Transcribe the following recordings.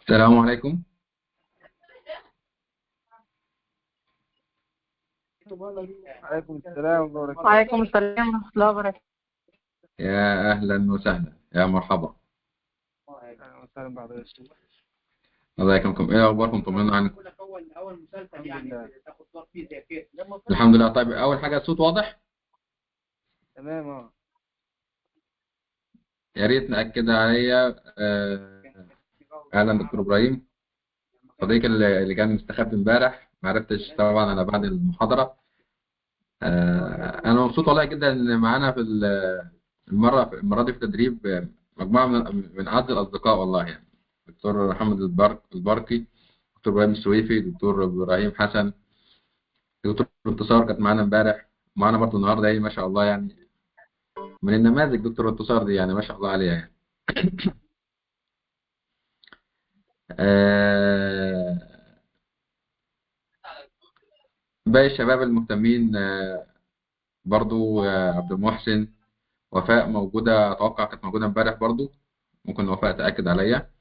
السلام عليكم. عليكم السلام ورحمة الله. وعليكم السلام ورحمة الله وبركاته. يا أهلا وسهلا، يا مرحبا. أهلا وسهلا بعد الشيء. الله يكرمكم. إيه أخباركم؟ طمنونا عنكم. الحمد لله. الحمد لله. طيب، أول حاجة الصوت واضح؟ تمام. يا ريت نأكد عليا. أهلا دكتور إبراهيم، صديقي اللي كان مستخبي امبارح، ما عرفتش طبعا أنا بعد المحاضرة. أنا مبسوط والله جدا إن معانا في المرة دي في التدريب مجموعة من أعز الأصدقاء والله، يعني دكتور محمد البركي، دكتور إبراهيم السويفي، دكتور إبراهيم حسن، دكتور انتصار كانت معانا امبارح، معانا برضه النهارده. ايه ما شاء الله، يعني من النماذج دكتور انتصار دي، يعني ما شاء الله عليها يعني. آه، باقي الشباب المهتمين برضه عبد المحسن، وفاء موجودة، أتوقع كانت موجودة امبارح برضه، ممكن وفاء تأكد عليا.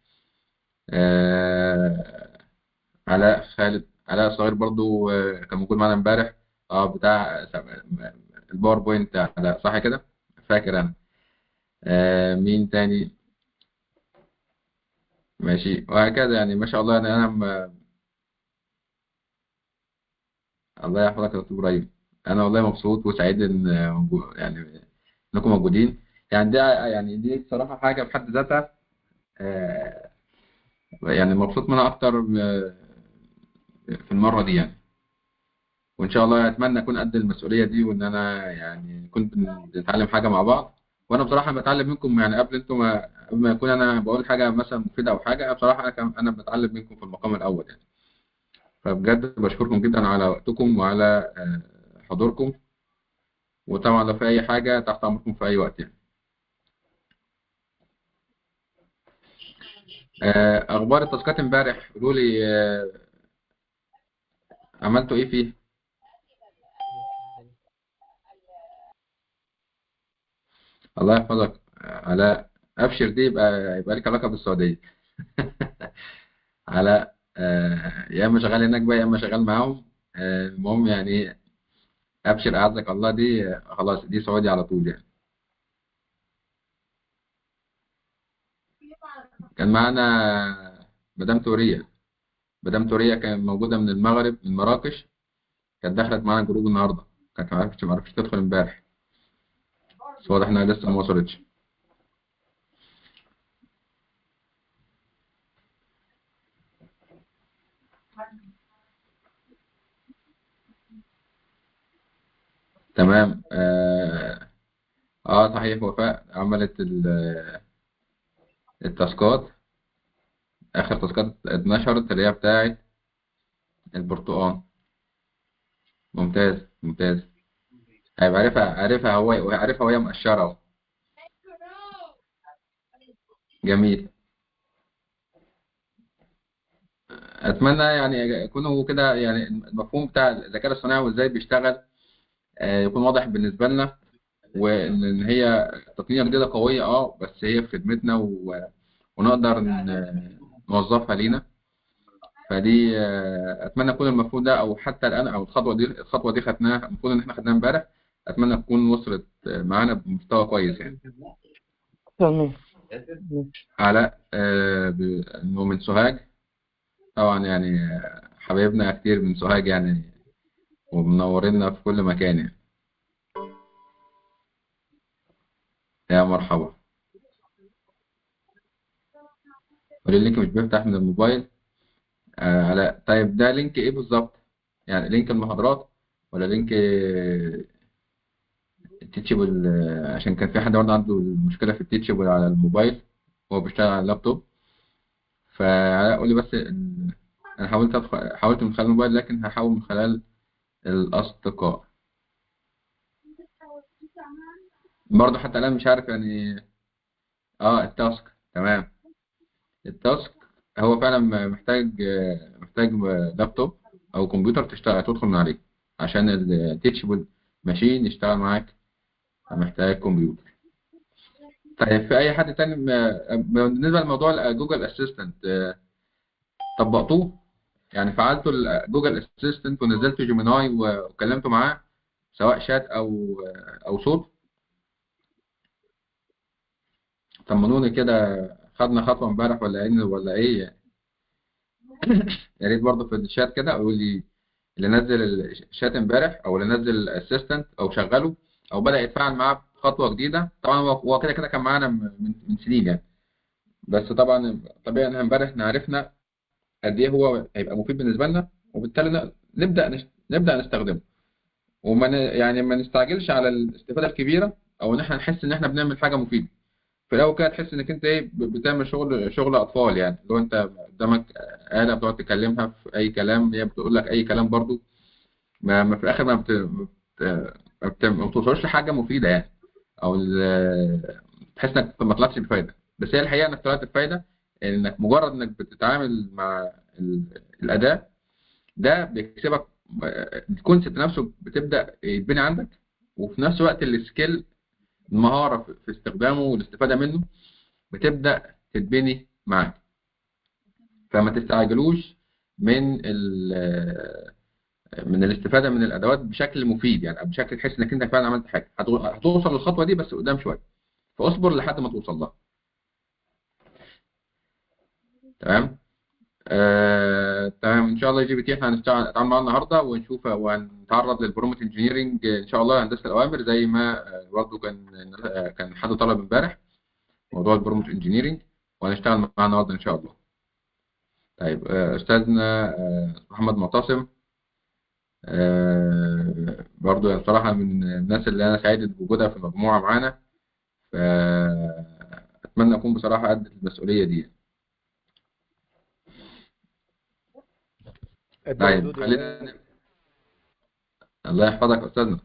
علاء خالد، علاء الصغير برضه كان موجود معانا امبارح. بتاع الباوربوينت بتاع علاء، صح كده؟ فاكر أنا. مين تاني؟ ماشي، وهكذا يعني ما شاء الله. يعني الله يحفظك يا دكتور ابراهيم. انا والله مبسوط وسعيد ان يعني انكم موجودين. يعني ده يعني دي بصراحه حاجه بحد ذاتها، يعني مبسوط منها اكتر في المره دي يعني. وان شاء الله اتمنى اكون قد المسؤوليه دي، وان انا يعني كنت بنتعلم حاجه مع بعض. وانا بصراحه بتعلم منكم، يعني قبل انتم قبل ما يكون انا بقول حاجه مثلا مفيده او حاجه، أنا بصراحه انا بتعلم منكم في المقام الاول يعني. فبجد بشكركم جدا على وقتكم وعلى حضوركم. وطبعا لو في أي حاجة تحت أمركم في أي وقت يعني. أخبار التاسكات امبارح، قولوا لي عملتوا إيه فيه؟ الله يحفظك. علاء، أبشر دي يبقى لك علاقة بالسعودية. علاء يا إما شغال هناك بقى، يا إما شغال معاهم. المهم يعني أبشر أعزك الله، دي خلاص دي سعودي على طول يعني. كان معانا مدام تورية. مدام تورية كانت موجودة من المغرب، من مراكش. كانت دخلت معانا جروب النهارده. كانت ما عرفتش تدخل امبارح، بس واضح انها لسه ما وصلتش. تمام. صحيح، وفاء عملت التاسكات. اخر تاسكات اتنشرت اللي هي بتاعت البرتقال. ممتاز ممتاز. هيبقى عارفها وهي مقشره اهو. جميل. اتمنى يعني يكونوا كده، يعني المفهوم بتاع الذكاء الاصطناعي وازاي بيشتغل يكون واضح بالنسبه لنا، وان هي تقنيه جديده قويه، بس هي في خدمتنا ونقدر نوظفها لينا. فدي اتمنى يكون المفروض ده، او حتى الان، او الخطوه دي خدناها، المفروض ان احنا خدناها امبارح. اتمنى تكون وصلت معانا بمستوى كويس يعني. تمام. علاء انه من سوهاج طبعا، يعني حبايبنا كتير من سوهاج يعني، ومنورينا في كل مكان يعني. يا مرحبا. قولي اللينك مش بيفتح من الموبايل. علاء، طيب ده لينك ايه بالظبط؟ يعني لينك المحاضرات، ولا لينك التيتشبل؟ عشان كان في حد برضه عنده مشكلة في التيتشبل على الموبايل، هو بيشتغل على اللابتوب. فقول لي بس انا حاولت من خلال الموبايل، لكن هحاول من خلال الاصدقاء برضه. حتى الان مش عارف يعني. التاسك تمام. التاسك هو فعلا محتاج لابتوب او كمبيوتر تدخل من عليه، عشان التيتشبل ماشين يشتغل معاك، محتاج كمبيوتر. طيب في اي حد تاني بالنسبه لموضوع جوجل اسيستنت طبقتوه؟ يعني فعلتوا جوجل اسيستنت ونزلتوا جيميناي وكلمتوا معاه سواء شات او صوت؟ طمنوني كده، خدنا خطوه امبارح ولا ايه؟ يا ريت برضه في الشات كده قولوا لي اللي نزل الشات امبارح او اللي نزل الاسيستنت او شغله او بدأ يتفاعل معاه بخطوه جديده. طبعا هو كده كده كان معانا من سنين يعني، بس طبعا طبيعي ان امبارح احنا عرفنا قد ايه هو هيبقى مفيد بالنسبه لنا، وبالتالي نبدا نستخدمه. يعني ما نستعجلش على الاستفاده الكبيره، او ان احنا نحس ان احنا بنعمل حاجه مفيده. في الاول كده تحس انك انت ايه بتعمل شغل اطفال، يعني لو انت قدامك آلة بتقعد تكلمها في اي كلام، هي بتقول لك اي كلام برضو، ما في الاخر ما بتوصلش لحاجه مفيده يعني، او تحس انك ما طلعتش بفايده. بس هي الحقيقه انك طلعت بفايده، انك مجرد انك بتتعامل مع الاداه ده بيكسبك الكونسيبت نفسه بتبدا يتبني عندك، وفي نفس الوقت السكيل، المهاره في استخدامه والاستفاده منه بتبدا تتبني معاك. فما تستعجلوش من من الاستفاده من الادوات بشكل مفيد، يعني بشكل تحس انك انت فعلا عملت حاجه. هتوصل للخطوه دي بس قدام شويه، فاصبر لحد ما توصل لها. تمام. تمام ان شاء الله. جي بي تي احنا هنتعامل معاه النهارده ونشوف، وهنتعرض للبرومت انجينيرنج ان شاء الله، هندسه الاوامر، زي ما برضه كان حد طلب امبارح موضوع البرومت انجينيرنج، وهنشتغل معاه النهارده ان شاء الله. طيب استاذنا محمد معتصم، برضه يعني بصراحه من الناس اللي انا سعيد بوجودها في المجموعه معانا، فاتمنى اكون بصراحه قد المسؤوليه دي. قد طيب ردود خلينا الله يحفظك استاذنا.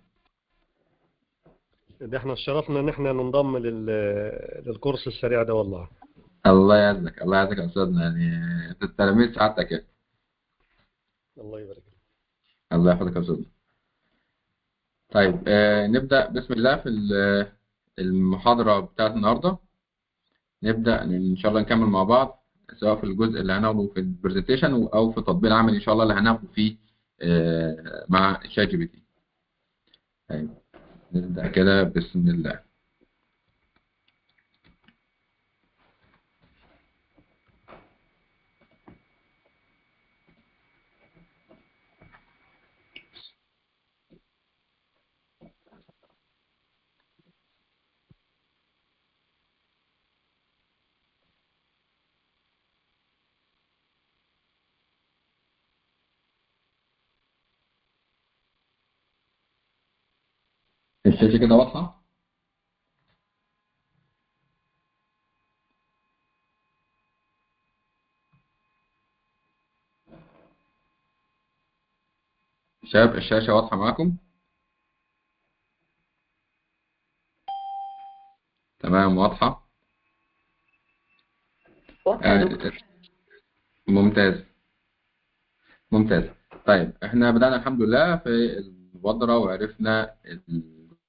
ده احنا اتشرفنا ان احنا ننضم للكورس السريع ده والله. الله يعزك الله يعزك يا استاذنا، يعني انت تلاميذ سعادتك يعني. الله يبارك فيك. الله يحفظك يا استاذنا. طيب نبدا بسم الله في المحاضره بتاعت النهارده. نبدا ان شاء الله نكمل مع بعض، سواء في الجزء اللي هناخده في البرزنتيشن او في التطبيق العملي ان شاء الله اللي هناخده فيه مع شات جي بي تي. طيب نبدا كده بسم الله. الشاشه كده واضحه؟ شباب الشاشه واضحه معاكم؟ تمام واضحه. واضحة يا دكتور. ممتاز ممتاز. طيب احنا بدأنا الحمد لله في المبادرة، وعرفنا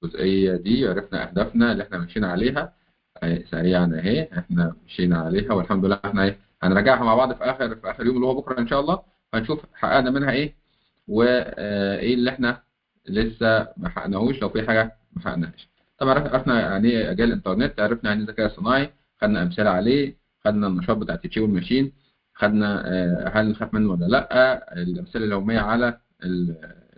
الجزئية دي، وعرفنا أهدافنا اللي احنا مشينا عليها سريعا اهي. احنا مشينا عليها والحمد لله. احنا هنراجعها مع بعض في آخر يوم اللي هو بكرة إن شاء الله، هنشوف حققنا منها ايه، وايه اللي احنا لسه ما حققناهوش لو في حاجة ما حققناهاش. طبعا عرفنا يعني ايه أجيال الإنترنت، عرفنا يعني ايه ذكاء اصطناعي، خدنا أمثلة عليه، خدنا النشاط بتاع تيتشي والماشين، خدنا هل نخاف منه ولا لا، الامثله اليوميه على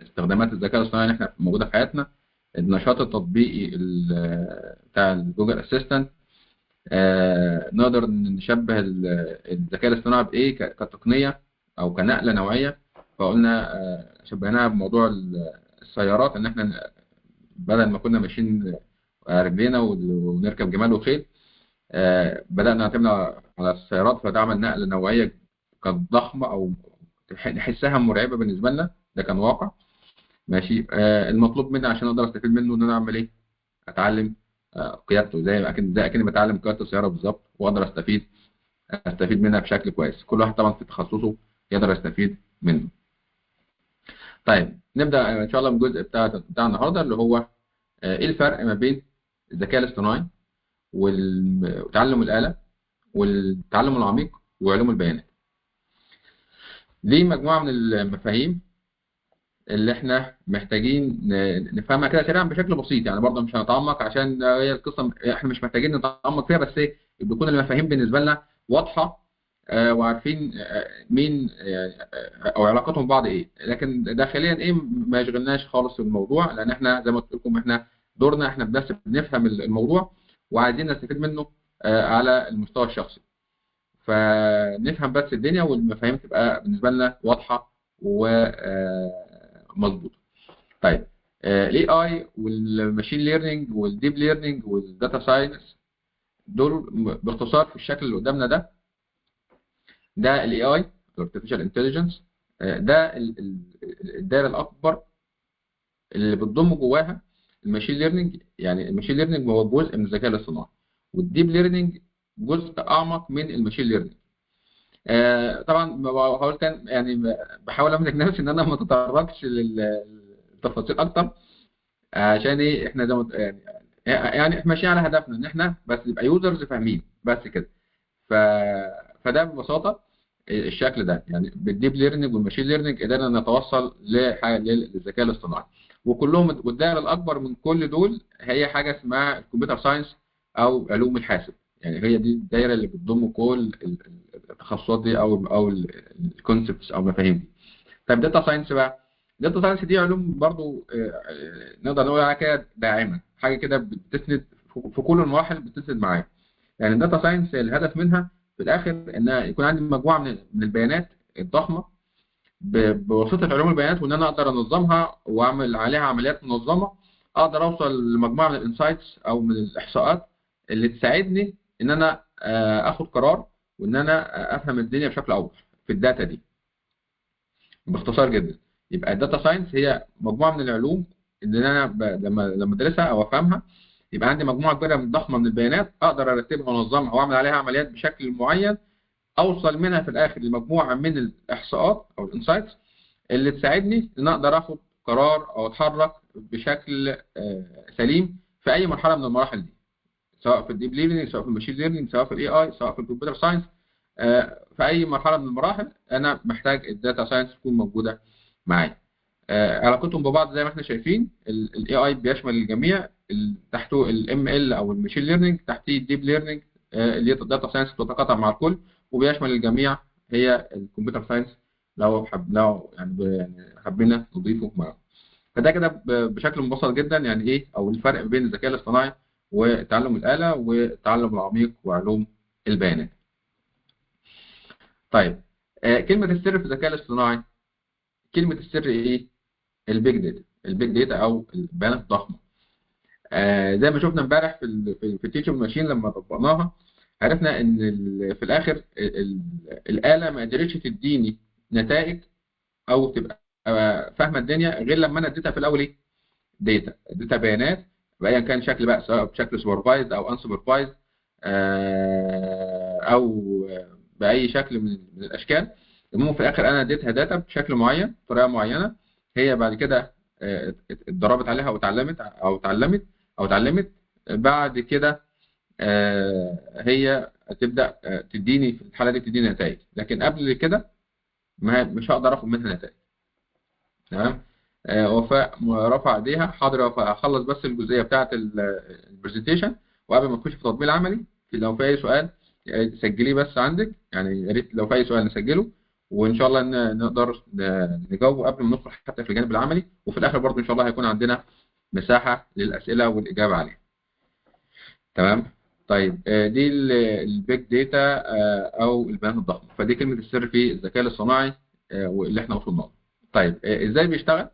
استخدامات الذكاء الاصطناعي اللي احنا موجوده في حياتنا، النشاط التطبيقي بتاع جوجل اسيستنت. نقدر نشبه الذكاء الاصطناعي بايه كتقنيه او كنقله نوعيه. فقلنا شبهناها بموضوع السيارات، ان احنا بدل ما كنا ماشيين رجلينا ونركب جمال وخيل، بدأنا نعتمد على السيارات، فده عمل نقلة نوعية كانت ضخمة أو نحسها مرعبة بالنسبة لنا. ده كان واقع ماشي. المطلوب مني عشان أقدر أستفيد منه إن أنا أعمل إيه؟ أتعلم قيادته، زي أكني بتعلم قيادة السيارة بالظبط، وأقدر أستفيد منها بشكل كويس. كل واحد طبعا في تخصصه يقدر يستفيد منه. طيب نبدأ إن شاء الله بالجزء بتاع النهاردة، اللي هو إيه الفرق ما بين الذكاء الاصطناعي وتعلم الآلة والتعلم العميق وعلوم البيانات. دي مجموعة من المفاهيم اللي احنا محتاجين نفهمها كده سريعا بشكل بسيط، يعني برضه مش هنتعمق عشان هي القصة احنا مش محتاجين نتعمق فيها، بس بتكون المفاهيم بالنسبة لنا واضحة وعارفين مين او علاقتهم ببعض ايه، لكن داخليا ايه ما يشغلناش خالص الموضوع، لان احنا زي ما قلت لكم احنا دورنا احنا بس بنفهم الموضوع وعايزين نستفيد منه على المستوى الشخصي. فنفهم بس الدنيا والمفاهيم تبقى بالنسبه لنا واضحه ومظبوطه. طيب الاي اي والماشين ليرنينج والديب ليرنينج والداتا ساينس دول باختصار في الشكل اللي قدامنا ده الاي اي الارتفيشال انتليجنس، ده الدائره الاكبر اللي بتضم جواها الماشين ليرنينج. يعني الماشين ليرنينج هو جزء من الذكاء الاصطناعي، والديب ليرنينج جزء اعمق من الماشين ليرنينج. طبعا بحاول يعني بحاول امسك نفسي ان انا ما اتطرقش للتفاصيل اكتر، عشان ايه احنا زي ما يعني احنا ماشيين على هدفنا ان احنا بس نبقى يوزرز فاهمين بس كده. فده ببساطه الشكل ده، يعني بالديب ليرنينج والماشين ليرنينج قدرنا نتوصل للذكاء الاصطناعي، وكلهم والدائره الاكبر من كل دول هي حاجه اسمها الكمبيوتر ساينس او علوم الحاسب. يعني هي دي الدائره اللي بتضم كل التخصصات دي او الكونسبتس او المفاهيم دي. طيب داتا ساينس بقى، داتا ساينس دي علوم برضو نقدر نقول عليها كده داعمه، حاجه كده بتسند في كل المراحل بتسند معايا. يعني الداتا ساينس الهدف منها في الاخر ان يكون عندي مجموعه من البيانات الضخمه بواسطه علوم البيانات، وان انا اقدر انظمها واعمل عليها عمليات منظمه، اقدر اوصل لمجموعه من الانسايتس او من الاحصاءات اللي تساعدني ان انا اخد قرار وان انا افهم الدنيا بشكل اوضح في الداتا دي. باختصار جدا يبقى الداتا ساينس هي مجموعه من العلوم اللي انا لما ادرسها او افهمها يبقى عندي مجموعه كبيره ضخمه من البيانات اقدر ارتبها وانظمها واعمل عليها عمليات بشكل معين، اوصل منها في الاخر لمجموعه من الاحصاءات او الانسايتس اللي تساعدني ان اقدر اخد قرار او اتحرك بشكل سليم في اي مرحله من المراحل دي، سواء في الديب ليرنينج سواء في الماشين ليرنينج سواء في الاي اي سواء في الكمبيوتر ساينس. في اي مرحله من المراحل انا محتاج الداتا ساينس تكون موجوده معايا. علاقتهم ببعض زي ما احنا شايفين، الاي اي بيشمل الجميع، تحته الام ال او الماشين ليرنينج، تحتيه الديب ليرنينج اللي هي الداتا ساينس بتتقاطع مع الكل وبيشمل الجميع هي الكمبيوتر ساينس لو يعني حبينا نضيفه معاهم. فده كده بشكل مبسط جدا يعني ايه او الفرق بين الذكاء الاصطناعي وتعلم الآلة والتعلم العميق وعلوم البيانات. طيب كلمة السر في الذكاء الاصطناعي، كلمة السر ايه؟ البيج داتا. البيج داتا او البيانات الضخمة. زي ما شفنا امبارح في التيتشنج ماشين لما طبقناها عرفنا ان في الاخر الآلة ما قدرتش تديني نتائج او تبقى فاهمة الدنيا غير لما انا اديتها في الاول ايه؟ داتا بيانات بايا كان شكل بقى، سواء بشكل سوبرفايزد او ان سوبرفايزد او باي شكل من الاشكال. المهم في الاخر انا اديتها داتا بشكل معين بطريقه معينه، هي بعد كده اتدربت عليها او اتعلمت بعد كده هي تبدا تديني في الحاله دي تديني نتائج، لكن قبل كده مش هقدر اخد منها نتائج. تمام. وفاء رفع ايديها. حاضر يا وفاء، هخلص بس الجزئيه بتاعه البرزنتيشن وقبل ما نخش في تطبيق عملي. لو في اي سؤال سجليه بس عندك، يعني يا ريت لو في اي سؤال نسجله وان شاء الله نقدر نجاوبه قبل ما ندخل حتى في الجانب العملي، وفي الاخر برضه ان شاء الله هيكون عندنا مساحه للاسئله والاجابه عليها. تمام. طيب دي البيج داتا او البيانات الضخمه، فدي كلمه السر في الذكاء الاصطناعي واللي احنا وصلنا له. طيب ازاي بيشتغل؟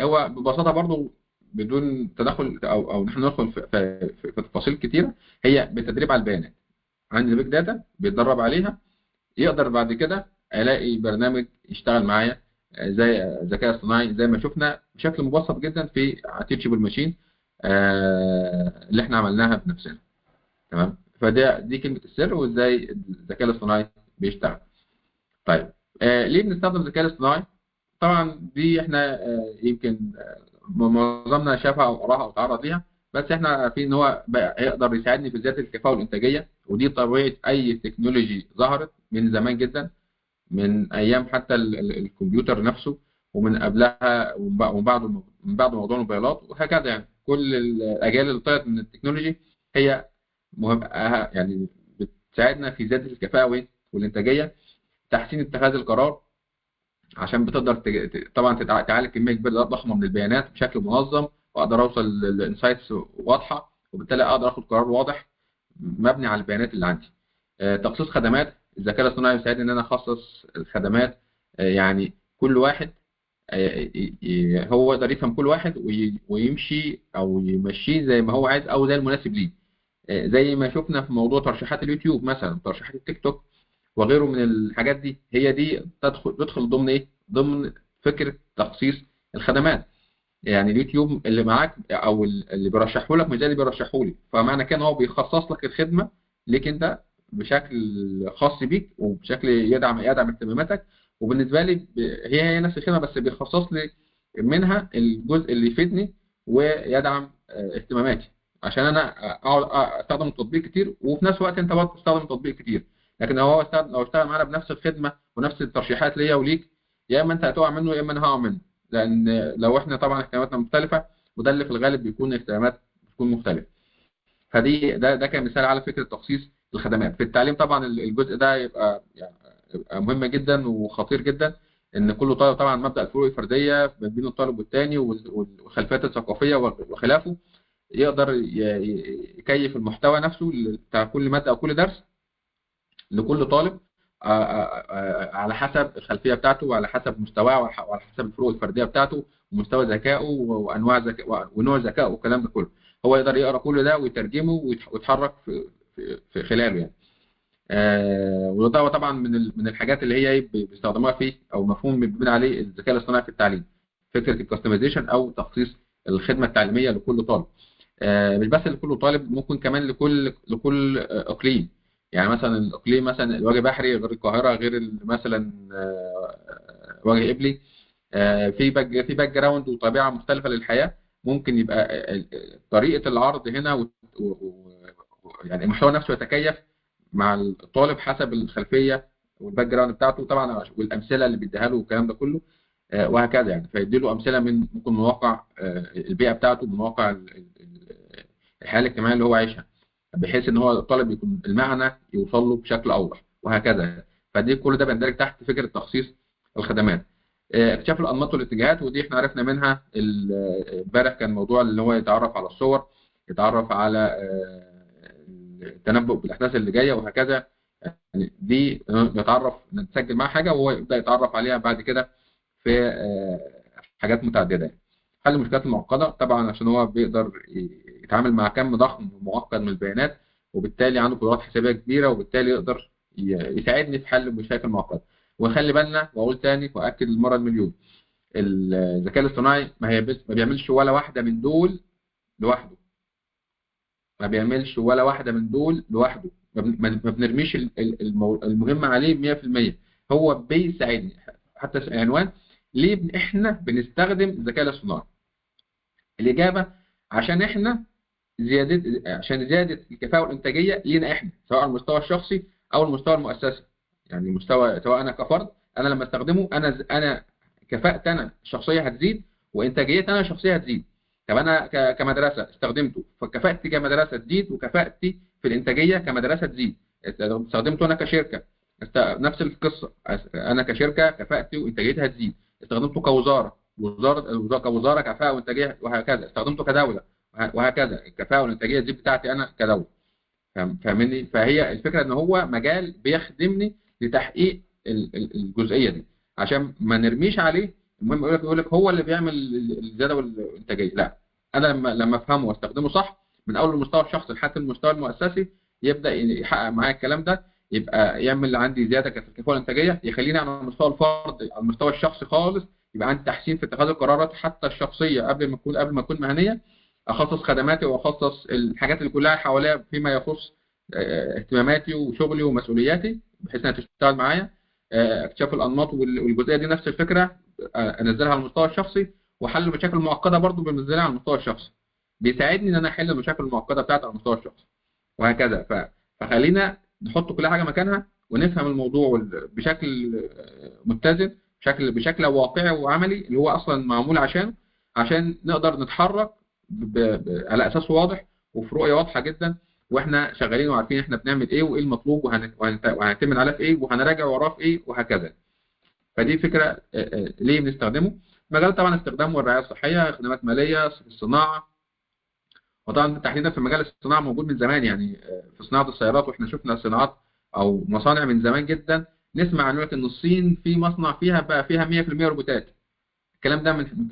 هو ببساطه برضو بدون تدخل او نحن ندخل في تفاصيل كتيره، هي بالتدريب على البيانات. عندي بيج داتا بيتدرب عليها، يقدر بعد كده الاقي برنامج يشتغل معايا زي ذكاء اصطناعي زي ما شفنا بشكل مبسط جدا في تيتشبل ماشين اللي احنا عملناها بنفسنا. تمام. دي كلمه السر وازاي الذكاء الاصطناعي بيشتغل. طيب ليه بنستخدم الذكاء الاصطناعي؟ طبعا دي احنا يمكن معظمنا شافها او قراها او تعرض ليها، بس احنا في ان هو بقى يقدر يساعدني في زياده الكفاءه والانتاجيه، ودي طبيعه اي تكنولوجي ظهرت من زمان جدا، من ايام حتى الكمبيوتر نفسه، ومن قبلها ومن بعد موضوع الموبايلات وهكذا. يعني كل الاجيال اللي طلعت من التكنولوجي هي مهم، يعني بتساعدنا في زياده الكفاءه والانتاجيه، تحسين اتخاذ القرار، عشان بتقدر طبعا تعالج كميه كبيره ضخمه من البيانات بشكل منظم، واقدر اوصل لانسايتس واضحه، وبالتالي اقدر اخد قرار واضح مبني على البيانات اللي عندي. تخصيص خدمات، الذكاء الاصطناعي بيساعدني ان انا اخصص الخدمات. يعني كل واحد هو يقدر يفهم كل واحد ويمشي او يمشيه زي ما هو عايز او زي المناسب ليه. زي ما شفنا في موضوع ترشيحات اليوتيوب مثلا، ترشيحات التيك توك وغيره من الحاجات دي، هي دي تدخل ضمن ايه؟ ضمن فكره تخصيص الخدمات. يعني اليوتيوب اللي معاك او اللي بيرشحه لك مش زي اللي بيرشحه لي، فمعنى كده هو بيخصص لك الخدمه ليك انت بشكل خاص بيك، وبشكل يدعم اهتماماتك. وبالنسبه لي هي نفس الخدمه، بس بيخصص لي منها الجزء اللي يفيدني ويدعم اهتماماتي، عشان انا اقعد استخدم التطبيق كتير، وفي نفس الوقت انت برضه تستخدم التطبيق كتير. لكن لو اشتغل معانا بنفس الخدمه ونفس الترشيحات ليا وليك، يا اما انت هتقع منه يا اما انا هقع منه. لان لو احنا طبعا اهتماماتنا مختلفه، وده اللي في الغالب بيكون اهتمامات بتكون مختلفه. ده كمثال على فكره تخصيص الخدمات في التعليم. طبعا الجزء ده يبقى مهم جدا وخطير جدا، ان كله طالب طبعا مبدا الفروق الفرديه ما بين الطالب والتاني والخلفيات الثقافيه وخلافه، يقدر يكيف المحتوى نفسه بتاع كل ماده او كل درس لكل طالب على حسب الخلفيه بتاعته، وعلى حسب مستواه، وعلى حسب الفروق الفرديه بتاعته، ومستوى ذكائه، وانواع ذكاء ونوع ذكائه، والكلام ده كله. هو يقدر يقرا كل ده ويترجمه ويتحرك في خلاله يعني. وده طبعا من الحاجات اللي هي بيستخدموها فيه، او مفهوم بنبني عليه الذكاء الاصطناعي في التعليم، فكره الكاستمايزيشن او تخصيص الخدمه التعليميه لكل طالب. مش بس لكل طالب، ممكن كمان لكل اقليم. يعني مثلا الاقليم، مثلا الوجه بحري غير القاهره، غير مثلا وجه قبلي، في باك جراوند وطبيعه مختلفه للحياه. ممكن يبقى طريقه العرض هنا يعني المحتوى نفسه يتكيف مع الطالب حسب الخلفيه والباك جراوند بتاعته طبعا، والامثله اللي بيديها له والكلام ده كله، وهكذا. يعني فيدي له امثله ممكن من واقع البيئه بتاعته، من واقع الحياه الاجتماعيه اللي هو عايشها، بحيث ان هو الطالب يكون المعنى يوصل له بشكل اوضح وهكذا. فدي كل ده بيندرج تحت فكره تخصيص الخدمات. اكتشاف الانماط والاتجاهات، ودي احنا عرفنا منها امبارح، كان موضوع اللي هو يتعرف على الصور، يتعرف على التنبؤ بالاحداث اللي جايه وهكذا. يعني دي بيتعرف، نسجل معاه حاجه وهو يبدا يتعرف عليها بعد كده في حاجات متعدده. حل المشكلات المعقده طبعا، عشان هو بيقدر يتعامل مع كم ضخم ومعقد من البيانات، وبالتالي عنده قدرات حسابيه كبيره، وبالتالي يقدر يساعدني في حل مشاكل معقده. ونخلي بالنا، واقول تاني واكد المره المليون، الذكاء الاصطناعي ما بيعملش ولا واحده من دول لوحده. ما بيعملش ولا واحده من دول لوحده. ما بنرميش المهمه عليه 100%. هو بيساعدني. حتى العنوان ليه احنا بنستخدم الذكاء الاصطناعي؟ الاجابه عشان احنا عشان زياده الكفاءه والانتاجيه لينا احنا، سواء على المستوى الشخصي او المستوى المؤسسي. يعني سواء انا كفرد، انا لما استخدمه انا كفاءتي انا الشخصيه هتزيد، وانتاجيتي انا الشخصيه هتزيد. طب انا كمدرسه استخدمته، فكفاءتي كمدرسه تزيد، وكفاءتي في الانتاجيه كمدرسه تزيد. استخدمته انا كشركه، نفس القصه، انا كشركه كفاءتي وانتاجيتي هتزيد. استخدمته كوزاره كفاءه وانتاجيه وهكذا. استخدمته كدوله وهكذا، الكفاءه والانتاجيه دي بتاعتي انا كدوله. فاهمني؟ فهي الفكره ان هو مجال بيخدمني لتحقيق الجزئيه دي، عشان ما نرميش عليه. المهم يقول لك هو اللي بيعمل الزياده والانتاجيه. لا، انا لما افهمه واستخدمه صح من اول المستوى الشخصي لحد المستوى المؤسسي، يبدا يحقق معايا الكلام ده، يبقى يعمل عندي زياده في الكفاءه والانتاجيه، يخليني على مستوى الفرد، على المستوى الشخصي خالص، يبقى عندي تحسين في اتخاذ القرارات حتى الشخصيه قبل ما اكون مهنيه. اخصص خدماتي واخصص الحاجات اللي كلها حواليا فيما يخص اهتماماتي وشغلي ومسؤولياتي، بحيث انها تشتغل معايا. اكتشاف الانماط والجزئيه دي نفس الفكره، انزلها على المستوى الشخصي. وحل مشاكل معقده برضو بنزلها على المستوى الشخصي، بيساعدني ان انا احل المشاكل المعقده بتاعتي على المستوى الشخصي وهكذا. فخلينا نحط كل حاجه مكانها ونفهم الموضوع بشكل متزن، بشكل واقعي وعملي، اللي هو اصلا معمول عشان نقدر نتحرك على اساس واضح وفي رؤيه واضحه جدا، واحنا شغالين وعارفين احنا بنعمل ايه وايه المطلوب وهنعتمد عليه في ايه وهنراجع وراه في ايه وهكذا. فدي فكره ليه بنستخدمه. مجال طبعا استخدامه الرعايه الصحيه، خدمات ماليه، في الصناعه، وطبعا تحديدا في مجال الصناعه موجود من زمان، يعني في صناعه السيارات، واحنا شفنا صناعات او مصانع من زمان جدا نسمع عن ان الصين في مصنع فيها بقى فيها 100% روبوتات. الكلام ده يمكن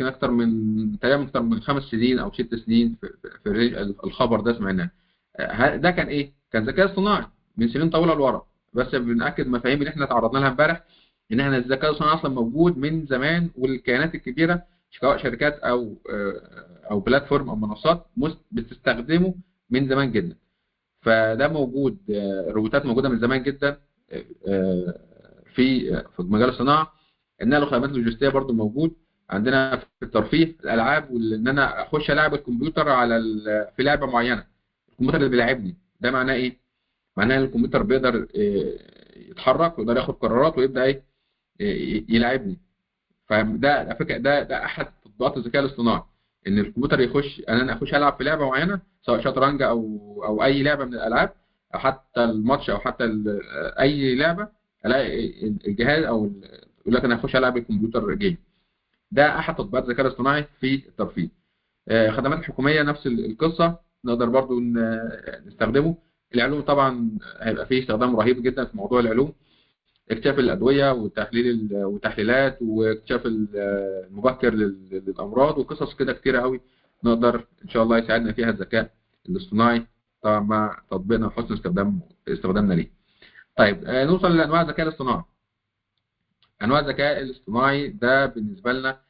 تقريبا اكتر من 5 سنين او 6 سنين في الخبر ده سمعناه. ده كان ايه؟ كان ذكاء اصطناعي من سنين طويله لورا، بس بنأكد مفاهيم اللي احنا تعرضنا لها امبارح، ان احنا الذكاء الاصطناعي اصلا موجود من زمان، والكيانات الكبيره سواء شركات او بلاتفورم او منصات بتستخدمه من زمان جدا. فده موجود، الروبوتات موجوده من زمان جدا في مجال الصناعه. النقل والخدمات اللوجستيه برضو موجود عندنا في الترفيه، الالعاب، وان انا اخش العب الكمبيوتر في لعبه معينه. الكمبيوتر اللي بيلعبني ده معناه ايه؟ معناه ان الكمبيوتر بيقدر يتحرك ويقدر ياخد قرارات ويبدا يلعبني. فده على فكره ده احد تطبيقات الذكاء الاصطناعي، ان الكمبيوتر انا اخش العب في لعبه معينه، سواء شطرنج او اي لعبه من الالعاب، او حتى الماتش، او حتى اي لعبه، الاقي الجهاز يقول لك انا هخش العب الكمبيوتر جيم. ده احد تطبيقات الذكاء الاصطناعي في الترفيه. خدمات الحكوميه نفس القصه، نقدر برضو نستخدمه. العلوم طبعا هيبقى فيه استخدام رهيب جدا في موضوع العلوم، اكتشاف الادويه وتحليلات واكتشاف المبكر للامراض وقصص كده كتيره قوي نقدر ان شاء الله يساعدنا فيها الذكاء الاصطناعي، طبعا مع تطبيقنا وحسن استخدامنا ليه. طيب نوصل لانواع الذكاء الاصطناعي. انواع الذكاء الاصطناعي ده بالنسبه لنا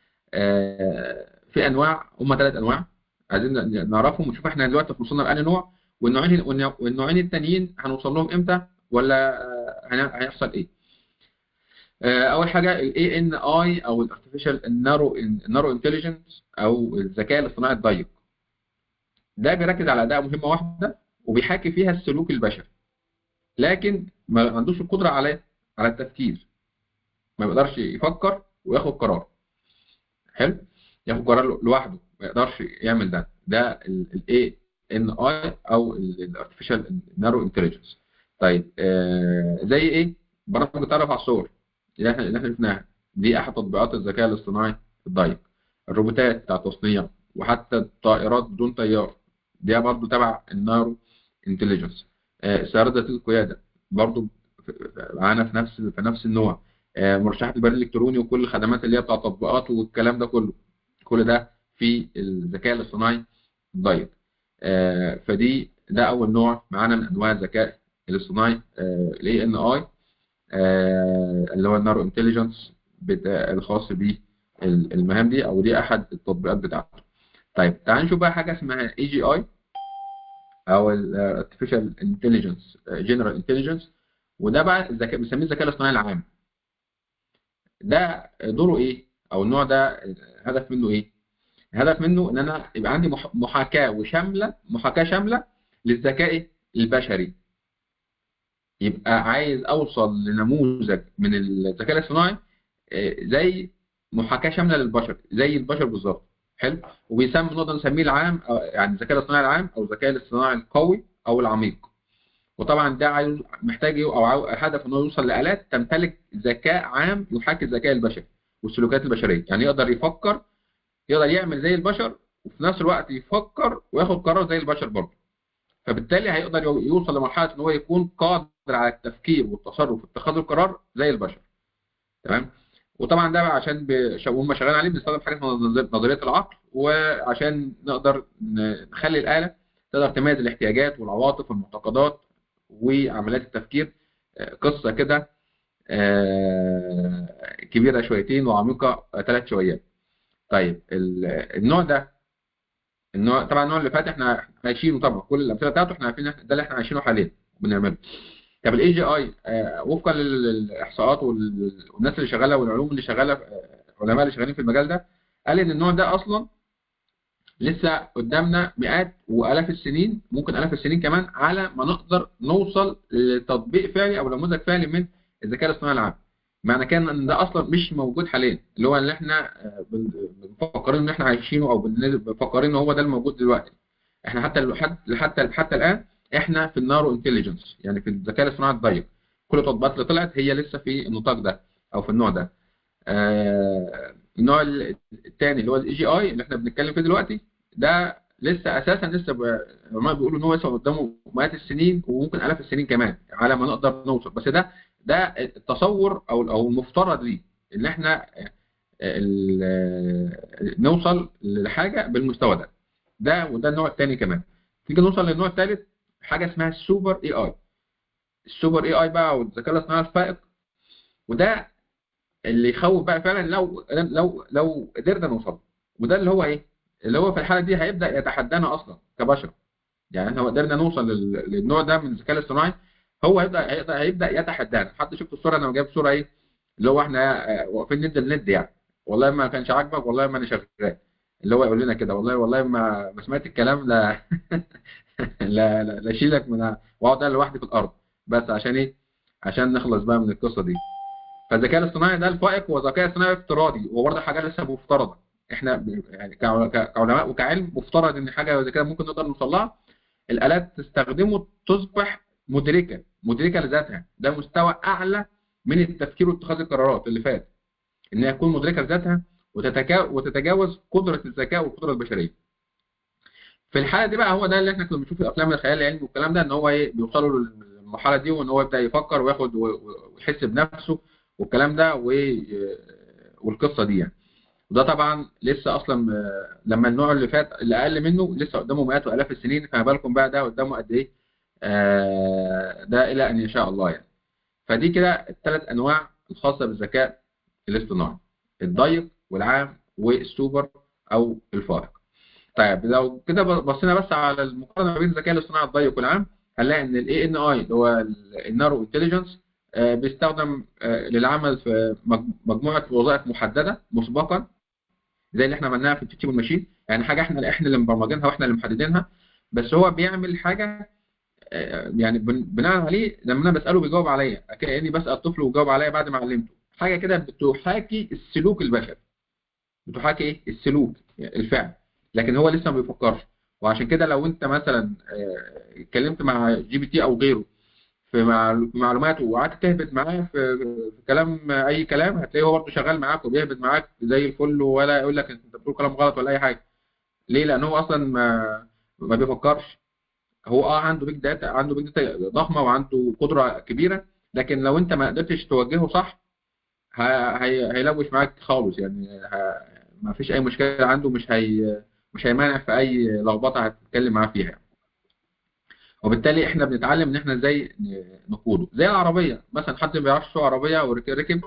في انواع، هم 3 انواع عايزين نعرفهم ونشوف احنا دلوقتي وصلنا لأنهي نوع، والنوعين التانيين هنوصل لهم امتى، ولا هيحصل ايه. اول حاجه ال ANI او الارتفيشال النارو انتليجنس او الذكاء الاصطناعي الضيق. ده بيركز على اداء مهمه واحده وبيحاكي فيها السلوك البشري، لكن ما عندوش القدره على التفكير، ما بيقدرش يفكر وياخد قرار. حلو، ياخد قرار لوحده، ما يقدرش يعمل ده ال ANI او الارتفيشال نارو انتليجنس. طيب زي ايه؟ برامج التعرف على الصور اللي احنا شفناها، دي احد تطبيقات الذكاء الاصطناعي الضيق. الروبوتات بتاع التصنيع، وحتى الطائرات بدون طيار، دي برضه تبع النارو انتليجنس. السيارات ذاتيه القياده برضه معانا في نفس النوع. مرشحات البريد الالكتروني وكل الخدمات اللي هي بتاع التطبيقات والكلام ده كل ده في الذكاء الاصطناعي الضيق. ده اول نوع معانا من انواع الذكاء الاصطناعي، ال ANI اللي هو النارو انتليجنس الخاص بالمهام دي، او دي احد التطبيقات بتاعته. طيب تعال نشوف بقى حاجه اسمها AGI او الارتفيشال انتليجنس جنرال انتليجنس، وده بقى بنسميه الذكاء الاصطناعي العام. ده دوره ايه، او النوع ده الهدف منه ايه؟ الهدف منه ان انا يبقى عندي محاكاه شامله للذكاء البشري. يبقى عايز اوصل لنموذج من الذكاء الاصطناعي زي محاكاه شامله للبشر، زي البشر بالظبط. حلو، نقدر نسميه العام، يعني الذكاء الاصطناعي العام او الذكاء الاصطناعي القوي او العميق. وطبعا ده محتاج او هدف انه يوصل لآلات تمتلك ذكاء عام يحاكي الذكاء البشري والسلوكيات البشريه، يعني يقدر يفكر، يقدر يعمل زي البشر، وفي نفس الوقت يفكر وياخد قرار زي البشر برضه. فبالتالي هيقدر يوصل لمرحله ان هو يكون قادر على التفكير والتصرف واتخاذ القرار زي البشر. تمام. وطبعا ده عشان هم شغالين عليه بنستخدم حاجه اسمها نظريه العقل، وعشان نقدر نخلي الاله تقدر تميز الاحتياجات والعواطف والمعتقدات وعمليات التفكير. قصه كده كبيره شويتين وعميقه 3 شويات. طيب طبعا النوع اللي فات احنا عايشينه، طبعا كل الامثله بتاعته احنا عارفين ده اللي احنا عايشينه حاليا وبنعمله. طب الاي جي اي وفقا للاحصاءات والناس اللي شغاله والعلوم اللي شغاله، العلماء اللي شغالين في المجال ده، قال ان النوع ده اصلا لسه قدامنا مئات والاف السنين، ممكن الاف السنين كمان، على ما نقدر نوصل لتطبيق فعلي او نموذج فعلي من الذكاء الاصطناعي العام. معنى كده ان ده اصلا مش موجود حاليا، اللي هو اللي احنا مفكرين ان احنا عايشينه، او مفكرين ان هو ده الموجود دلوقتي. احنا حتى الان احنا في النارو انتليجنس، يعني في الذكاء الاصطناعي الضيق. كل التطبيقات اللي طلعت هي لسه في النطاق ده او في النوع ده. النوع الثاني اللي هو الاي جي اي اللي احنا بنتكلم فيه دلوقتي، ده لسه اساسا العلماء بيقولوا ان هو لسه قدامه مئات السنين وممكن الاف السنين كمان على ما نقدر نوصل. بس ده التصور او المفترض ليه ان احنا نوصل لحاجه بالمستوى وده النوع الثاني كمان. تيجي نوصل للنوع الثالث، حاجه اسمها السوبر اي اي. السوبر اي اي بقى والذكاء الاصطناعي الفائق، وده اللي يخوف بقى فعلا لو قدرنا نوصل. وده اللي هو ايه؟ اللي هو في الحاله دي هيبدا يتحدانا اصلا كبشر. يعني احنا لو قدرنا نوصل للنوع ده من الذكاء الاصطناعي، هو هيبدا يتحدانا. حتى شفت الصوره، انا جايب صوره ايه؟ اللي هو احنا واقفين ند لند يعني. والله ما كانش عاجبك، والله ما انا شغال. اللي هو يقول لنا كده، والله ما سمعت الكلام، لا لا اشيلك من واقعد انا لوحدي في الارض. بس عشان ايه؟ عشان نخلص بقى من القصه دي. فالذكاء الاصطناعي ده الفائق هو ذكاء اصطناعي افتراضي، وبرضه حاجه لسه مفترضه. احنا يعني كعلماء وكعلم مفترض ان حاجه زي كده ممكن نقدر نوصل لها. الالات تستخدمه تصبح مدركه لذاتها. ده مستوى اعلى من التفكير واتخاذ القرارات اللي فات، انها تكون مدركه لذاتها وتتجاوز قدره الذكاء والقدره البشريه. في الحاله دي بقى، هو ده اللي احنا كنا بنشوف في افلام الخيال العلمي والكلام ده، ان هو ايه، بيوصلوا للمرحله دي، وان هو يبدا يفكر وياخد ويحس بنفسه والكلام ده والقصه دي يعني. وده طبعا لسه اصلا لما النوع اللي فات اللي اقل منه لسه قدامه مئات والاف السنين، فما بالكم بقى ده قدامه قد ايه؟ ده الى ان يشاء الله يعني. فدي كده الثلاث انواع الخاصه بالذكاء الاصطناعي: الضيق والعام والسوبر او الفائق. طيب لو كده بصينا بس على المقارنه ما بين الذكاء الاصطناعي الضيق والعام، هنلاقي ان الاي ان اي اللي هو النارو انتليجنس بيستخدم للعمل في مجموعه وظائف محدده مسبقا، زي اللي احنا عملناها في التي والماشين. يعني حاجه احنا اللي مبرمجينها واحنا اللي محددينها، بس هو بيعمل حاجه يعني بناء عليه. لما انا بساله بيجاوب عليا كاني بسال طفل وجاوب عليا بعد ما علمته حاجه كده بتحاكي السلوك البشري. بتحاكي ايه؟ السلوك، الفعل. لكن هو لسه ما بيفكرش. وعشان كده لو انت مثلا اتكلمت مع جي بي تي او غيره في معلومات وقعدت تهبط معاه في كلام، اي كلام، هتلاقيه هو برضه شغال معاك وبيهبط معاك زي الفل، ولا يقول لك انت بتقول كلام غلط ولا اي حاجه. ليه؟ لان هو اصلا ما بيفكرش. هو عنده بيج داتا، ضخمه وعنده قدره كبيره، لكن لو انت ما قدرتش توجهه صح هيلوش معاك خالص يعني. ما فيش اي مشكله عنده، مش هيمانع في اي لخبطه هتتكلم معاه فيها. وبالتالي احنا بنتعلم ان احنا ازاي نقوده. زي العربيه مثلا، حد ما بيعرفش يسوق عربيه وركب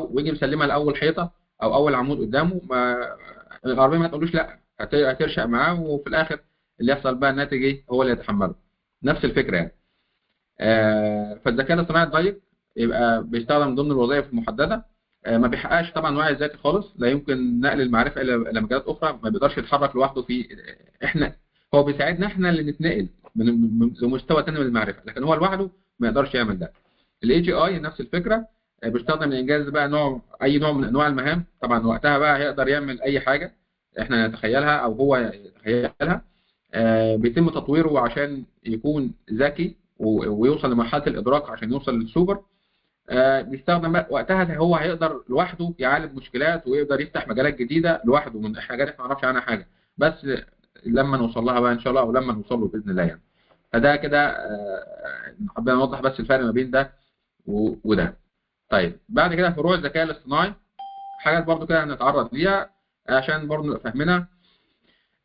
ويجي مسلمها لاول حيطه او اول عمود قدامه، العربيه ما تقولوش لا، هترشق معاه، وفي الاخر اللي يحصل بقى الناتج ايه؟ هو اللي يتحمله. نفس الفكره يعني. فالذكاء الاصطناعي الضيق يبقى بيستخدم ضمن الوظائف المحدده. ما بيحققش طبعا وعي ذاتي خالص، لا يمكن نقل المعرفه الى مجالات اخرى، ما بيقدرش يتحرك لوحده في هو بيساعدنا احنا اللي نتنقل لمستوى ثاني من المعرفه، لكن هو لوحده ما يقدرش يعمل ده. الاي جي اي نفس الفكره، بيستخدم لانجاز بقى اي نوع من انواع المهام. طبعا وقتها بقى هيقدر يعمل اي حاجه احنا نتخيلها او هو يتخيلها. بيتم تطويره عشان يكون ذكي ويوصل لمرحله الادراك عشان يوصل للسوبر. بيستخدم بقى وقتها هو هيقدر لوحده يعالج مشكلات ويقدر يفتح مجالات جديده لوحده من حاجات احنا ما نعرفش عنها حاجه، بس لما نوصل لها بقى ان شاء الله، او لما نوصل له باذن الله يعني. فده كده حابين نوضح بس الفرق ما بين ده وده. طيب بعد كده فروع الذكاء الاصطناعي، حاجات برضو كده هنتعرض ليها عشان برضو نبقى فاهمينها.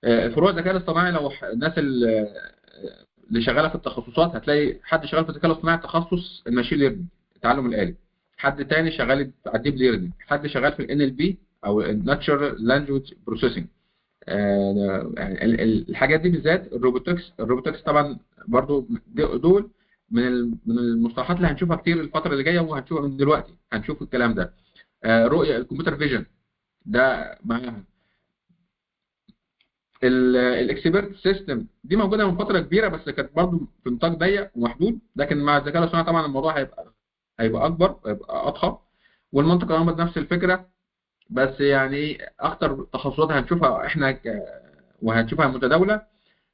فروع الذكاء الاصطناعي، لو الناس اللي شغاله في التخصصات، هتلاقي حد شغال في الذكاء الاصطناعي تخصص الماشين ليرنينج، التعلم الآلي. حد تاني شغال على الديب ليرنينج. حد شغال في ال NLP او الناتشرال لانجويج بروسيسنج. يعني الحاجات دي بالذات. الروبوتكس طبعا برضو دول من المصطلحات اللي هنشوفها كتير الفتره اللي جايه، وهنشوفها من دلوقتي هنشوف الكلام ده. رؤيه الكمبيوتر فيجن ده معاها. الاكسبيرت سيستم دي موجوده من فتره كبيره، بس كانت برضو في نطاق ضيق ومحدود، لكن مع الذكاء الاصطناعي طبعا الموضوع هيبقى اكبر، هيبقى اضخم. والمنطقه الأمر نفس الفكره، بس يعني اكتر تخصصات هنشوفها احنا وهنشوفها متداوله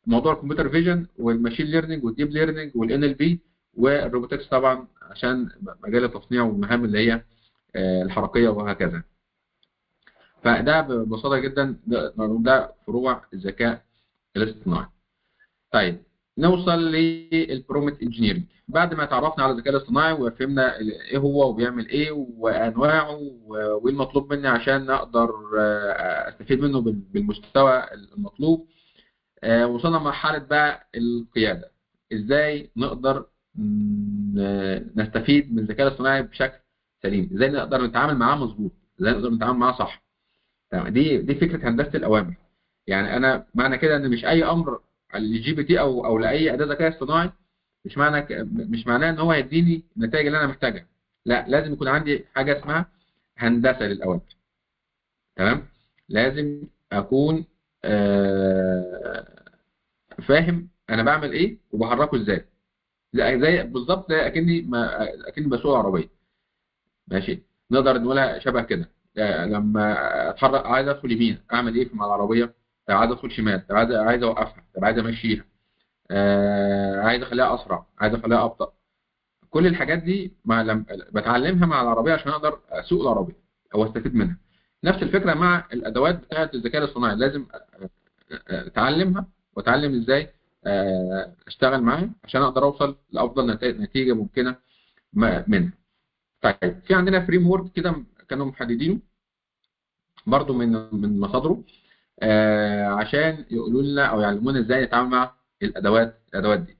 موضوع الكمبيوتر فيجن والماشين ليرنينج والديب ليرنينج والان ال بي والروبوتكس طبعا، عشان مجال التصنيع والمهام اللي هي الحركيه وهكذا. فده ببساطه جدا ده فروع الذكاء الاصطناعي. طيب نوصل للبرومت انجينيرنج. بعد ما تعرفنا على الذكاء الاصطناعي وفهمنا ايه هو وبيعمل ايه وانواعه وايه المطلوب مني عشان اقدر استفيد منه بالمستوى المطلوب، وصلنا لمرحله بقى القياده. ازاي نقدر نستفيد من الذكاء الاصطناعي بشكل سليم؟ ازاي نقدر نتعامل معاه مظبوط؟ ازاي نقدر نتعامل معاه صح؟ تمام. دي فكره هندسه الاوامر. يعني انا معنى كده ان مش اي امر للجي بي تي او لاي اداه ذكاء اصطناعي مش معناه ان هو هيديني النتائج اللي انا محتاجها. لا، لازم يكون عندي حاجه اسمها هندسه للاوامر. تمام. لازم اكون فاهم انا بعمل ايه وبحركه ازاي. زي بالظبط زي اكني بسوق عربيه. ماشي، نقدر نقولها شبه كده. لما اتحرك عايز ادخل يمين اعمل ايه مع العربيه؟ طب عايز ادخل شمال، طب عايز اوقفها، طب عايز امشيها، عايز اخليها اسرع، عايز اخليها ابطا. كل الحاجات دي بتعلمها مع العربيه عشان اقدر اسوق العربيه او استفيد منها. نفس الفكره مع الادوات بتاعه الذكاء الاصطناعي، لازم اتعلمها واتعلم ازاي اشتغل معاه عشان اقدر اوصل لافضل نتيجه ممكنه منها. طيب في عندنا فريم ورك كده كانوا محددينه برضو من مصادره عشان يقولوا لنا او يعلمونا ازاي نتعامل مع الادوات دي.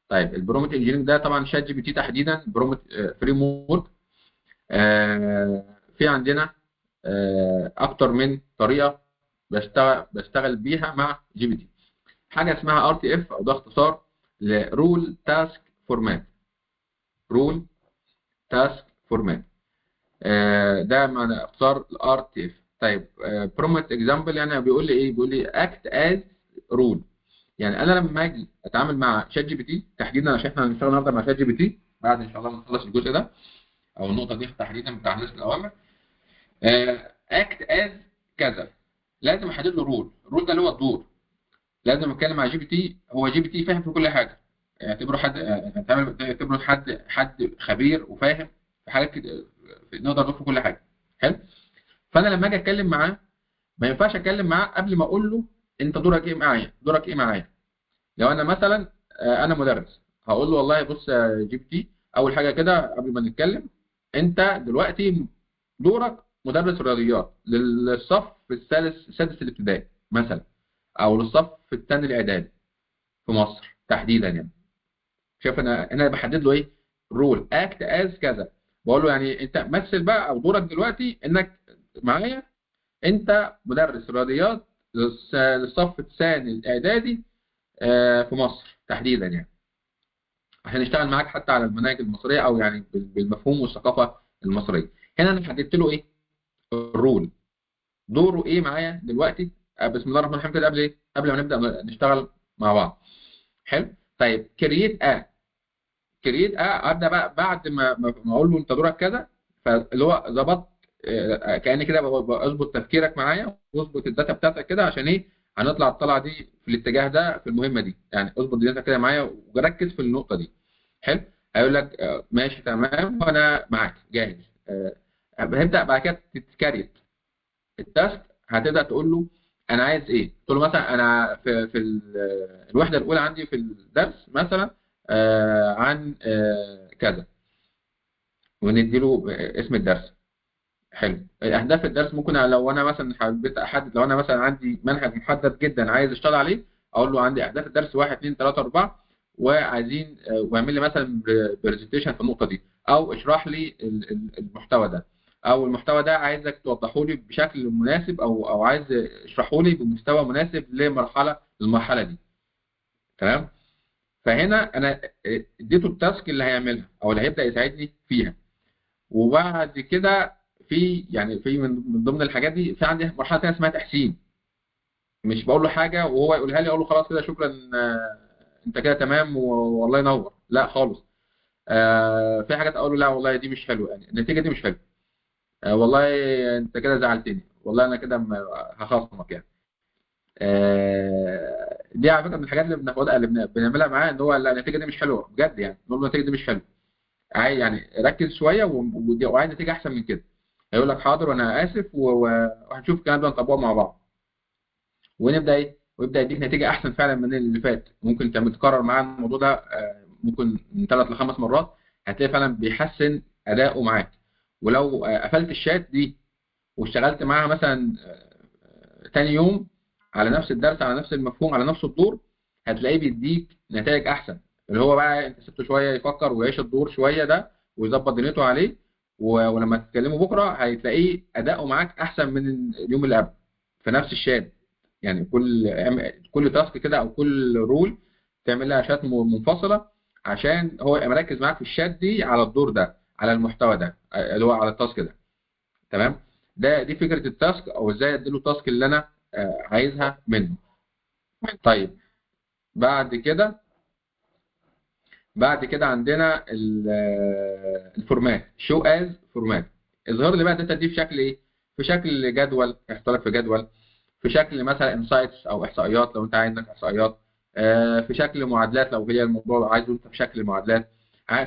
طيب البرومت انجينيرنج ده طبعا شات جي بي تي تحديدا برومت فريم ورك. في عندنا اكتر من طريقه بشتغل بيها مع جي بي تي. حاجه اسمها ار تي اف، او ده اختصار لرول تاسك فورمات. رول تاسك فورمات ده معنى اختصار الار تي اف. طيب برومت اكزامبل يعني بيقول لي ايه؟ بيقول لي اكت از رول. يعني انا لما اجي اتعامل مع شات جي بي تي تحديدا، عشان احنا هنشتغل النهارده مع شات جي بي تي بعد ان شاء الله ما نخلص الجزء ده او النقطه دي تحديدا بتاع هندسه الاوامر. اكت از كذا، لازم احدد له الرول ده اللي هو الدور. لازم اتكلم مع جي بي تي، هو جي بي تي فاهم في كل حاجه. اعتبره اعتبره حد خبير وفاهم في حاجات كده، نقدر نقول في كل حاجه. حلو. فانا لما اجي اتكلم معاه ما ينفعش اتكلم معاه قبل ما اقول له انت دورك ايه معايا، دورك ايه معايا. لو انا مثلا انا مدرس هقول له والله بص يا جي بي تي، اول حاجه كده قبل ما نتكلم، انت دلوقتي دورك مدرس رياضيات للصف السادس الابتدائي مثلا، او للصف الثاني الاعدادي في مصر تحديدا. يعني شايف انا بحدد له ايه؟ رول اكت از كذا. بقول له يعني انت مثل بقى، او دورك دلوقتي انك معايا انت مدرس رياضيات للصف الثاني الاعدادي في مصر تحديدا، يعني عشان نشتغل معاك حتى على المناهج المصريه او يعني بالمفهوم والثقافه المصريه. هنا انا حددت له ايه؟ الرول، دوره ايه معايا دلوقتي. بسم الله الرحمن الرحيم كده قبل ايه؟ قبل ما نبدا نشتغل مع بعض. حلو. طيب كرييت ابدا بقى بعد ما اقول له انت دورك كذا، فاللي هو ظبط كاني كده اظبط تفكيرك معايا واظبط الداتا بتاعتك كده عشان ايه؟ هنطلع الطلعه دي في الاتجاه ده في المهمه دي. يعني اظبط الداتا كده معايا وركز في النقطه دي. حلو. هيقول لك ماشي تمام وانا معاك جاهز. هبدا بعد كده تتكريت التاسك. هتبدا تقول له انا عايز ايه. تقول له مثلا انا في الوحده الاولى عندي في الدرس مثلا عن كذا، وندي له اسم الدرس. حلو. اهداف الدرس ممكن لو انا مثلا حبيت احدد، لو انا مثلا عندي منهج محدد جدا عايز اشتغل عليه، اقول له عندي اهداف الدرس 1 2 3 4 وعايزين واعمل لي مثلا برزنتيشن في النقطه دي، او اشرح لي المحتوى ده، او المحتوى ده عايزك توضحه لي بشكل مناسب، او عايز اشرحه لي بمستوى مناسب للمرحله دي. تمام. فهنا انا اديته التاسك اللي هيعملها او اللي هيبدا يساعدني فيها. وبعد كده في من ضمن الحاجات دي في عندي مرحله ثانيه اسمها تحسين. مش بقول له حاجه وهو يقولها لي اقول له خلاص كده شكرا، انت كده تمام والله ينور، لا خالص. في حاجات اقول له لا والله دي مش حلوه، يعني النتيجه دي مش حلوه، والله انت كده زعلتني، والله انا كده هخاصمك يعني. دي على فكره من الحاجات اللي بناخدها اللي بنعملها معاه، ان هو لا النتيجه دي مش حلوه بجد، يعني نقول له النتيجه دي مش حلوه، يعني ركز شويه وعايز نتيجه احسن من كده. هيقول لك حاضر وانا اسف وهنشوف الكلام ده نطبقه مع بعض، ونبدا ايه، ويبدا يديك نتيجه احسن فعلا من اللي فات. ممكن تعمل تكرر معاه الموضوع ده ممكن من 3 ل5 مرات، هتلاقي فعلا بيحسن اداؤه معاك. ولو قفلت الشات دي واشتغلت معاها مثلا تاني يوم على نفس الدرس، على نفس المفهوم، على نفس الدور، هتلاقيه بيديك نتائج احسن. اللي هو بقى انت سبته شويه يفكر ويعيش الدور شويه ده ويظبط دنيته عليه، ولما تتكلموا بكره هتلاقيه اداؤه معاك احسن من اليوم اللي قبل في نفس الشات. يعني كل تاسك كده او كل رول تعمل لها شات منفصله، عشان هو يبقى مركز معاك في الشات دي على الدور ده، على المحتوى ده اللي هو على التاسك ده. تمام. دي فكره التاسك، او ازاي اديله التاسك اللي انا عايزها منه. طيب بعد كده عندنا الفورمات، شو از فورمات. اظهر لي بقى الداتا دي في شكل ايه؟ في شكل جدول، يحط لك في جدول، في شكل مثلا انسايتس او احصائيات لو انت عندك احصائيات، في شكل معادلات لو هي الموضوع عايزه انت في شكل معادلات،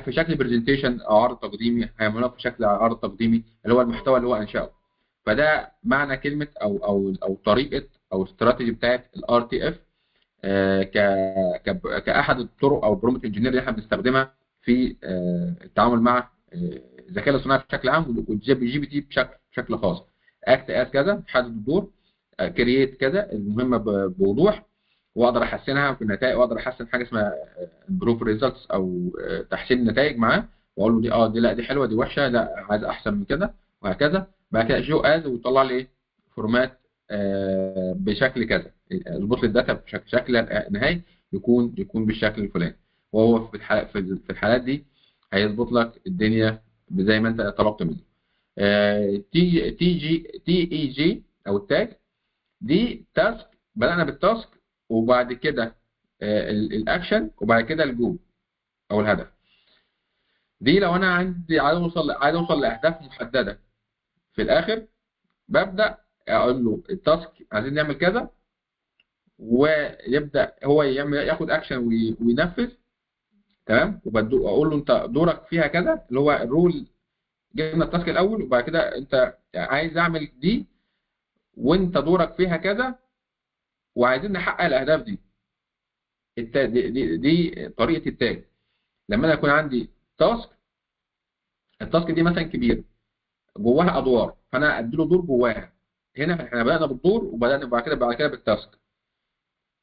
في شكل برزنتيشن او عرض تقديمي، هيعملوها في شكل عرض تقديمي اللي هو المحتوى اللي هو انشاه. فده معنى كلمه او طريقه او استراتيجي بتاعت الار تي اف، كاحد الطرق او برومت انجينير اللي احنا بنستخدمها في التعامل مع الذكاء الاصطناعي بشكل عام، والجي بي تي بشكل خاص. اكت از كذا، حدد الدور، كرييت كذا المهمه بوضوح، واقدر احسنها في النتائج، واقدر احسن حاجه اسمها امبروف ريزلتس او تحسين النتائج معاه، واقول له دي دي لا دي حلوه، دي وحشه، لا عايز احسن من كده، وهكذا. بعد كده شو از ويطلع لي ايه، فورمات بشكل كذا، اظبط لي الداتا بشكل نهائي يكون بالشكل الفلاني. وهو في الحالات دي هيظبط لك الدنيا زي ما انت طلبت منه. تي اي جي او التاج، دي تاسك، بدأنا بالتاسك وبعد كده الاكشن وبعد كده الجو او الهدف. دي لو انا عندي عايز اوصل لاهداف محدده في الاخر، ببدأ اقول له التاسك عايزين نعمل كذا، ويبدأ هو ياخد اكشن وينفذ. تمام. واقول له انت دورك فيها كذا، اللي هو الرول، جبنا التاسك الاول وبعد كده انت عايز اعمل دي وانت دورك فيها كذا، وعايزين نحقق الاهداف دي. دي طريقه التاج. لما انا يكون عندي تاسك، التاسك دي مثلا كبيره جواها ادوار، فانا ادي له دور جواها. هنا احنا بدانا بالدور وبدانا بعد كده بالتاسك،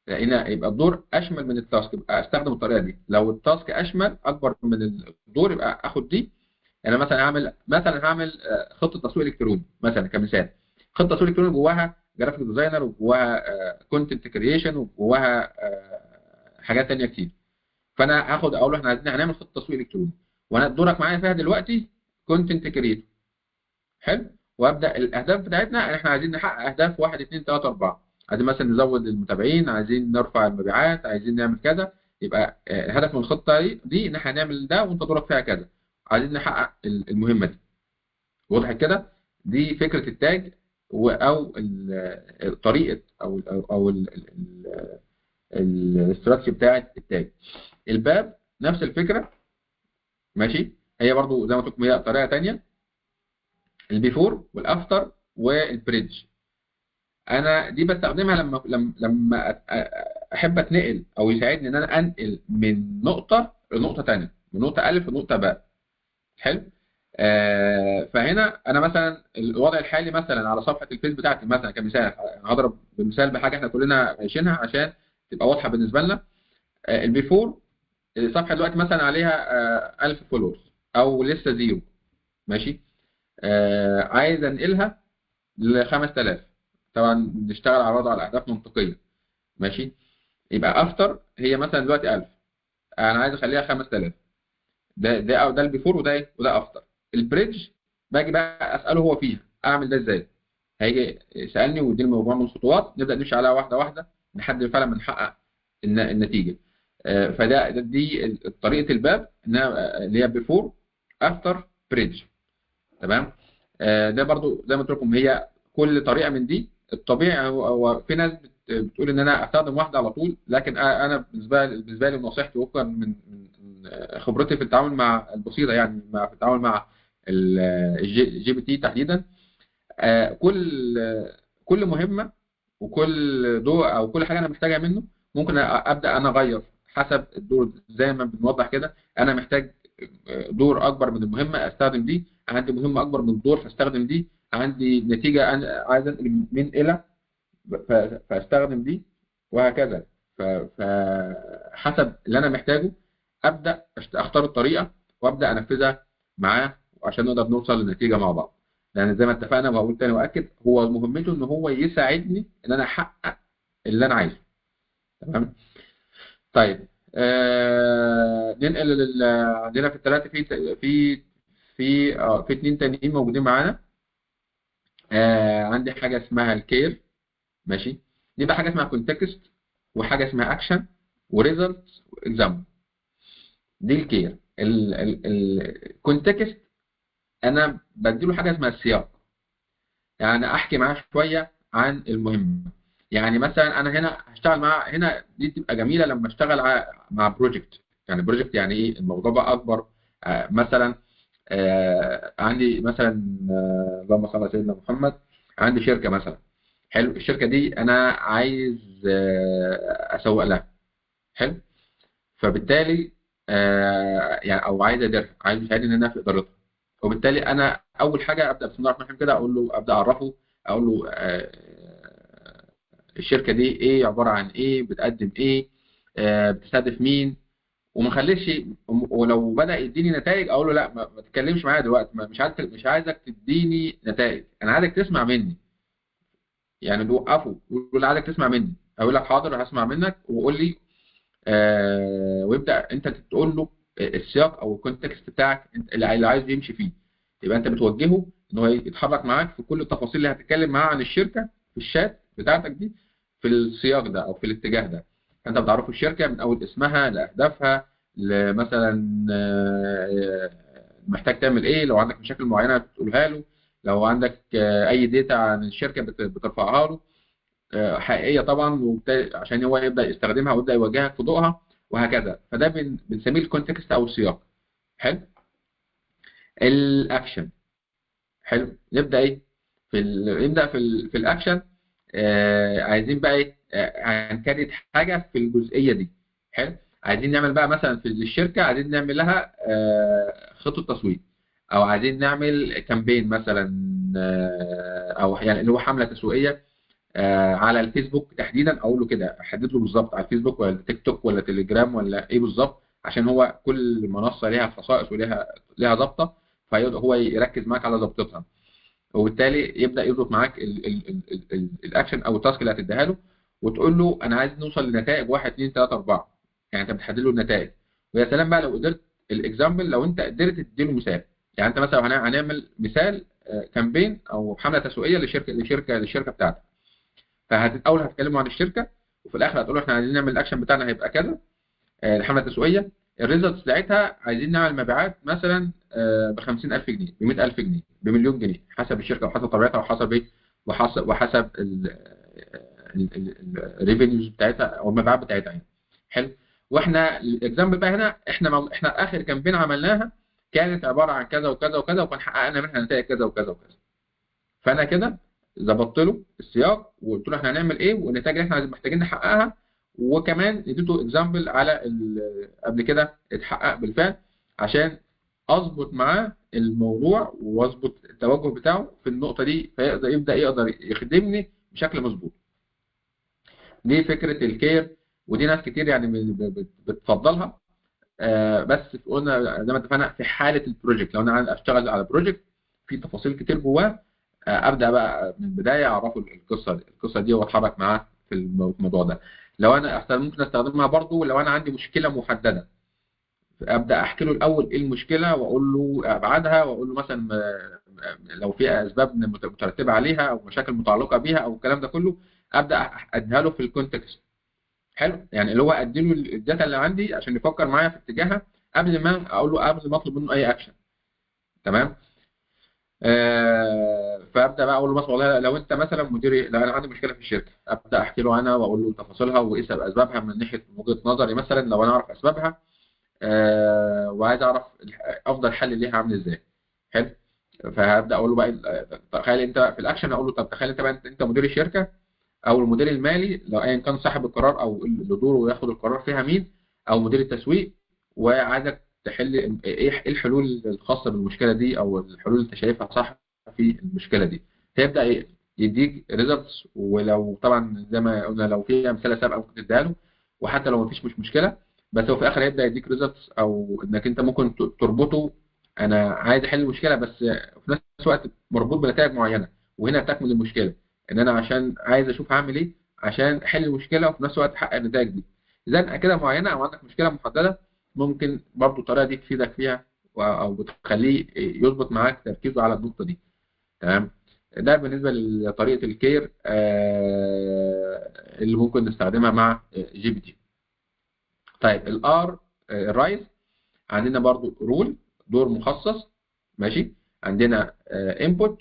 لان يبقى الدور اشمل من التاسك، يبقى استخدم الطريقه دي. لو التاسك اشمل اكبر من الدور يبقى اخد دي. يعني مثلا هعمل خطه تسويق الكتروني مثلا كمثال. خطه تسويق الكتروني جواها جرافيك ديزاينر، وجواها كونتنت كرييشن، وجواها حاجات ثانيه كتير. فانا اقول له احنا عايزين هنعمل خطه تسويق الكتروني، وانا دورك معايا فيها دلوقتي كونتنت كرييتور. حلو. وابدا الاهداف بتاعتنا احنا عايزين نحقق اهداف 1 2 3 4. عايزين مثلا نزود المتابعين، عايزين نرفع المبيعات، عايزين نعمل كذا. يبقى الهدف من الخطه دي ان احنا هنعمل ده وانت دورك فيها كذا، عايزين نحقق المهمه دي. واضح كده؟ دي فكره التاج، او طريقه او الاستراتيجي بتاعت التاج. الباب نفس الفكره، ماشي. هي برضو زي ما قلت لكم هي طريقه ثانيه، البيفور والافتر والبريدج. انا دي بستخدمها لما احب اتنقل او يساعدني ان انا انقل من نقطه لنقطه ثانيه، من نقطه الف لنقطه باء. حلو. فهنا انا مثلا الوضع الحالي مثلا على صفحه الفيس بتاعتي مثلا كمثال، هضرب بمثال بحاجه احنا كلنا عايشينها عشان تبقى واضحه بالنسبه لنا. البيفور الصفحه دلوقتي مثلا عليها 1000 فولورز او لسه زيرو، ماشي. عايز انقلها ل 5000. طبعا بنشتغل على وضع الاهداف منطقيه، ماشي. يبقى افتر هي مثلا دلوقتي 1000، انا عايز اخليها 5000. ده البيفور، وده ايه، وده افتر. البريدج باجي بقى اساله هو فيها اعمل ده ازاي. هيجي يسالني ويديني مجموعه من الخطوات، نبدا نمشي عليها واحده واحده لحد فعلا ما نحقق النتيجه. دي طريقه الباب اللي هي بيفور افتر بريدج. تمام. ده برضو زي ما قلت لكم، هي كل طريقه من دي الطبيعي هو في ناس بتقول ان انا استخدم واحده على طول، لكن انا بالنسبه لي ونصيحتي وفقا من خبرتي في التعامل مع البسيطه، يعني في التعامل مع الجي بي تي تحديدا. كل مهمه وكل دور او كل حاجه انا محتاجها منه ممكن ابدا انا اغير حسب الدور. زي ما بنوضح كده، انا محتاج دور اكبر من المهمه استخدم دي، عندي مهمه اكبر من الدور فاستخدم دي، عندي نتيجه انا عايز انقل من الى فاستخدم دي، وهكذا. فحسب اللي انا محتاجه ابدا اختار الطريقه وابدا انفذها معاه عشان نقدر نوصل لنتيجه مع بعض. لان زي ما اتفقنا، وهقول تاني واكد، هو مهمته ان هو يساعدني ان انا احقق اللي انا عايزه. تمام. طيب، ننقل عندنا في الثلاثه في اثنين تانيين موجودين معانا. عندي حاجه اسمها الكير. ماشي. دي بقى حاجه اسمها كونتكست، وحاجه اسمها اكشن، وريزلت، واكزامبل. دي الكير. الكونتكست انا بديله حاجه اسمها السياق، يعني احكي معاه شويه عن المهمه. يعني مثلا انا هنا هشتغل مع هنا، دي تبقى جميله لما اشتغل مع بروجكت. يعني بروجكت يعني ايه؟ الموضوع بقى اكبر. مثلا عندي مثلا اللهم صل على سيدنا محمد، عندي شركه مثلا. حلو. الشركه دي انا عايز اسوق لها. حلو. فبالتالي يعني او عايز اديرها، عايز يساعدني ان انا في ادارتها. وبالتالي انا اول حاجه ابدا بسم الله الرحمن الرحيم كده، اقول له، ابدا اعرفه، اقول له الشركه دي ايه، عباره عن ايه، بتقدم ايه، بتستهدف مين. وما خليش، ولو بدا يديني نتائج اقول له لا، ما تتكلمش معايا دلوقتي، مش عايزك تديني نتائج، انا عايزك تسمع مني. يعني توقفه ويقول لي عايزك تسمع مني، اقول لك حاضر هسمع منك وقول لي. ويبدا انت تقول له السياق او الكونتكست بتاعك اللي عايز يمشي فيه. يبقى انت بتوجهه ان هو يتحرك معاك في كل التفاصيل اللي هتتكلم معاه عن الشركه في الشات بتاعتك دي، في السياق ده او في الاتجاه ده. انت بتعرفه الشركه من اول اسمها لاهدافها، لمثلا محتاج تعمل ايه، لو عندك مشاكل معينه بتقولها له، لو عندك اي داتا عن الشركه بترفعها له، حقيقيه طبعا، عشان هو يبدا يستخدمها ويبدا يواجهك في ضوءها، وهكذا. فده بنسميه الكونتكست او السياق. حلو. الاكشن. حلو. نبدا ايه نبدا في الاكشن. عايزين بقى ايه؟ هنكريت حاجه في الجزئيه دي. حلو. عايزين نعمل بقى مثلا في الشركه، عايزين نعمل لها خطه تسويق، او عايزين نعمل كامبين مثلا، او يعني اللي هو حمله تسويقيه على الفيسبوك تحديدا. اقول له كده، احدد له بالظبط على الفيسبوك ولا تيك توك ولا تليجرام ولا ايه بالظبط، عشان هو كل منصه ليها خصائص وليها ظابطه، فهو يركز معاك على ظبطتها. وبالتالي يبدا يظبط معاك الاكشن او التاسك اللي هتديها له، وتقول له انا عايز نوصل لنتائج 1 2 3 4. يعني انت بتحدد له النتائج. ويا سلام بقى لو قدرت الاكزامبل، لو انت قدرت تدي له مثال. يعني انت مثلا هنعمل مثال كامبين او حمله تسويقيه للشركه بتاعتك. فاول هتكلموا عن الشركه، وفي الاخر هتقولوا احنا عايزين نعمل الاكشن بتاعنا هيبقى كذا، الحمله التسويقيه. الريزلتس بتاعتها عايزين نعمل مبيعات مثلا ب 50,000 جنيه، ب 100,000 جنيه، بمليون جنيه، حسب الشركه وحسب طبيعتها وحسب ايه، وحسب الريفينيوز بتاعتها او المبيعات بتاعتها يعني. حلو. واحنا الاكزامبل بقى هنا، احنا اخر كامبين عملناها كانت عباره عن كذا وكذا وكذا، وكان حققنا منها نتائج كذا وكذا وكذا. فانا كده ظبطت له السياق وقلت له احنا هنعمل ايه والنتائج اللي احنا محتاجين نحققها، وكمان اديته اكزامبل على قبل كده اتحقق بالفعل، عشان اظبط معاه الموضوع واظبط التوجه بتاعه في النقطه دي، يبدا يقدر يخدمني بشكل مظبوط. دي فكره الكير، ودي ناس كتير يعني بتفضلها. بس قلنا زي ما اتفقنا في حاله البروجكت، لو انا اشتغل على بروجكت في تفاصيل كتير جواه، ابدا بقى من البدايه اعرفه القصه دي واتحرك معاه في الموضوع ده. لو انا ممكن استخدمها برضو لو انا عندي مشكله محدده. ابدا احكي له الاول ايه المشكله، واقول له ابعادها، واقول له مثلا لو في اسباب مترتبه عليها او مشاكل متعلقه بيها او الكلام ده كله، ابدا اديها له في الكونتكست. حلو، يعني اللي هو ادي له الداتا اللي عندي عشان يفكر معايا في اتجاهها قبل ما اقول له، قبل ما اطلب منه اي اكشن. تمام. فابدا بقى اقول له مثلا والله لو انت مثلا مديري، لو انا عندي مشكله في الشركه، ابدا احكي له عنها واقول له تفاصيلها وايه سبب اسبابها من ناحيه وجهه نظري مثلا لو انا اعرف اسبابها. وعايز اعرف افضل حل ليها عامل ازاي. حلو. فهبدا اقول له بقى تخيل انت في الاكشن، اقول له طب تخيل انت بقى انت مدير الشركه او المدير المالي، لو ايا كان صاحب القرار او اللي دوره ياخد القرار فيها مين، او مدير التسويق، وعايزك تحل ايه الحلول الخاصه بالمشكله دي او الحلول اللي انت شايفها صح في المشكله دي. هيبدا يديك ريزلتس، ولو طبعا زي ما قلنا لو في امثله سابقه ممكن تديها له، وحتى لو مفيش مش مشكله، بس هو في الاخر هيبدا يديك ريزلتس او انك انت ممكن تربطه. انا عايز احل المشكله بس في نفس الوقت مربوط بنتائج معينه، وهنا تكمن المشكله ان انا عشان عايز اشوف هعمل ايه عشان احل المشكله وفي نفس الوقت احقق النتائج دي. زنقه كده معينه او عندك مشكله محدده، ممكن برضو الطريقه دي تفيدك فيها او بتخليه يظبط معاك تركيزه على النقطه دي. تمام. ده بالنسبه لطريقه الكير اللي ممكن نستخدمها مع جي بي تي. طيب الار الرايز عندنا برضو رول، دور مخصص. ماشي. عندنا انبوت،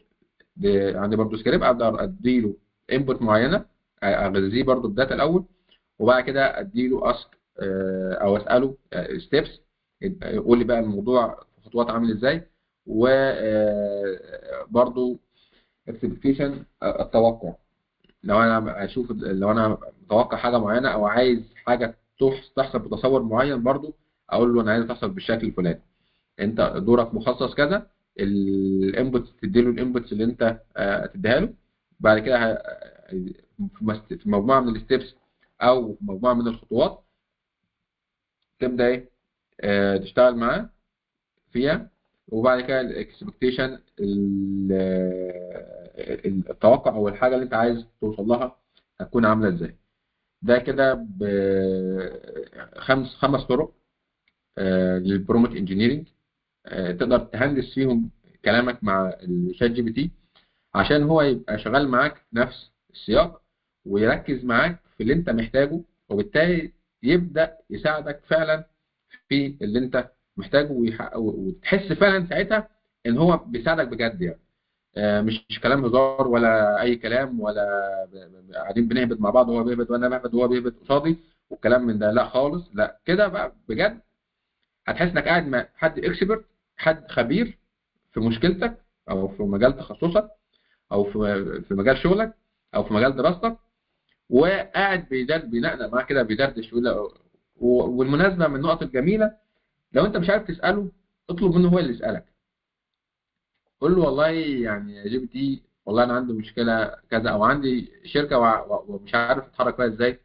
عندي برضو سكريبت ابدا اديله انبوت معينه، اغذيه برضو بداتا الاول، وبعد كده اديله اسك او اساله ستيبس، قول لي بقى الموضوع خطوات عامل ازاي. وبرضو اكسبكتيشن التوقع، لو انا متوقع حاجه معينه او عايز حاجه تحصل بتصور معين، برضو اقول له انا عايز تحصل بالشكل الفلاني، انت دورك مخصص كذا. الانبوتس تديله الانبوتس اللي انت تديها له. بعد كده في مجموعه من الستبس او مجموعه من الخطوات تبدا ايه تشتغل معاه فيها. وبعد كده الاكسبكتيشن التوقع او الحاجه اللي انت عايز توصل لها هتكون عامله ازاي. ده كده خمس طرق للبروموت انجينيرنج، تقدر تهندس فيهم كلامك مع الشات جي بي تي عشان هو يبقى شغال معاك في نفس السياق ويركز معاك في اللي انت محتاجه، وبالتالي يبدأ يساعدك فعلا في اللي انت محتاجه وتحس فعلا ساعتها ان هو بيساعدك بجد يعني. مش كلام هزار ولا اي كلام، ولا قاعدين بنهبط مع بعض، هو بيهبط وانا بهبط وهو بيهبط قصادي والكلام من ده. لا خالص، لا كده بقى بجد هتحس انك قاعد مع حد اكسبرت، حد خبير في مشكلتك او في مجال تخصصك او في مجال شغلك او في مجال دراستك، وقاعد بينقنق معاك كده بيدردش والمناسبه من النقط الجميله، لو انت مش عارف تساله اطلب منه هو اللي يسالك. قول له والله يعني يا جي بي تي، والله انا عندي مشكله كذا، او عندي شركه ومش عارف اتحرك فيها ازاي،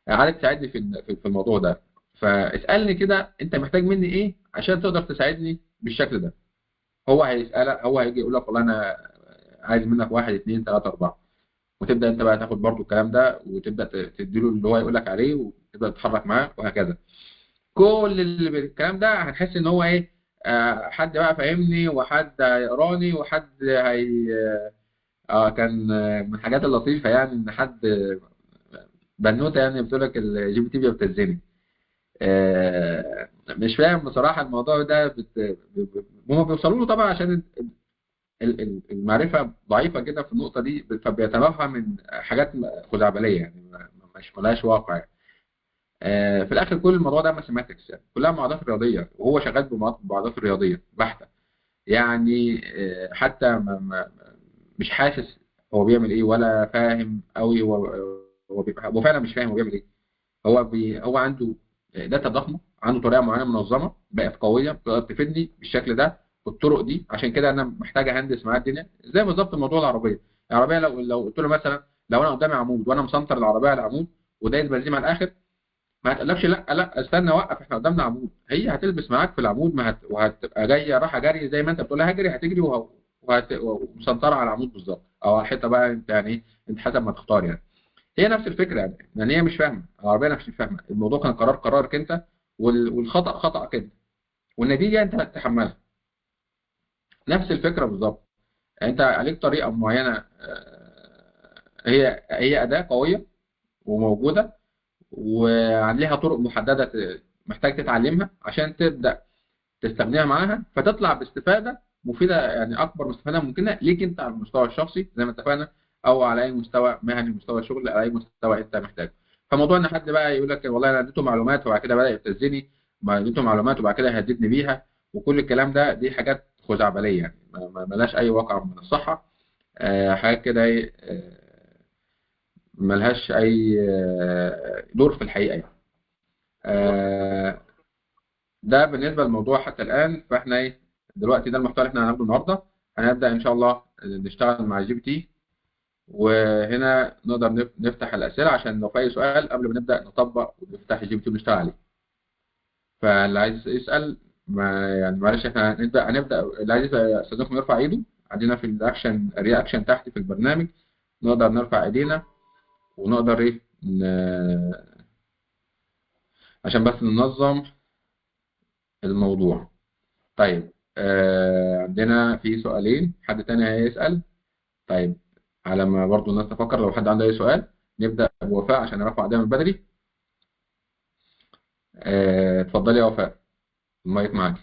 عايزك تساعدني في الموضوع ده، فاسالني كده انت محتاج مني ايه عشان تقدر تساعدني بالشكل ده. هو هيسالك، هو هيجي يقول لك والله انا عايز منك واحد اثنين ثلاثه اربعه، وتبدا انت بقى تاخد برضو الكلام ده وتبدا تديله اللي هو يقول لك عليه وتبدا تتحرك معاه وهكذا. كل الكلام ده هتحس ان هو ايه، حد بقى فاهمني وحد هيقراني وحد هي كان من الحاجات اللطيفه يعني ان حد بنوته يعني بتقول لك الجي بي تي بيبتزني. مش فاهم بصراحه الموضوع ده هم بيوصلوا له طبعا عشان المعرفه ضعيفه كده في النقطه دي، فبيتبعها من حاجات خزعبليه يعني مش ملهاش واقع يعني. في الاخر كل الموضوع ده ماثيماتكس يعني، كلها معادلات رياضيه، وهو شغال بمعادلات رياضيه بحته يعني. حتى مش حاسس هو بيعمل ايه ولا فاهم قوي. هو فعلا مش فاهم هو بيعمل ايه. هو عنده داتا ضخمه، عنده طريقه معينه منظمه بقت قويه تقدر تفيدني بالشكل ده بالطرق دي، عشان كده انا محتاج اهندس معاه الدنيا. زي بالظبط موضوع العربيه لو قلت له مثلا لو انا قدامي عمود وانا مسنتر العربيه على العمود ودايس بنزين على الاخر، ما هتقولكش لا لا استنى وقف احنا قدامنا عمود، هي هتلبس معاك في العمود، وهتبقى جايه رايحه جري زي ما انت بتقول لها هجري، هتجري ومسنطره على العمود بالظبط، او على الحته بقى انت يعني ايه، انت حسب ما تختار يعني. هي نفس الفكره يعني هي مش فاهمه العربيه، نفس فاهمه الموضوع، كان قرارك انت والخطأ خطأك انت، والنتيجة انت هتتحملها. نفس الفكرة بالظبط. انت عليك طريقة معينة، هي أداة قوية وموجودة، وعليها طرق محددة محتاج تتعلمها عشان تبدأ تستخدمها معاها، فتطلع باستفادة مفيدة، يعني أكبر استفادة ممكنة ليك أنت على المستوى الشخصي زي ما اتفقنا، أو على أي مستوى مهني، مستوى شغل، على أي مستوى أنت محتاجه. فموضوع إن حد بقى يقول لك والله أنا اديته معلومات وبعد كده بدأ يبتزني، ما اديته معلومات وبعد كده هددني بيها، وكل الكلام ده دي حاجات خزعبلية، يعني ملهاش أي واقع من الصحة. حاجات كده ملهاش أي دور في الحقيقة يعني. ده بالنسبة للموضوع حتى الآن. فإحنا دلوقتي ده المحتوى اللي إحنا هناخده النهاردة. هنبدأ إن شاء الله نشتغل مع جي بي تي، وهنا نقدر نفتح الأسئلة عشان لو في أي سؤال قبل ما نبدأ نطبق ونفتح الجي بي تي ونشتغل عليه. فاللي عايز يسأل، ما يعني معلش إحنا هنبدأ اللي عايز يستخدمكم يرفع إيده. عندنا في الرياكشن تحت في البرنامج نقدر نرفع إيدينا، ونقدر عشان بس ننظم الموضوع. طيب عندنا في سؤالين، حد تاني هيسأل؟ طيب على ما برضو الناس تفكر، لو حد عنده أي سؤال نبدأ بوفاء عشان نرفع ايدينا من بدري. اتفضلي يا وفاء، المايك معاك.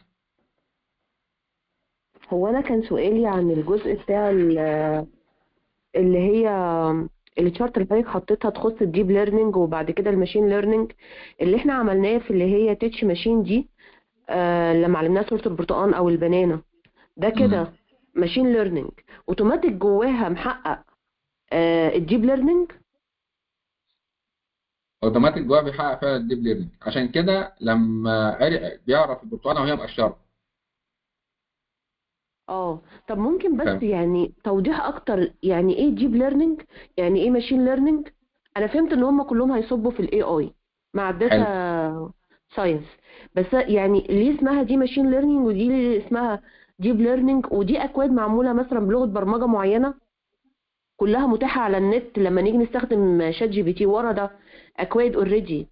هو أنا كان سؤالي عن الجزء بتاع اللي هي التشارت اللي حضرتك حطيتها تخص الديب ليرنينج وبعد كده الماشين ليرنينج اللي احنا عملناه في اللي هي تيتش ماشين دي. لما علمناها صورة البرتقال أو البنانة ده كده ماشين ليرنينج اوتوماتيك جواها محقق الديب ليرنينج. اوتوماتيك جواه بيحقق فعلا الديب ليرنينج، عشان كده لما بيعرف البرتقاله وهي مقشره. طب ممكن بس فاهم. يعني توضيح اكتر، يعني ايه ديب ليرنينج، يعني ايه ماشين ليرنينج؟ انا فهمت ان هم كلهم هيصبوا في الاي اي مع حلو. الداتا ساينس، بس يعني ليه اسمها دي ماشين ليرنينج ودي ليه اسمها ديب ليرنينج؟ ودي اكواد معموله مثلا بلغه برمجه معينه كلها متاحه على النت، لما نيجي نستخدم شات جي بي تي ورا ده اكواد اوريدي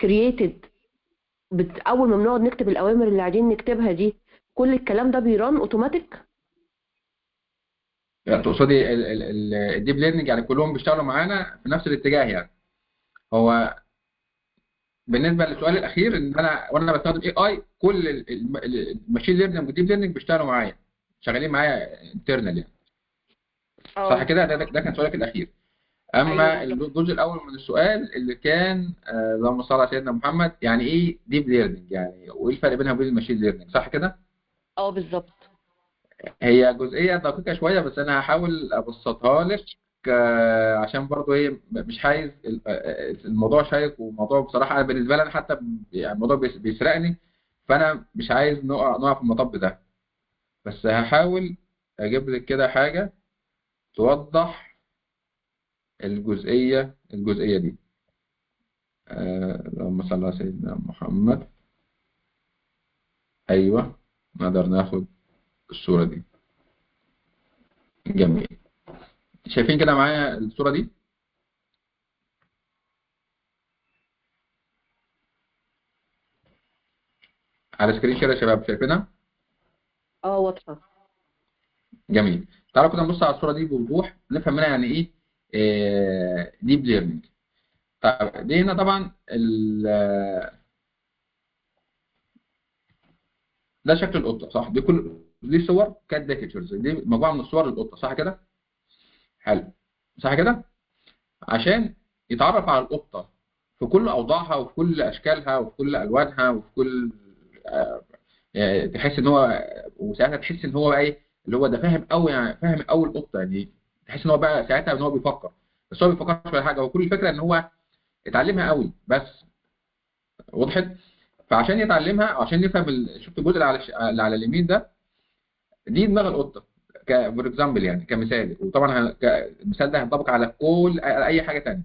كرييتد. اول ما بنقعد نكتب الاوامر اللي قاعدين نكتبها دي كل الكلام ده بيران اوتوماتيك. يعني تقصدي الديب ليرنينج يعني كلهم بيشتغلوا معانا في نفس الاتجاه يعني. هو بالنسبه للسؤال الاخير، ان وانا بستخدم اي كل الماشين ليرنينج والديب ليرنينج بيشتغلوا معايا، شغالين معايا انترنال يعني. صح كده؟ ده كان سؤالك الاخير. اما ايوه بالظبط. الجزء الاول من السؤال اللي كان اللهم صل على سيدنا محمد، يعني ايه ديب ليرنينج يعني، وايه الفرق بينها وبين الماشين ليرنينج، صح كده؟ بالظبط. هي جزئيه دقيقه شويه، بس انا هحاول ابسطها لك عشان برضو مش عايز الموضوع شيق، وموضوع بصراحه أنا بالنسبه لي انا حتى يعني الموضوع بيسرقني، فانا مش عايز نقع في المطب ده. بس هحاول اجيب لك كده حاجه توضح الجزئيه دي. اللهم صل على سيدنا محمد. ايوه، نقدر ناخد الصوره دي. جميل. شايفين كده معايا الصوره دي على سكرين كده يا شباب؟ شايفينها؟ واضحه. جميل. تعالوا كده نبص على الصوره دي بوضوح، نفهم منها يعني ايه ديب ليرنينج. طيب دي هنا طبعا ده شكل القطه، صح؟ دي صور كات بيكتشرز، دي مجموعه من الصور للقطه، صح كده؟ حلو، صح كده؟ عشان يتعرف على القطه في كل اوضاعها وفي كل اشكالها وفي كل الوانها وفي كل تحس ان هو، وساعتها تحس ان هو ايه اللي هو ده فاهم قوي، يعني فاهم قوي القطه، يعني تحس ان هو بقى ساعتها ان هو بيفكر، بس هو ما بيفكرش في حاجه، هو كل الفكره ان هو اتعلمها قوي بس. وضحت؟ فعشان يتعلمها عشان يفهم شفت الجزء اللي على اليمين ده، دي دماغ القطه فور اكزامبل يعني كمثال، وطبعا المثال ده هينطبق على على اي حاجه ثانيه.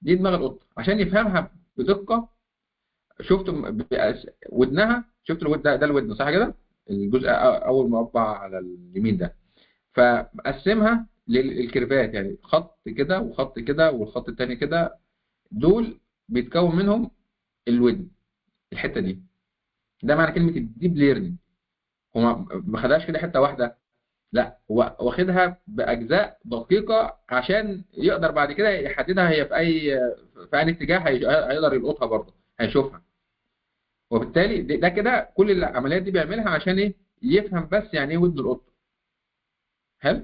دي دماغ القطه عشان يفهمها بدقه. شفت ودنها، شفت الود ده الودن، صح كده؟ الجزء اول مربع على اليمين ده، فقسمها للكيرفات، يعني خط كده وخط كده والخط الثاني كده، دول بيتكون منهم الودن، الحته دي. ده معنى كلمه الديب ليرنينج. هو ما خدهاش كده حته واحده، لا هو واخدها باجزاء دقيقه عشان يقدر بعد كده يحددها هي في اي اتجاه هيقدر يلقطها برضه، هيشوفها. وبالتالي ده كده كل العمليات دي بيعملها عشان ايه؟ يفهم بس يعني ايه ودن القطه. حلو.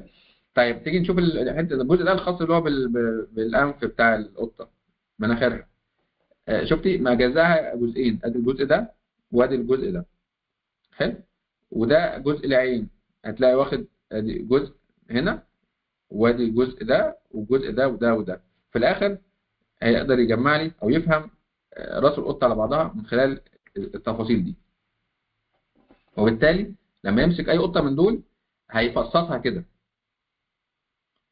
طيب تيجي نشوف الجزء ده الخاص اللي هو بالانف بتاع القطه، مناخيرها. شفتي مجزاها جزئين، ادي الجزء ده وادي الجزء ده. حلو. وده جزء العين، هتلاقي واخد ادي جزء هنا وادي الجزء ده والجزء ده وده وده. في الاخر هيقدر يجمع لي او يفهم راس القطه على بعضها من خلال التفاصيل دي. وبالتالي لما يمسك اي قطه من دول هيفصصها كده.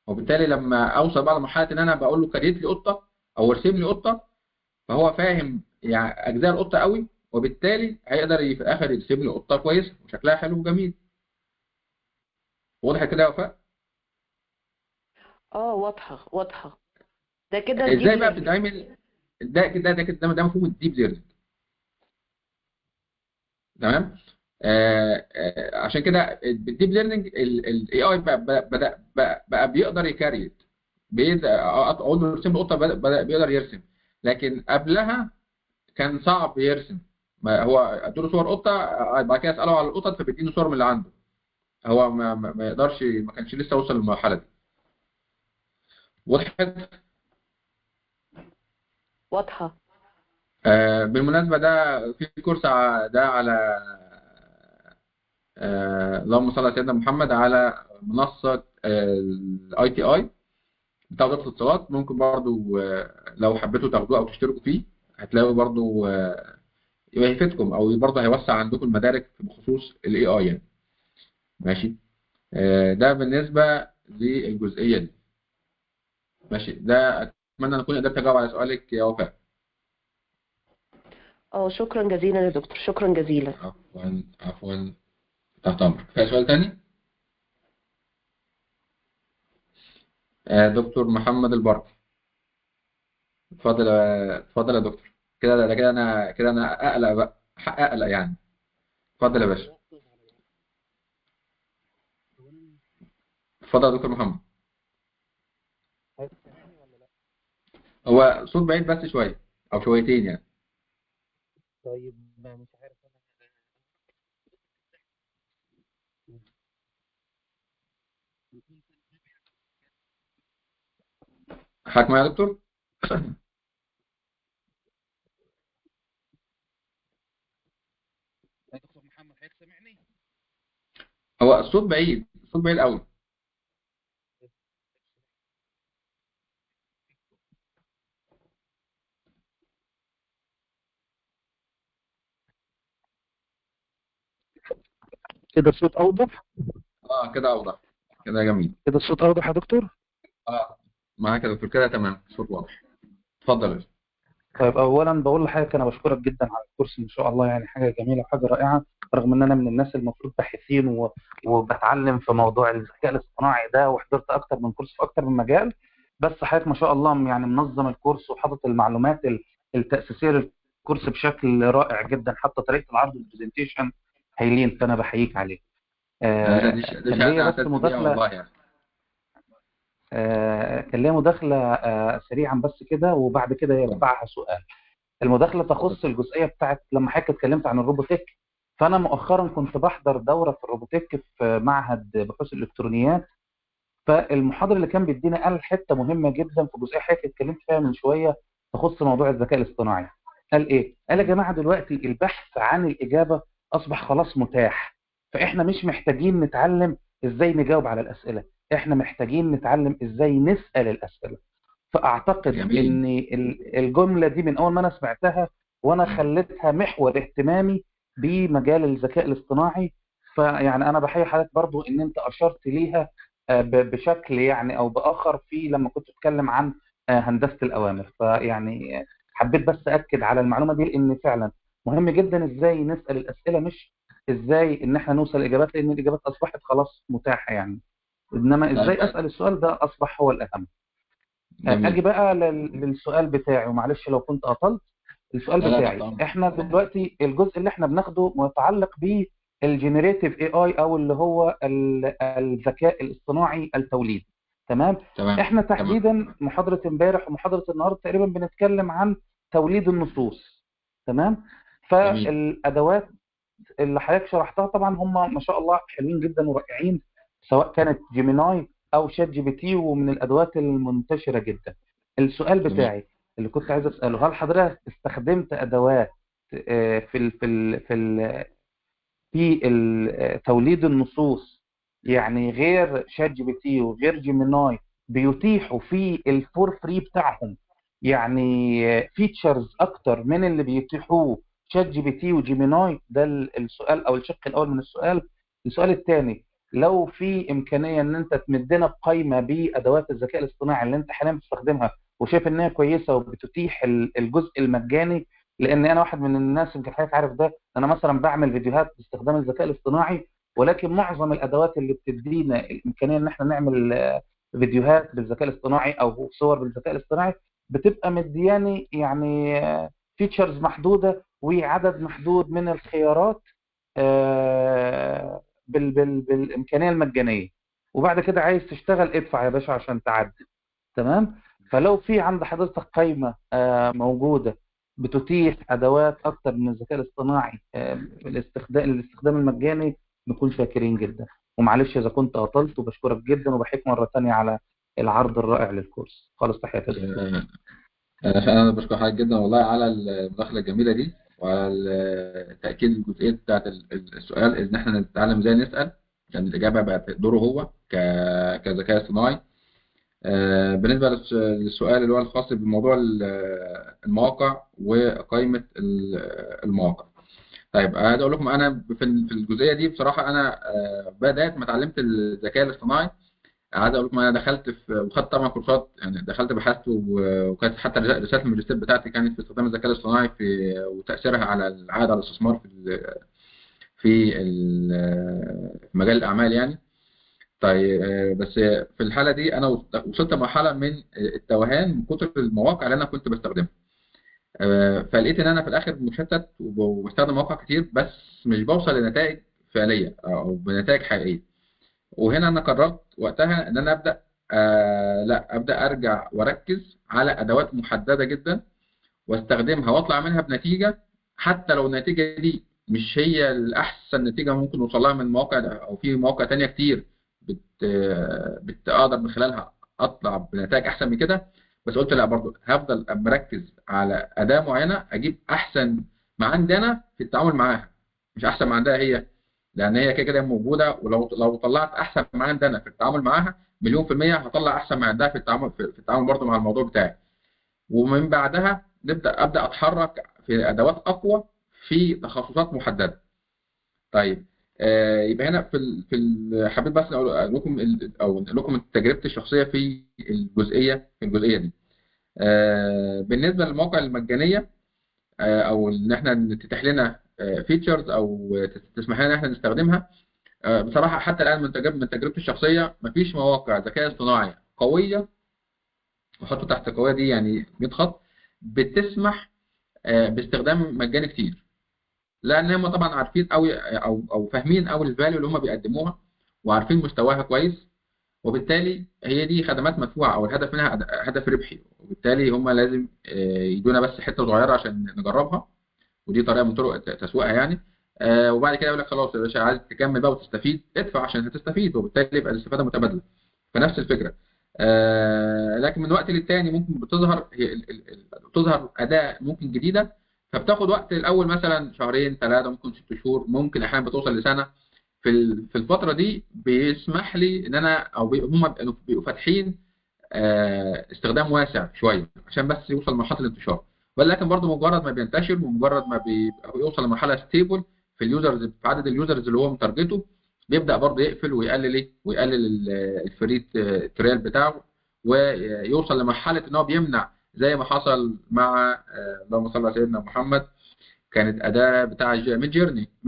وبالتالي لما اوصل بقى لمرحله ان انا بقول له كريت لي قطه او ارسم لي قطه، فهو فاهم يعني اجزاء القطه قوي، وبالتالي هيقدر في الاخر يرسم لي قطه كويسه وشكلها حلو وجميل. واضح كده يا وفاء؟ واضحة واضحة. ده كده الديب ازاي بقى ليرنينج. بتتعمل؟ ده مفهوم الديب ليرنينج. تمام. عشان كده الديب ليرنينج الاي اي بقى بيقدر يكريت، اقول له ارسم لي قطه بدأ بيقدر يرسم. لكن قبلها كان صعب يرسم. ما هو اديله صور قطه، بعد كده اساله على القطط فبيديني صور من اللي عنده. هو ما يقدرش، ما كانش لسه وصل للمرحله دي. وضحت؟ واضحة. بالمناسبه ده في كورس ده على اللهم صل على سيدنا محمد، على منصه الاي تي اي بتاع وزاره الاتصالات. ممكن برضو لو حبيتوا تاخدوه او تشتركوا فيه هتلاقوا برضو هيفيدكم او برضو هيوسع عندكم المدارك بخصوص الاي اي يعني. ماشي. ده بالنسبه للجزئيه دي. ماشي. ده اتمنى ان اكون قدرت اجاوب على سؤالك يا وفاء. شكرا جزيلا يا دكتور، شكرا جزيلا. عفوا عفوا، تحت امرك. في سؤال تاني؟ دكتور محمد البركي. اتفضل اتفضل يا دكتور. كده انا اقلق بقى، حق اقلق يعني. اتفضل يا باشا. اتفضل يا دكتور محمد. هو صوت بعيد بس شويه او شويتين يعني. طيب مش عارف حضرتك معايا يا دكتور؟ يا دكتور محمد حضرتك سامعني؟ هو الصوت بعيد، الصوت بعيد قوي. كده الصوت أوضح؟ كده اوضح، كده جميل. كده الصوت أوضح يا دكتور؟ اه معاك يا دكتور، كده تمام، الصوت واضح. اتفضل يا باشا. طيب أولا بقول لحضرتك أنا بشكرك جدا على الكورس، إن شاء الله يعني حاجة جميلة وحاجة رائعة، رغم إن أنا من الناس المفروض باحثين وبتعلم في موضوع الذكاء الاصطناعي ده، وحضرت أكتر من كورس في أكتر من مجال. بس حضرتك ما شاء الله يعني منظم الكورس وحاطط المعلومات التأسيسية للكورس بشكل رائع جدا، حتى طريقة العرض والبرزنتيشن هايلين، فأنا بحييك عليه. دي كان ليا شهاده بس اعتز بيها مداخلة والله يعني. كان ليا مداخلة سريعا بس كده، وبعد كده اتفضل يتبعها سؤال. المداخلة اتفضل. تخص الجزئية بتاعت لما حضرتك اتكلمت عن الروبوتك. فأنا مؤخرا كنت بحضر دورة في الروبوتك في معهد بحوث الإلكترونيات، فالمحاضر اللي كان بيدينا قال حتة مهمة جدا في جزئية حضرتك اتكلمت فيها من شوية تخص موضوع الذكاء الاصطناعي. قال إيه؟ قال يا جماعة دلوقتي البحث عن الإجابة أصبح خلاص متاح، فإحنا مش محتاجين نتعلم إزاي نجاوب على الأسئلة، إحنا محتاجين نتعلم إزاي نسأل الأسئلة. فأعتقد جميل. إن الجملة دي من أول ما أنا سمعتها وأنا خليتها محور اهتمامي بمجال الذكاء الاصطناعي. فيعني أنا بحيي حضرتك برضو إن أنت أشرت ليها بشكل يعني أو بآخر في لما كنت بتتكلم عن هندسة الأوامر. فيعني حبيت بس أكد على المعلومة دي، لأن فعلا مهم جدا إزاي نسأل الأسئلة، مش إزاي إن إحنا نوصل الإجابات، لأن الإجابات أصبحت خلاص متاحة يعني، إنما إزاي طيب أسأل السؤال ده أصبح هو الأهم. اجي جميل. بقى للسؤال بتاعي، ومعلش لو كنت قطلت. السؤال لا لا، تحت بتاعي، امرك. احنا دلوقتي الجزء اللي احنا بناخده متعلق بالجينيريتيف اي اي، او اللي هو الذكاء الاصطناعي التوليدي. تمام. تمام احنا تمام تحديدا محاضرة امبارح ومحاضرة النهارده تقريبا بنتكلم عن توليد النصوص. تمام. جميل. فالادوات اللي حضرتك شرحتها طبعا هم ما شاء الله حلوين جدا ورائعين، سواء كانت جيميناي او شات جي بي تي، ومن الادوات المنتشره جدا. السؤال جميل. بتاعي اللي كنت عايز اساله، هل حضرتك استخدمت ادوات في توليد النصوص، يعني غير شات جي بي تي وغير جيميناي بيتيحوا في الفور فري بتاعهم يعني فيتشرز اكتر من اللي بيتيحوه شات جي بي تي وجيميناي؟ ده السؤال او الشق الاول من السؤال. السؤال الثاني، لو في امكانيه ان انت تمدنا بقائمه بادوات الذكاء الاصطناعي اللي انت حاليا بتستخدمها وشايف ان هي كويسه وبتتيح الجزء المجاني، لان انا واحد من الناس يمكن حضرتك عارف ده، انا مثلا بعمل فيديوهات باستخدام الذكاء الاصطناعي، ولكن معظم الادوات اللي بتدينا الامكانيه ان احنا نعمل فيديوهات بالذكاء الاصطناعي او صور بالذكاء الاصطناعي بتبقى مدياني يعني فيتشرز محدوده وعدد محدود من الخيارات بالامكانيه المجانيه، وبعد كده عايز تشتغل ادفع يا باشا عشان تعدي. تمام. فلو في عند حضرتك قائمه موجوده بتتيح ادوات اكتر من الذكاء الاصطناعي الاستخدام المجاني، نكون شاكرين جدا. ومعلش اذا كنت اطلت، وبشكرك جدا وبحييك مره ثانيه على العرض الرائع للكورس. خالص تحياتي يا دكتور. انا بشكر حضرتك جدا والله على المداخله الجميله دي، وعلى تاكيد الجزئيه بتاعت السؤال ان احنا نتعلم ازاي نسال، لان الاجابه بقت دوره هو كذكاء اصطناعي. بالنسبه للسؤال اللي هو الخاص بموضوع المواقع وقائمه المواقع. طيب عايز اقول لكم انا في الجزئيه دي بصراحه انا بدات ما اتعلمت الذكاء الاصطناعي. عايز اقول لكم انا دخلت في وخدت طبعا كورسات، يعني دخلت بحثت وكانت حتى رساله الماجستير بتاعتي كانت في استخدام الذكاء الاصطناعي في وتاثيرها على العائد على الاستثمار في مجال الاعمال يعني. طيب بس في الحاله دي انا وصلت لمرحله من التوهان من كتر المواقع اللي انا كنت بستخدمها. فلقيت ان انا في الاخر مشتت وبستخدم مواقع كتير بس مش بوصل لنتائج فعليه او بنتائج حقيقيه. وهنا انا قررت وقتها ان انا ابدا لا ابدا ارجع واركز على ادوات محدده جدا واستخدمها واطلع منها بنتيجه، حتى لو النتيجه دي مش هي الاحسن نتيجه ممكن نوصل لها من مواقع او في مواقع تانية كتير اقدر من خلالها اطلع بنتائج احسن من كده. بس قلت لا، برضه هفضل مركز على اداه معينه اجيب احسن ما عندي انا في التعامل معاها، مش احسن ما عندها هي، لان هي كده كده موجوده. ولو طلعت احسن ما عندي انا في التعامل معاها مليون في المية هطلع احسن ما عندها في التعامل برضه مع الموضوع بتاعي. ومن بعدها ابدا اتحرك في ادوات اقوى في تخصصات محدده. طيب يبقى هنا حبيت بس اقول لكم او أقول لكم تجربتي الشخصيه في الجزئيه دي. بالنسبه للمواقع المجانيه او ان احنا تتيح لنا فيتشرز او تسمح لنا ان احنا نستخدمها، بصراحه حتى الان من تجربتي الشخصيه مفيش مواقع ذكاء اصطناعي قويه، وحطوا تحت قويه دي يعني 100 خط، بتسمح باستخدام مجاني كتير، لان هم طبعا عارفين قوي او فاهمين قوي الفاليو اللي هم بيقدموها وعارفين مستواها كويس، وبالتالي هي دي خدمات مدفوعه او الهدف منها هدف ربحي، وبالتالي هم لازم يدونا بس حته صغيره عشان نجربها، ودي طريقه من طرق تسويقها يعني. وبعد كده يقول لك خلاص يا باشا عايز تكمل بقى وتستفيد ادفع عشان هتستفيد، وبالتالي يبقى الاستفاده متبادله. فنفس الفكره. لكن من وقت للتاني ممكن بتظهر اداه ممكن جديده، فبتاخد وقت الاول مثلا شهرين ثلاثه، ممكن 6 شهور، ممكن احيانا بتوصل لسنه. في الفتره دي بيسمح لي ان انا هم بيبقوا فاتحين استخدام واسع شويه عشان بس يوصل لمرحله الانتشار. ولكن برضه مجرد ما بينتشر ومجرد ما بيوصل لمرحله ستيبل في اليوزرز، في عدد اليوزرز اللي هو متارجته، بيبدا برضه يقفل ويقلل الفري تريال بتاعه، ويوصل لمرحله ان هو بيمنع زي ما حصل مع اللهم صل على سيدنا محمد. كانت اداه بتاع ميد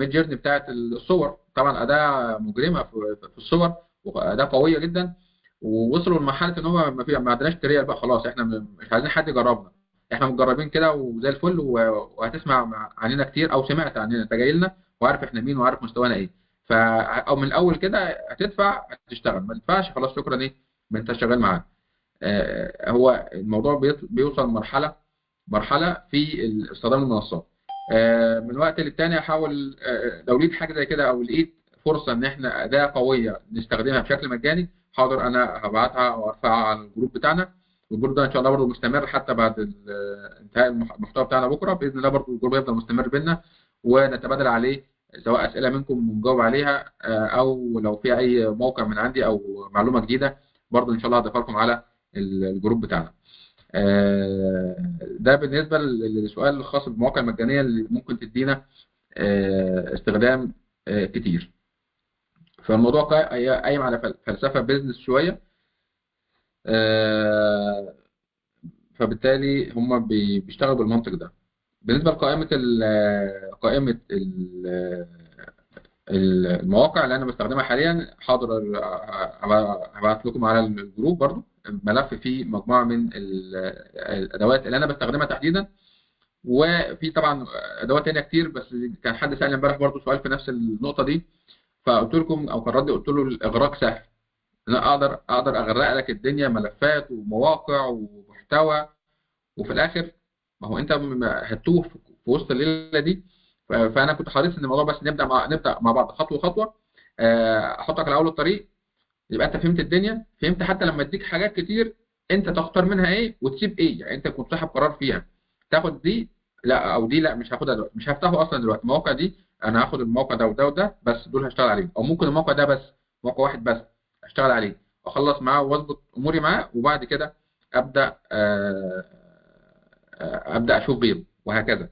جيرني بتاعت الصور، طبعا اداه مجرمه في الصور واداه قويه جدا، ووصلوا لمرحله ان هو ما عندناش تريال بقى، خلاص احنا مش عايزين حد يجربنا، احنا مجربين كده وزي الفل، وهتسمع عننا كتير او سمعت عننا، انت جاي لنا وعارف احنا مين وعارف مستوانا ايه. او من الاول كده هتدفع هتشتغل، ما تدفعش خلاص شكرا ايه، ما انت شغال معانا. هو الموضوع بيوصل مرحله في استخدام المنصات. من وقت للتاني احاول، لو لقيت حاجه زي كده او لقيت فرصه ان احنا اداه قويه نستخدمها بشكل مجاني، حاضر انا هبعتها وارفعها على الجروب بتاعنا. والجروب ده ان شاء الله برضه مستمر حتى بعد انتهاء المحتوى بتاعنا بكره باذن الله، برضه الجروب يفضل مستمر بينا ونتبادل عليه، سواء اسئله منكم ونجاوب عليها، او لو في اي موقع من عندي او معلومه جديده برضه ان شاء الله هضيفها لكم على الجروب بتاعنا. ده بالنسبه للسؤال الخاص بالمواقع المجانيه اللي ممكن تدينا استخدام كتير. فالموضوع قايم على فلسفه بيزنس شويه، فبالتالي هم بيشتغلوا بالمنطق ده. بالنسبه لقائمه المواقع اللي انا بستخدمها حاليا، حاضر هبعت لكم على الجروب برضو ملف فيه مجموعه من الادوات اللي انا بستخدمها تحديدا. وفي طبعا ادوات تانية كتير، بس كان حد سالني امبارح برضو سؤال في نفس النقطه دي، فقلت لكم او كان ردي قلت له الاغراق سهل. انا اقدر اغرق لك الدنيا ملفات ومواقع ومحتوى، وفي الاخر ما هو انت هتوه في وسط الليله دي. فانا كنت حريص ان الموضوع بس نبدا مع بعض خطوه خطوه، احطك على اول الطريق، يبقى انت فهمت الدنيا، فهمت حتى لما اديك حاجات كتير انت تختار منها ايه وتسيب ايه، يعني انت كنت صاحب قرار فيها، تاخد دي لا او دي لا، مش هاخدها دلوقتي، مش هفتحه اصلا دلوقتي. المواقع دي انا هاخد الموقع ده وده وده بس، دول هشتغل عليهم، او ممكن الموقع ده بس، موقع واحد بس اشتغل عليه واخلص معاه واظبط اموري معاه، وبعد كده ابدا ابدا اشوف غيره وهكذا.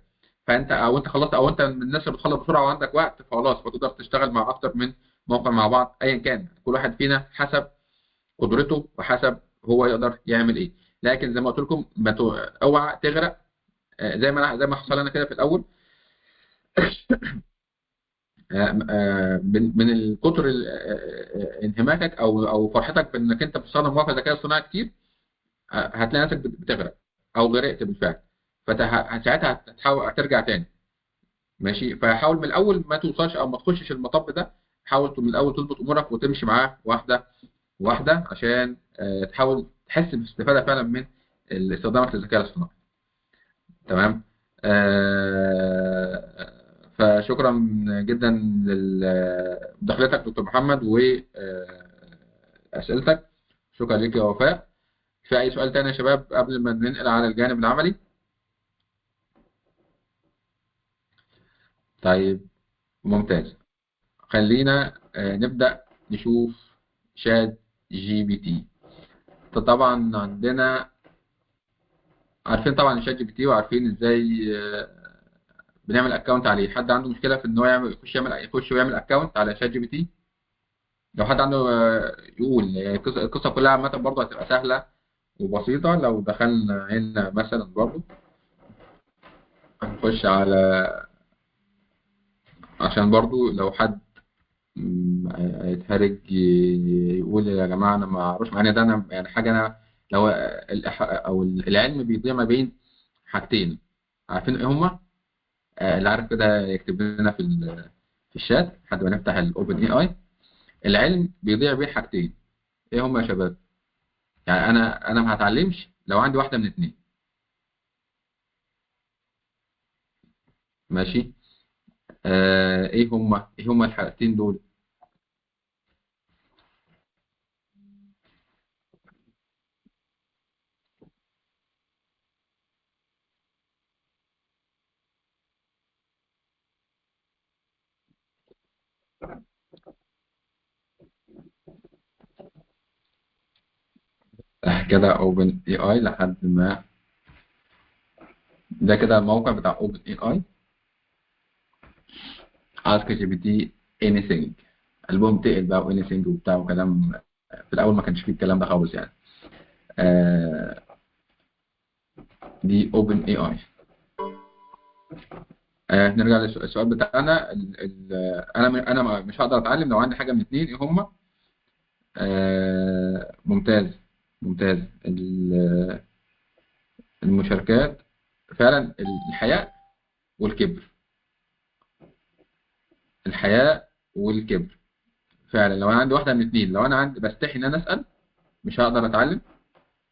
فانت او انت خلصت، او انت من الناس اللي بتخلص بسرعه وعندك وقت، فخلاص فتقدر تشتغل مع اكتر من موقع مع بعض، ايا كان كل واحد فينا حسب قدرته وحسب هو يقدر يعمل ايه. لكن زي ما قلت لكم اوعى تغرق، زي ما حصل لنا كده في الاول. من الكتر انهماكك او فرحتك بانك انت بتستخدم مواقع ذكاء اصطناعي كتير، هتلاقي نفسك بتغرق او غرقت بالفعل، فساعتها هتحاول ترجع تاني. ماشي، فحاول من الاول ما توصلش او ما تخشش المطب ده، حاول من الاول تظبط امورك وتمشي معاه واحده واحده، عشان تحاول تحس باستفاده فعلا من استخدامك للذكاء الاصطناعي. تمام. فشكرا جدا لدخلتك دكتور محمد واسئلتك. شكرا لك يا وفاء. في اي سؤال تاني يا شباب قبل ما ننقل على الجانب العملي؟ طيب ممتاز. خلينا نبدأ نشوف شات جي بي تي. طبعا عندنا عارفين طبعا شات جي بي تي، وعارفين ازاي بنعمل اكونت عليه. حد عنده مشكلة في ان هو يخش ويعمل اكونت على شات جي بي تي؟ لو حد عنده يقول. القصة كلها عامة برضه هتبقى سهلة وبسيطة. لو دخلنا هنا مثلا برضه هنخش على، عشان برضه لو حد هيتهرج يقول يا جماعه انا ما اعرفش معنى ده، انا يعني حاجه انا لو او العلم بيضيع ما بين حاجتين، عارفين ايه هما؟ اللي عارف كده يكتب لنا في الشات لحد ما نفتح الاوبن اي اي. العلم بيضيع بين حاجتين، ايه هما يا شباب؟ يعني انا ما هتعلمش لو عندي واحده من اتنين. ماشي. ايه هما الحاجتين دول؟ كده اوبن اي اي لحد ما، ده كده الموقع بتاع اوبن اي اي. ask GPT anything. البوم تقل بقى و anything وبتاع وكلام. في الاول ما كانش فيه الكلام ده خالص يعني. دي اوبن اي اي. نرجع للسؤال بتاعنا. انا مش هقدر اتعلم لو عندي حاجه من اتنين، ايه هما؟ ممتاز. المشاركات فعلا الحياء والكبر. الحياء والكبر فعلا. لو انا عندي واحده من الاثنين، لو انا عندي بستحي ان انا اسال مش هقدر اتعلم،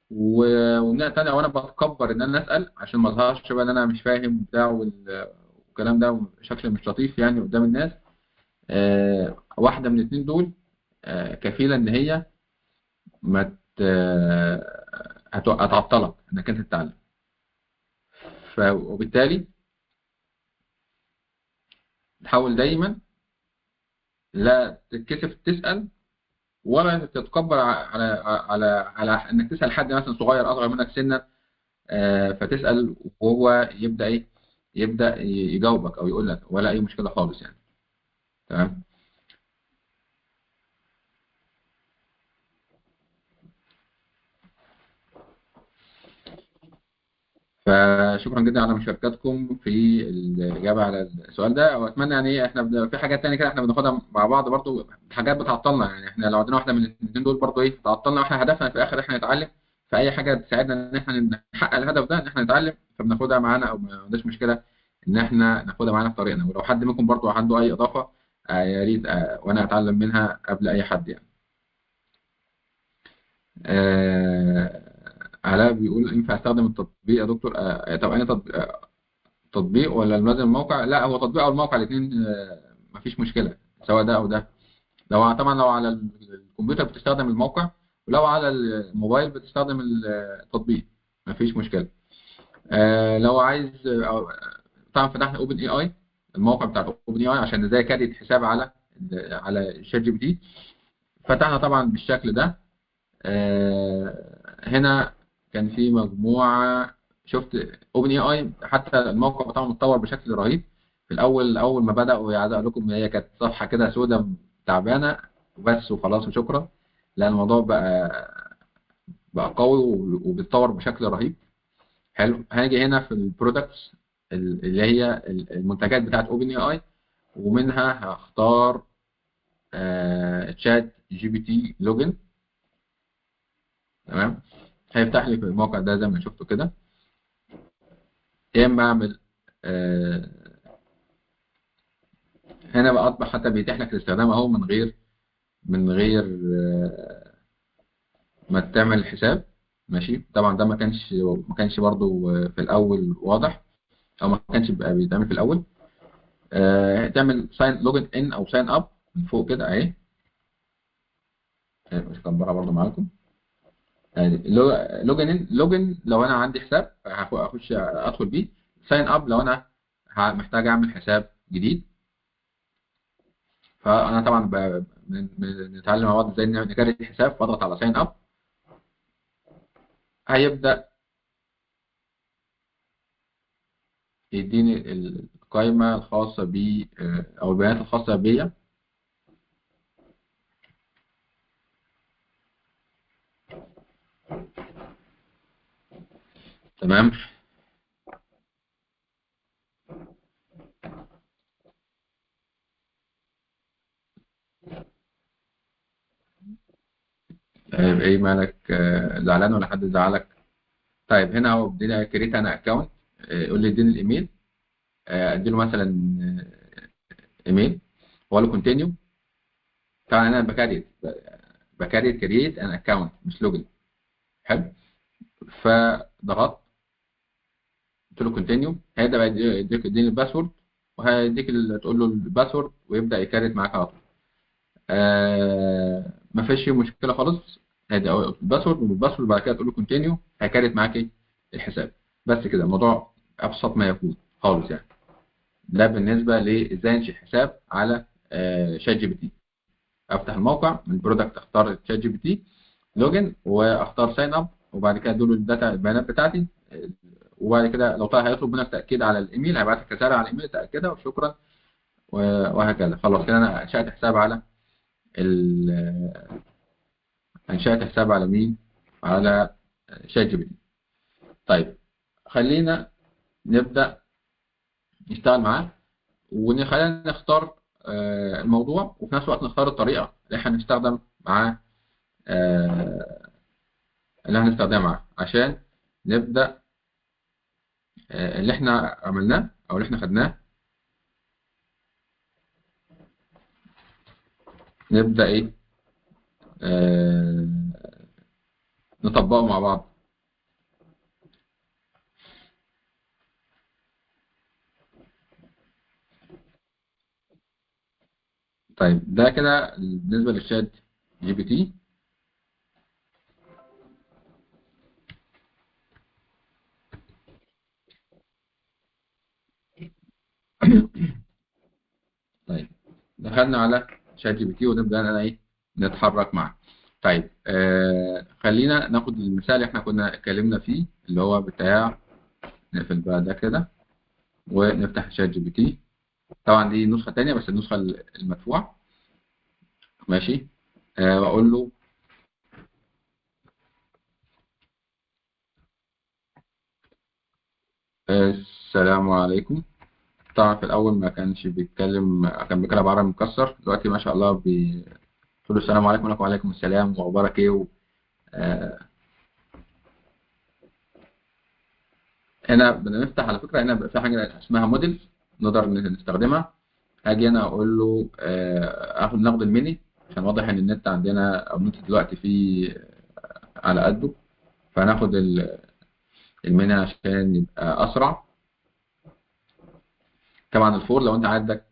ومن تانية وانا بتكبر ان انا اسال عشان ما اظهرش بقى ان انا مش فاهم بتاع والكلام ده وشكل مش لطيف يعني قدام الناس. واحده من الاثنين دول كفيله ان هي ما هتعطلك انك انت تتعلم. وبالتالي تحاول دايما لا تتكسف تسال، ولا تتكبر على انك تسال حد مثلا صغير اصغر منك سنا، فتسال وهو يبدا يبدا يجاوبك او يقول لك، ولا اي مشكله خالص يعني. تمام. فشكرا جدا على مشاركتكم في الإجابة على السؤال ده، وأتمنى يعني احنا في حاجات تانية كده احنا بناخدها مع بعض برضو، حاجات بتعطلنا يعني. احنا لو عندنا واحدة من الاثنين دول برضو تعطلنا، واحنا هدفنا في الآخر احنا نتعلم، فأي حاجة تساعدنا إن احنا نحقق الهدف ده إن احنا نتعلم فبناخدها معانا، أو ما عندناش مشكلة إن احنا ناخدها معانا في طريقنا. ولو حد منكم برضو عنده أي إضافة يا ريت وأنا أتعلم منها قبل أي حد يعني. علاء بيقول ينفع استخدم التطبيق يا دكتور؟ طب انا تطبيق ولا لازم الموقع؟ لا، هو تطبيق او الموقع الاثنين مفيش مشكله سواء ده او ده. طبعا لو على الكمبيوتر بتستخدم الموقع، ولو على الموبايل بتستخدم التطبيق مفيش مشكله. لو عايز طبعا فتحنا اوبن اي اي، الموقع بتاع اوبن اي اي عشان ازاي كاريت حساب على شات جي بي تي. فتحنا طبعا بالشكل ده. هنا كان في مجموعة، شفت اوبن اي اي حتى الموقع بتاعه متطور بشكل رهيب. في الاول اول ما بدأوا عايز اقول لكم هي كانت صفحة كده سودة تعبانة وبس وخلاص وشكرا. لا، الموضوع بقى قوي وبيتطور بشكل رهيب. حلو. هاجي هنا في البرودكتس اللي هي المنتجات بتاعت اوبن اي اي، ومنها هختار تشات جي بي تي لوجن. تمام. هيفتح لي في الموقع ده زي ما شفتوا كده. يا اما اعمل هنا بقى اصبح حتى بيتيح لك الاستخدام اهو من غير ما تعمل حساب. ماشي. طبعا ده ما كانش برضو في الاول واضح، او ما كانش بقى بيتعمل في الاول. تعمل ساين لوجن ان او ساين اب من فوق كده اهي. مش مكبرها برضو معاكم. لوجن لو انا عندي حساب هخش ادخل بيه. ساين اب لو انا محتاج اعمل حساب جديد. فانا طبعا بنتعلم مع بعض ازاي نكرر الحساب، فاضغط على ساين اب. هيبدا يديني القائمه الخاصه بي او البيانات الخاصه بيا. تمام. طيب ايه مالك زعلان ولا حد زعلك؟ طيب هنا هو بدينا كريت انا اكونت. يقول لي اديني الايميل. ادي له مثلا ايميل واقول له كونتينيو. طبعا انا بكريت كريت ان اكونت مش لوجن. حلو. فضغطت قلت له كونتينيو. هيبدا بقى يديني الباسورد، وهيديك تقول له الباسورد ويبدا يكريت معاك على طول. ما فيش مشكله خالص. ادي الباسورد والباسورد بعد كده تقول له كونتينيو هيكريت معاك الحساب. بس كده الموضوع ابسط ما يكون خالص يعني. ده بالنسبه لازاي انشئ حساب على شات جي بي تي. افتح الموقع من برودكت، اختار شات جي بي تي لوجن، واختار ساين اب، وبعد كده اديله الداتا البيانات بتاعتي. وبعد كده لو طلع هيطلب منك تاكيد على الايميل، هيبعت لك رساله على الايميل تاكدها وشكرا. وهكذا خلاص كده انا انشات حساب على انشات حساب على مين؟ على شات جي بي تي. طيب خلينا نبدا نشتغل معاه، وخلينا نختار الموضوع، وفي نفس الوقت نختار الطريقه اللي احنا هنستخدم معاه اللي هنستخدمها معاه عشان نبدا اللي احنا عملناه او اللي احنا خدناه نبدأ ايه نطبقه مع بعض. طيب ده كده بالنسبة للشات جي بي تي. طيب دخلنا على شات جي بي تي ونبدأ انا ايه نتحرك معاه. طيب خلينا ناخد المثال اللي احنا كنا اتكلمنا فيه اللي هو بتاع، نقفل بقى ده كده ونفتح شات جي بي تي. طبعا دي نسخة تانية بس النسخة المدفوعة. ماشي. واقول له السلام عليكم. طبعا في الاول ما كانش بيتكلم، كان بيتكلم عربي مكسر. دلوقتي ما شاء الله بيقول له السلام عليكم، ولكم وعليكم السلام واخبارك ايه آه، هنا بنفتح على فكره، هنا بقى في حاجه اسمها موديل نقدر نستخدمها. هاجي انا اقول له ناخد الميني عشان واضح ان النت عندنا او النت دلوقتي فيه على قده، فهناخد الميني عشان يبقى اسرع. طبعا الفور لو انت عندك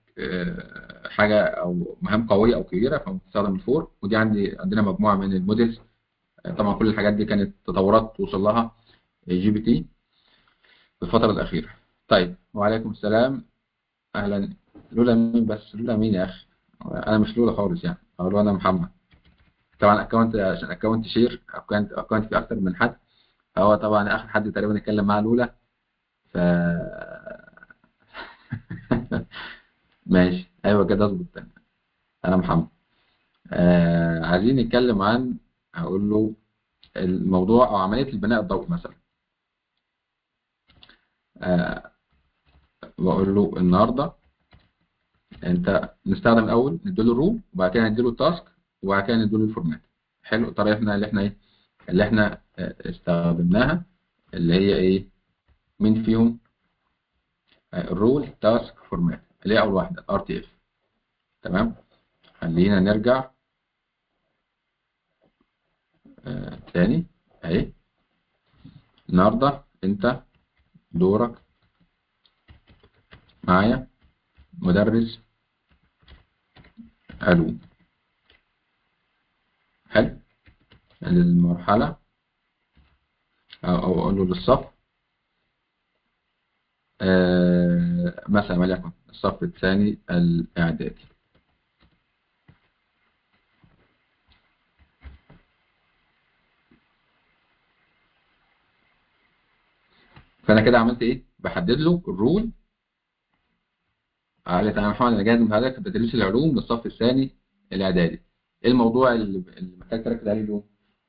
حاجه او مهام قويه او كبيره فبتستخدم الفور. ودي عندنا مجموعه من الموديلز. طبعا كل الحاجات دي كانت تطورات توصل لها جي بي تي في الفتره الاخيره. طيب وعليكم السلام، اهلا. لولا مين بس؟ لولا مين يا اخي؟ انا مش لولا خالص يعني، او انا محمد. طبعا اكونت عشان اكونت شير، اكونت فيه اكتر من حد، فهو طبعا اخر حد تقريبا اتكلم معاه لولا. ف ماشي ايوه كده اظبط. انا محمد. عايزين نتكلم عن، هقول له الموضوع او عمليه البناء الضوئي مثلا. آه بقول له النهارده انت نستخدم الاول نديله الروم وبعد كده نديله التاسك وبعد كده نديله الفورمات. حلو. طريقتنا اللي احنا ايه اللي احنا استخدمناها اللي هي ايه؟ مين فيهم؟ الرول تاسك فورمات اللي هي اول واحده ار تي اف. تمام. خلينا نرجع تاني اهي. النهارده انت دورك معايا مدرس علوم. حلو. للمرحله او اقول له للصف مثلا وليكن الصف الثاني الاعدادي. فانا كده عملت ايه؟ بحدد له الرول. قال لي تمام يا محمد انا جاهز من حضرتك في تدريس العلوم للصف الثاني الاعدادي. ايه الموضوع اللي محتاج تركز عليه له؟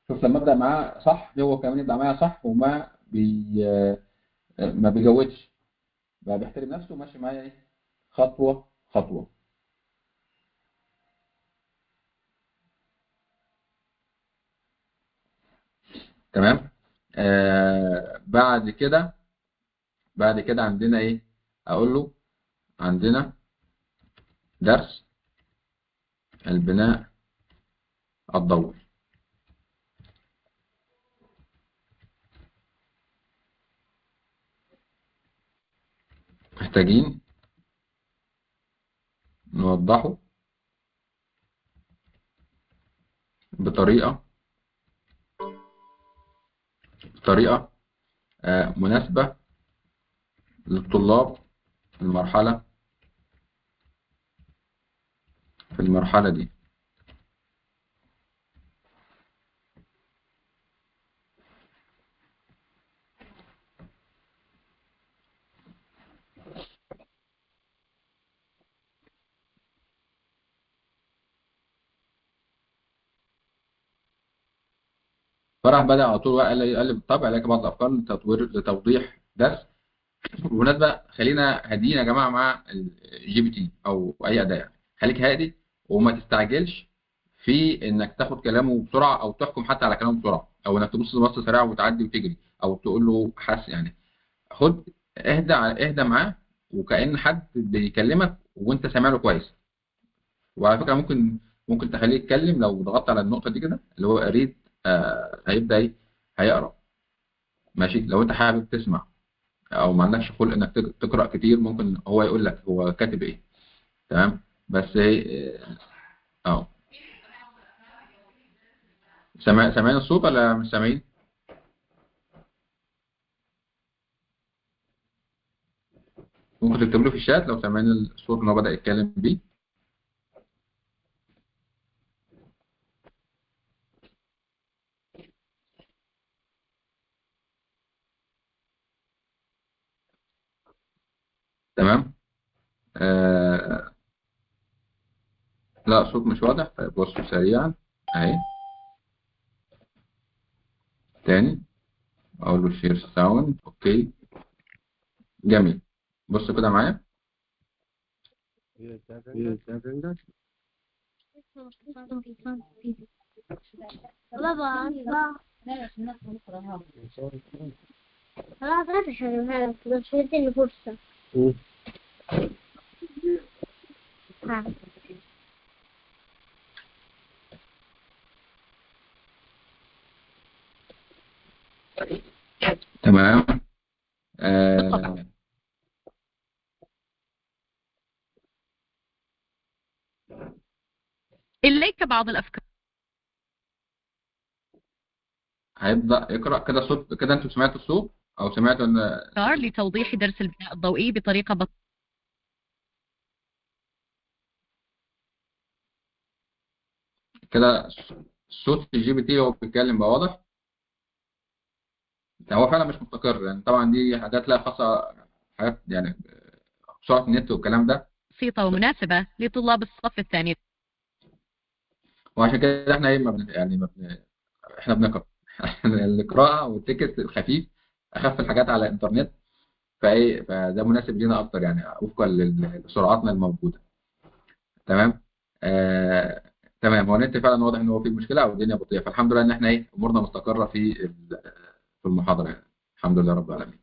شوف لما ابدا معاه صح هو كمان يبدا معايا صح، وما ما بيجودش بقى، بيحترم نفسه وماشي معايا ايه خطوه خطوه. تمام. بعد كده عندنا ايه؟ اقول له عندنا درس البناء الضوئي. محتاجين نوضحه بطريقة مناسبة للطلاب المرحلة في المرحلة دي. فراح بدأ على طول قال لي بالطبع لك بعض الأفكار لتوضيح درس. بالمناسبة خلينا هاديين يا جماعة مع الجي بي تي أو أي أداة يعني. خليك هادي وما تستعجلش في إنك تاخد كلامه بسرعة أو تحكم حتى على كلامه بسرعة، أو إنك تبص بصة سريعة وتعدي وتجري أو تقول له حس يعني. خد اهدى معاه، وكأن حد بيكلمك وانت سامع له كويس. وعلى فكره ممكن تخليه يتكلم لو ضغطت على النقطه دي كده اللي هو اريد، هيبدا هيقرا. ماشي، لو انت حابب تسمع او ما عندكش خلق انك تقرا كتير، ممكن هو يقول لك هو كاتب ايه. تمام. بس اه سامعين الصوت ولا مش سامعين؟ ممكن تكتب له في الشات لو سامعين الصوت اللي هو بدأ يتكلم بيه. تمام. آه لا، الصوت مش واضح. طيب بصوا سريعا اهي تاني، اقول له شير ساوند. اوكي جميل. بص كده معايا. خلاص لا تحرمها لك بس اديني فرصة. ها. تمام. آه إليك بعض الأفكار هيبدأ يقرأ كده صوت كده. انتوا سمعتوا الصوت او سمعتوا ان لتوضيح درس البناء الضوئي بطريقة كده صوت الجي بي تي وهو بيتكلم بقى واضح؟ هو فعلا مش مستقر يعني. طبعا دي حاجات لها خاصة، حاجات يعني سرعة النت والكلام ده. بسيطة ومناسبة لطلاب الصف الثاني. وعشان كده احنا ايه ما بن... يعني ما بن... احنا بنقرا القراءة والتكست الخفيف اخف الحاجات على الانترنت. فده مناسب لينا اكتر يعني وفقا لسرعاتنا الموجودة. تمام. آه... تمام. هو النت فعلا واضح ان هو فيه مشكلة او الدنيا بطيئة، فالحمد لله ان احنا امورنا مستقرة في المحاضرة يعني. الحمد لله رب العالمين.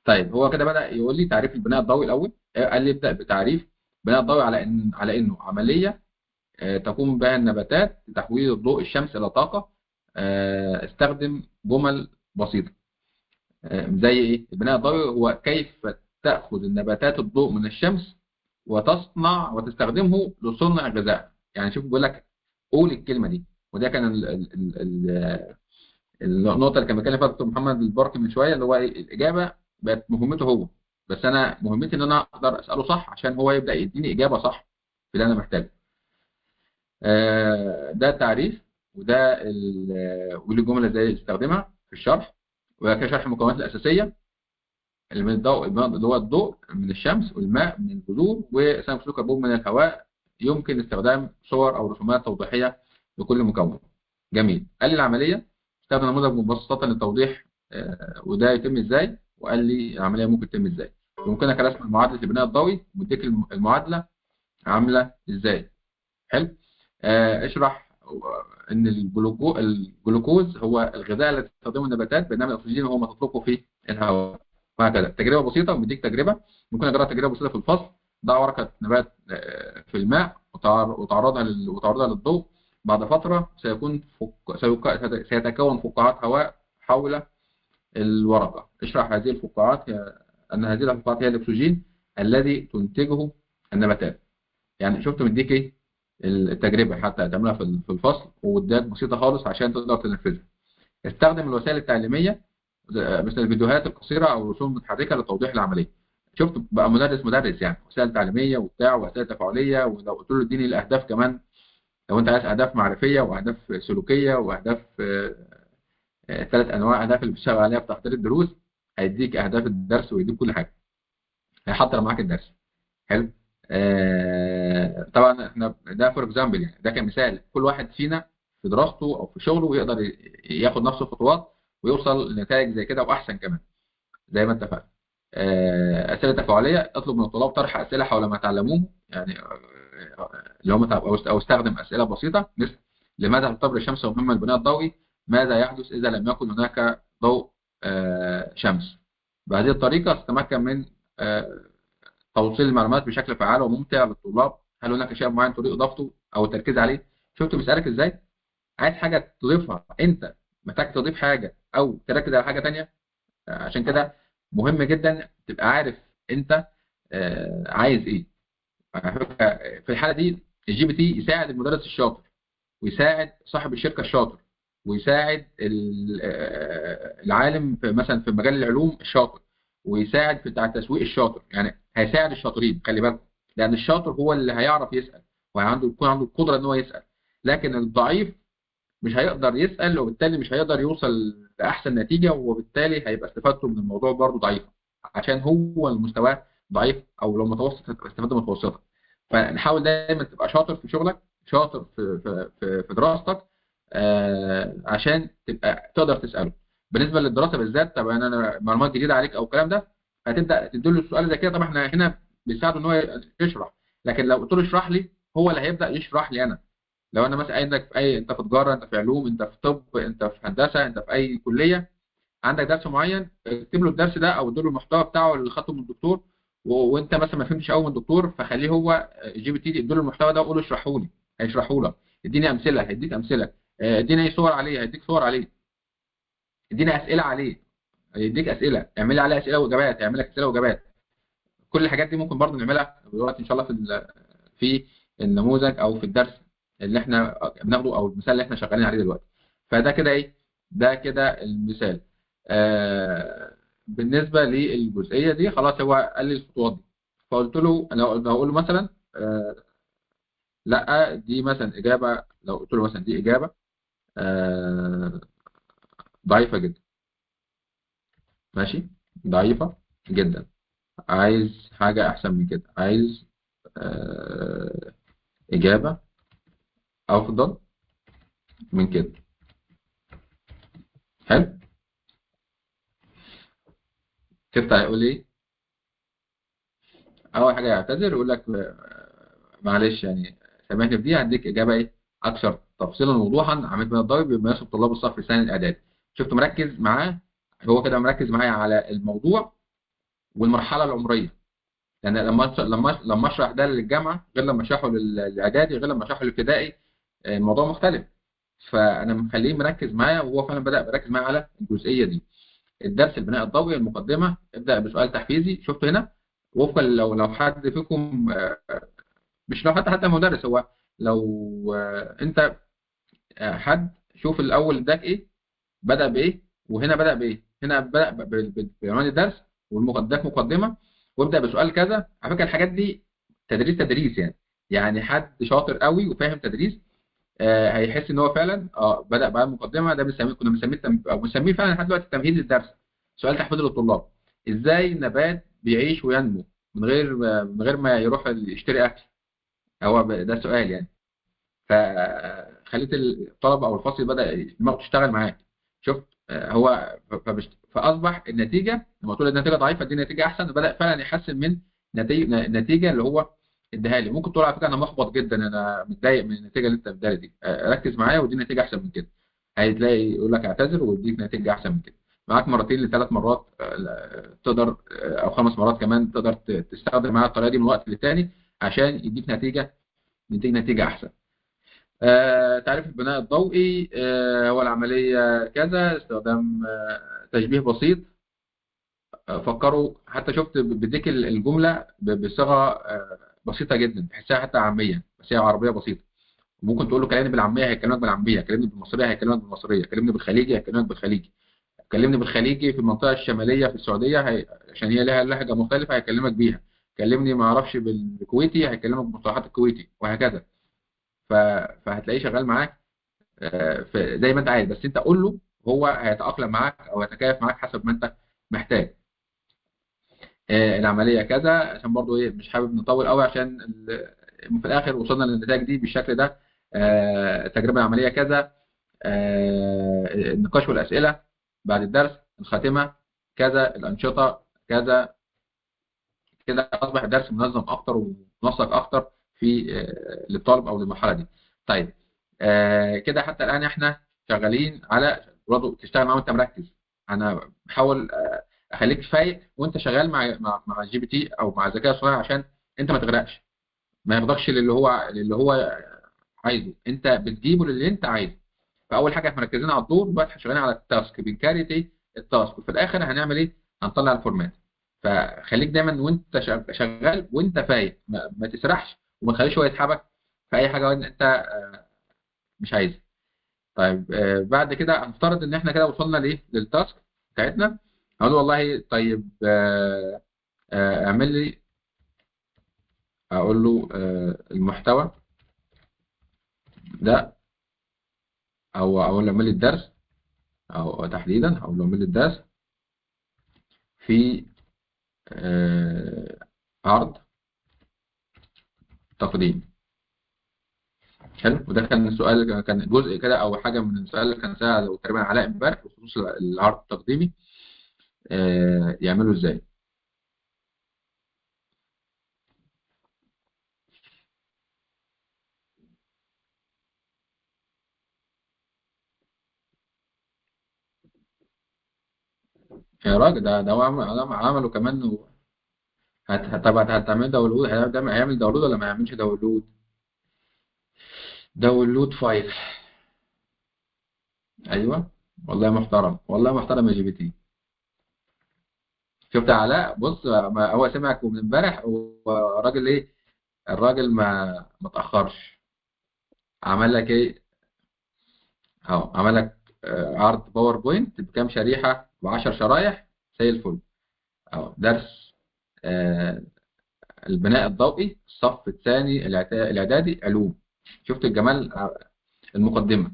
طيب هو كده بدأ يقول لي تعريف البناء الضوئي الأول. قال لي ابدأ بتعريف البناء الضوئي على إنه عملية تقوم بها النباتات لتحويل الضوء الشمس إلى طاقة. استخدم جمل بسيطة. زي إيه؟ البناء الضوئي هو كيف تأخذ النباتات الضوء من الشمس وتصنع وتستخدمه لصنع غذاء. يعني شوف بيقول لك قول الكلمة دي. وده كان النقطة اللي كان بيتكلم فيها دكتور محمد البركي من شوية، اللي هو إيه؟ الإجابة بقت مهمته هو، بس أنا مهمتي إن أنا أقدر أسأله صح عشان هو يبدأ يديني إجابة صح في اللي أنا محتاجه. ده التعريف، ودي الجملة إزاي استخدمها في الشرح. وكده شرح المكونات الأساسية اللي من الضوء، اللي هو الضوء من الشمس والماء من الجذور وثاني أكسيد الكربون من الهواء. يمكن استخدام صور أو رسومات توضيحية لكل مكون. جميل. قال لي العملية استخدم نموذج مبسطة للتوضيح وده يتم ازاي. وقال لي العملية ممكن تتم ازاي. يمكنك رسم معادلة البناء الضوئي ومديك المعادلة عاملة ازاي. حلو. اشرح ان الجلوكوز هو الغذاء الذي تستخدمه النباتات، بينما الاكسجين هو ما تطلقه في الهواء. وهكذا تجربة بسيطة ومديك تجربة. ممكن اجرب تجربة بسيطة في الفصل. ضع ورقة نبات في الماء وتعرضها للضوء. بعد فترة سيتكون فقاعات هواء حول الورقة. اشرح هذه الفقاعات أن هذه الفقاعات هي الأكسجين الذي تنتجه النباتات. يعني شفت مديك إيه التجربة حتى تعملها في الفصل، واداك بسيطة خالص عشان تقدر تنفذها. استخدم الوسائل التعليمية مثل الفيديوهات القصيرة أو الرسوم المتحركة لتوضيح العملية. شفت بقى مدرس يعني وسائل تعليمية وبتاع ووسائل تفاعلية. ولو قلت له اديني الأهداف كمان، لو انت عايز اهداف معرفيه واهداف سلوكيه واهداف 3 انواع اهداف اللي بتشتغل عليها في تحضير الدروس، هيديك اهداف الدرس ويديك كل حاجه، هيحضر معاك الدرس. حلو. طبعا احنا ده فور اكزامبل يعني، ده كمثال. كل واحد فينا في دراسته او في شغله يقدر ياخد نفس الخطوات ويوصل لنتائج زي كده واحسن كمان زي ما اتفقنا. اسئله تفاعليه. اطلب من الطلاب طرح اسئله حول ما تعلموه يعني اللي هم او استخدم اسئله بسيطه مثل لماذا تعتبر الشمس مهمه للبناء الضوئي؟ ماذا يحدث اذا لم يكن هناك ضوء شمس؟ بهذه الطريقة تتمكن من توصيل المعلومات بشكل فعال وممتع للطلاب. هل هناك شيء معين تريد إضافته أو التركيز عليه؟ شفت بيسألك إزاي؟ عايز حاجة تضيفها أنت، محتاج تضيف حاجة أو تركز على حاجة تانية. عشان كده مهم جدا تبقى عارف أنت عايز إيه. على فكرة في الحالة دي الجي بي تي يساعد المدرس الشاطر، ويساعد صاحب الشركة الشاطر، ويساعد العالم في مثلا في مجال العلوم الشاطر، ويساعد في بتاع التسويق الشاطر. يعني هيساعد الشاطرين، خلي بالكم، لأن الشاطر هو اللي يكون عنده القدرة إن هو يسأل. لكن الضعيف مش هيقدر يسأل، وبالتالي مش هيقدر يوصل لأحسن نتيجة، وبالتالي هيبقى استفادته من الموضوع برضه ضعيفة، عشان هو المستوى ضعيف، أو لو متوسط هتبقى استفادته متوسطة. فنحاول دايما تبقى شاطر في شغلك، شاطر في دراستك، عشان تبقى تقدر تسأله. بالنسبة للدراسة بالذات، طبعا أنا معلومات جديدة عليك أو الكلام ده، هتبدأ تديله السؤال زي كده. طبعا احنا هنا بنساعده إن هو يشرح، لكن لو قلت له اشرح لي، هو اللي هيبدأ يشرح لي أنا. لو انا مثلا عندك في انت في تجاره، انت في علوم، انت في طب، انت في هندسه، انت في اي كليه، عندك درس معين، اكتب له الدرس ده او اديله المحتوى بتاعه اللي خدته من الدكتور. وانت مثلا ما فهمتش قوي من الدكتور، فخليه هو جي بي تي اديله المحتوى ده وقول له اشرحه لي، هيشرحه لك. اديني امثله، هيديك امثله. اديني صور عليه، هيديك صور عليه. اديني اسئله عليه، هيديك اسئله. اعمل لي عليها اسئله واجابات، هيعمل لك اسئله واجابات. كل الحاجات دي ممكن برضه نعملها دلوقتي ان شاء الله في النموذج او في الدرس اللي احنا بناخده، او المثال اللي احنا شغالين عليه دلوقتي. فده كده ايه؟ ده كده المثال. بالنسبه للجزئيه دي خلاص، هو قال لي الخطوات دي. فقلت له، انا بقول له مثلا لا دي مثلا اجابه. لو قلت له مثلا دي اجابه ضعيفه جدا، ماشي، ضعيفه جدا، عايز حاجه احسن من كده، عايز اجابه افضل من كده. حلو. تفتح يقول ايه؟ اول حاجه يعتذر، يقول لك معلش يعني سامحني في دي، هديك اجابه ايه اكثر تفصيلا ووضوحا عملت من الضرب بما يناسب طلاب الصف في سنه الاعداد. شفت مركز معاه؟ هو كده مركز معايا على الموضوع والمرحله العمريه. يعني لما اشرح ده للجامعه غير لما اشرحه للاعدادي غير لما اشرحه للابتدائي، الموضوع مختلف. فانا مخليه مركز معايا، وهو فعلا بدا يركز معايا على الجزئيه دي. الدرس البناء الضوئي، المقدمه، ابدا بسؤال تحفيزي. شفت هنا وفقا لو حد فيكم مش لو حتى مدرس، هو لو انت حد، شوف الاول اداك ايه، بدا بايه، وهنا بدا بايه. هنا بدا بعنوان الدرس واداك مقدمه، وابدا بسؤال كذا. على فكره الحاجات دي تدريس يعني. يعني حد شاطر قوي وفاهم تدريس هيحس ان هو فعلا بدا بقى المقدمه. ده كنا بنسميه او بنسميه فعلا لحد دلوقتي تمهيد للدرس، سؤال تحفيز للطلاب. ازاي النبات بيعيش وينمو من غير ما يروح يشتري اكل؟ هو ده سؤال يعني. فخليت الطلبه او الفصل بدا دماغه تشتغل معاك. شفت هو فاصبح النتيجه لما تقول النتيجه ضعيفه دي نتيجه احسن، وبدا فعلا يحسن من النتيجه اللي هو اداها لي. ممكن تقول على فكره انا محبط جدا، انا متضايق من النتيجه اللي انت اداها دي، ركز معايا ودي نتيجه احسن من كده. هتلاقي يقول لك اعتذر ويديك نتيجه احسن من كده. معاك مرتين لثلاث مرات تقدر، او 5 مرات كمان تقدر تستخدم معاه الطريقه دي من وقت للتاني عشان يديك نتيجه احسن. تعريف البناء الضوئي، هو العملية كذا، استخدام تشبيه بسيط. فكروا حتى، شفت بديك الجملة بصيغة بسيطة جدا، تحسها حتى عامية، بس هي عربية بسيطة. ممكن تقول له كلمني بالعامية هيكلمك بالعامية، كلمني بالمصرية هيكلمك بالمصرية، كلمني بالخليجي هيكلمك بالخليجي، كلمني بالخليجي في المنطقة الشمالية في السعودية عشان هي لها لهجة مختلفة هيكلمك بيها. كلمني ما اعرفش بالكويتي هيكلمك بمصطلحات الكويتي، وهكذا. فهتلاقيه شغال معاك زي ما انت عايز، بس انت قول له، هو هيتأقلم معاك او هيتكيف معاك حسب ما انت محتاج. العمليه كذا، عشان برضو ايه مش حابب نطول قوي، عشان في الاخر وصلنا للنتائج دي بالشكل ده. التجربه العمليه كذا، النقاش والاسئله بعد الدرس، الخاتمه كذا، الانشطه كذا. كده اصبح الدرس منظم اكتر ومنسق اكتر في للطالب او للمرحله دي. طيب كده حتى الان احنا شغالين على برضه تشتغل معاهم وانت مركز. انا بحاول اخليك فايق وانت شغال مع جي بي تي او مع الذكاء الصناعي، عشان انت ما تغرقش، ما ياخدكش للي هو عايزه، انت بتجيبه للي انت عايزه. فاول حاجه احنا مركزين على الدور، دلوقتي احنا شغالين على التاسك، بنكاريت ايه التاسك، وفي الاخر هنعمل ايه؟ هنطلع الفورمات. فخليك دايما وانت شغال وانت فايق، ما تسرحش، وما تخليش هو يسحبك في اي حاجه انت مش عايزها. طيب بعد كده هنفترض ان احنا كده وصلنا لايه؟ للتاسك بتاعتنا. هقول والله طيب اعمل لي، اقول له المحتوى ده، او اقول له اعمل لي الدرس، او تحديدا هقول له اعمل لي الدرس في عرض تقديم. حلو. وده كان سؤال، كان جزء كده او حاجه من السؤال اللي كان سأله تقريبا علاء امبارح بخصوص العرض التقديمي يعمله ازاي. يا راجل، ده هو عمله كمان طب هتعمل داونلود؟ هيعمل داونلود ولا ما يعملش داونلود؟ داونلود فايل. ايوه، والله محترم، والله محترم يا جي بي تي. شفت يا علاء؟ بص، هو سمعك من امبارح، وراجل ايه؟ الراجل ما تاخرش. عمل لك ايه؟ اهو عمل لك عرض باوربوينت بكام شريحه، ب10 شرايح زي الفل. اهو درس آه، البناء الضوئي، الصف الثاني الاعدادي، علوم. شفت الجمال؟ المقدمه.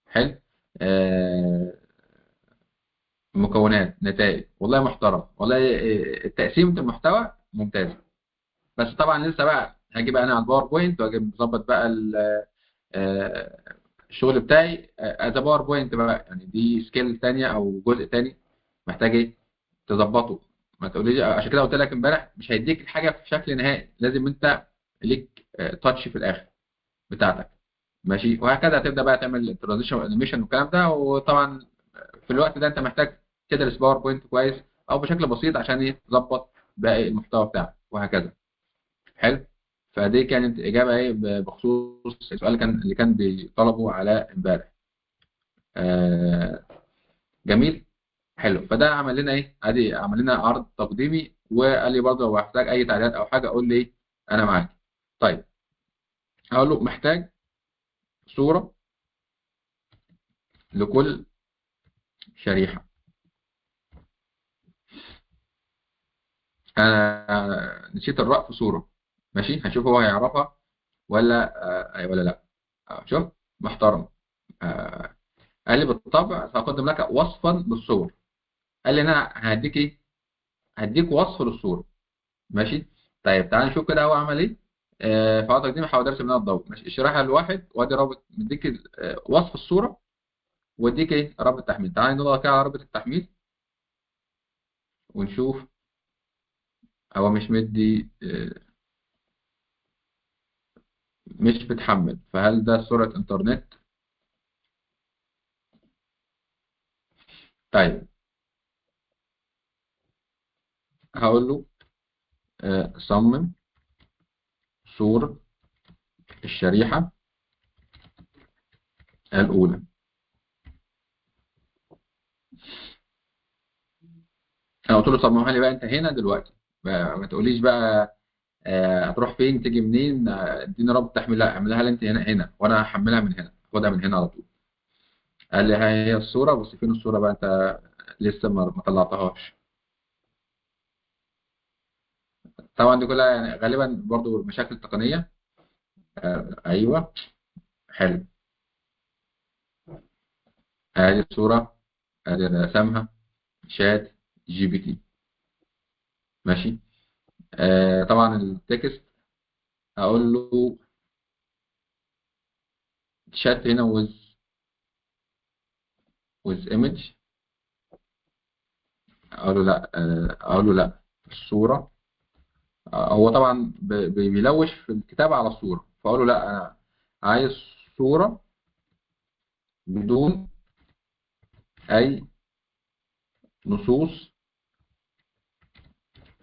حلو. آه، مكونات، نتائج، والله محترم، والله تقسيمه المحتوى ممتازه. بس طبعا لسه بقى هاجي بقى انا على الباوربوينت، واجي مظبط بقى آه، الشغل بتاعي از باوربوينت بقى، يعني دي سكيل تانية او جزء تاني محتاج ايه؟ تظبطه. ما تقوليش، عشان كده قلت لك امبارح مش هيديك الحاجه في شكل نهائي، لازم انت ليك تاتش في الاخر بتاعتك. ماشي. وهكذا هتبدا بقى تعمل ترانزيشن انيميشن والكلام ده. وطبعا في الوقت ده انت محتاج تدرس باوربوينت كويس او بشكل بسيط عشان ايه؟ تظبط باقي المحتوى بتاعك وهكذا. حلو. فدي كانت اجابه ايه بخصوص السؤال اللي كان بيطلبه على امبارح. آه جميل. حلو. فده عمل لنا ايه؟ ادي عمل لنا عرض تقديمي، وقال لي برضه لو هحتاج اي تعديلات او حاجه قول لي إيه؟ انا معاك. طيب هقول له محتاج صوره لكل شريحه. انا نسيت الراء في صوره. ماشي، هنشوف هو هيعرفها ولا لا. شوف، محترم. آه قال لي بالطبع سأقدم لك وصفا للصور. قال لي انا هديك ايه؟ هديك وصف للصوره. ماشي. طيب تعال نشوف كده هو عمل ايه. في عرض تقديم حوادث البناء الضوئي. ماشي، الشريحه الواحد، وادي رابط مديك وصف الصوره، واديك ايه؟ رابط التحميل. تعال نضغط كده على رابط التحميل ونشوف. هو مش مدي مش بتحمل، فهل ده سرعه انترنت؟ طيب هقول له صمم صورة الشريحة الأولى. أنا قلت له صممها لي بقى أنت هنا دلوقتي، ما تقوليش بقى هتروح فين تيجي منين، اديني رابط تحميل. لا، اعملها لي انت هنا وانا هحملها من هنا، خدها من هنا على طول. قال لي ها هي الصوره، بس فين الصوره بقى؟ انت لسه ما طلعتهاش. طبعا دي كلها يعني غالبا برضو مشاكل تقنيه. ايوه. حلو. ادي الصوره، ادي رسمها شات جي بي تي. ماشي. طبعا التكست اقول له شات هنا with image. اقول له لا. اقول له لا، الصوره. هو طبعا بيلوش في الكتابة على الصورة، فأقول له لا، أنا عايز صورة بدون أي نصوص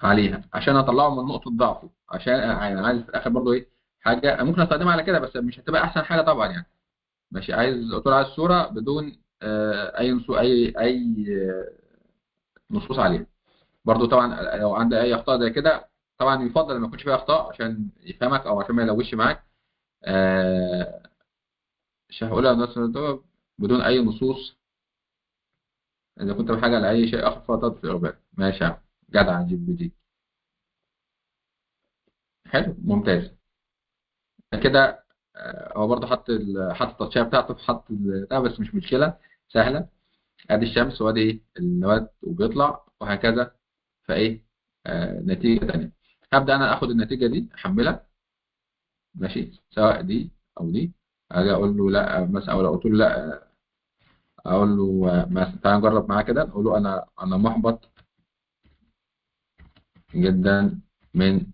عليها عشان اطلعه من نقطه ضعفه، عشان يعني عايز في الاخر برضو ايه حاجه ممكن استخدمها على كده، بس مش هتبقى احسن حاجه طبعا يعني. ماشي، عايز صوره بدون اي نصوص عليها. برضو طبعا لو عندي اي اخطاء زي كده طبعا يفضل ما يكونش فيها اخطاء عشان يفهمك او عشان ما يلوثش معاك. آه، مش هقولها الناس بدون اي نصوص، اذا كنت بحاجه لاي شيء اخر فقط في الاخبار. ماشي يا عم، جدع جي بي تي. حلو ممتاز كده. هو برضه حط التاتشيه بتاعته، حط بتاع، بس مش مشكله، سهله. ادي الشمس وادي ايه النبات وبيطلع وهكذا. فايه نتيجه ثانيه. هبدا انا اخد النتيجه دي احملها. ماشي، سواء دي او دي. اجي اقول له لا مثلا، او لو قلت له لا اقول له مثلا تعالى نجرب معاه كده، اقول له انا محبط جدا من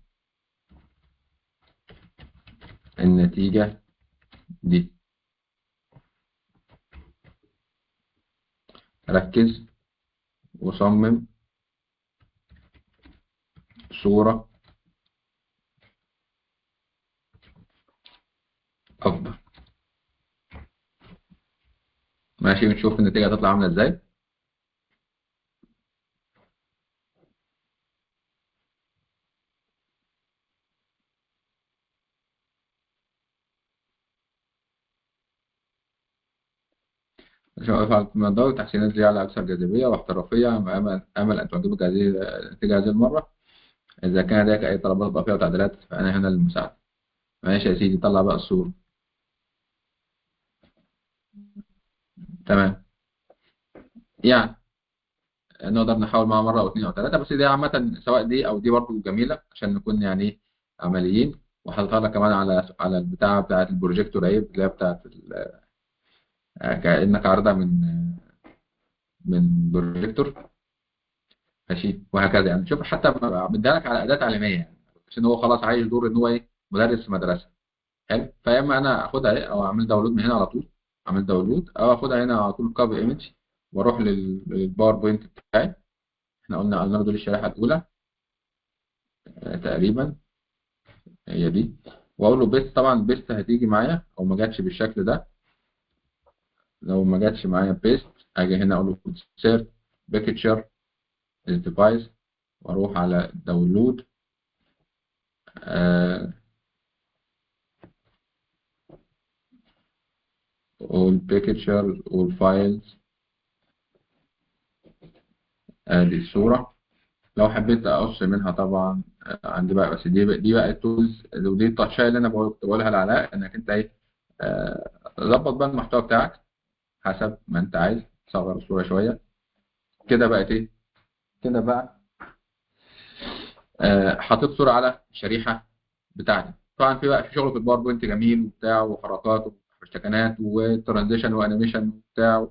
النتيجه دي. ركز وصمم صوره افضل. ماشي، ونشوف النتيجه هتطلع عامله ازاي. افعل من الضوء تحسينات جعل اكثر جاذبيه واحترافيه، امل ان تعجبك هذه النتيجه هذه المره. اذا كان لديك اي طلبات اضافيه وتعديلات فانا هنا للمساعده. ماشي يا سيدي، طلع بقى الصوره. تمام، يعني نقدر نحاول معاها مره او اثنين او ثلاثه، بس دي عامه سواء دي او دي برضو جميله عشان نكون يعني عمليين. وحاططها لك كمان على البتاعه بتاعه البروجيكتور اهي، اللي هي بتاعه كانك عارضها من بروجيكتور. ماشي، وهكذا يعني. شوف حتى مديها لك على اداه تعليميه يعني، عشان هو خلاص عايش دور ان هو ايه مدرس في مدرسه. حلو، فيا اما انا اخدها ايه او اعمل داونلود من هنا على طول، اعمل داونلود، او اخدها هنا على طول كوبي ايمج واروح للباوربوينت بتاعي. احنا قلنا دول الشريحه الاولى تقريبا هي دي. واقول له بيست. طبعا بيست هتيجي معايا او ما جاتش بالشكل ده. لو ما جاتش معايا بيست اجي هنا اقول له سيرت بيكتشر از ديفايس، واروح على داونلود. all pictures all files. ادي الصوره. لو حبيت اقص منها طبعا عندي بقى، بس دي بقى التولز، ودي التاتشايه اللي انا بقولها لعلاء، انك انت ايه ظبط بقى المحتوى بتاعك حسب ما انت عايز. صغر الصوره شويه كده، بقت ايه كده بقى. حطيت صوره على الشريحه بتاعتي. طبعا في بقى في شغل في الباوربوينت جميل وبتاع، وحركات واشتكانات وترانزيشن وانيميشن وبتاع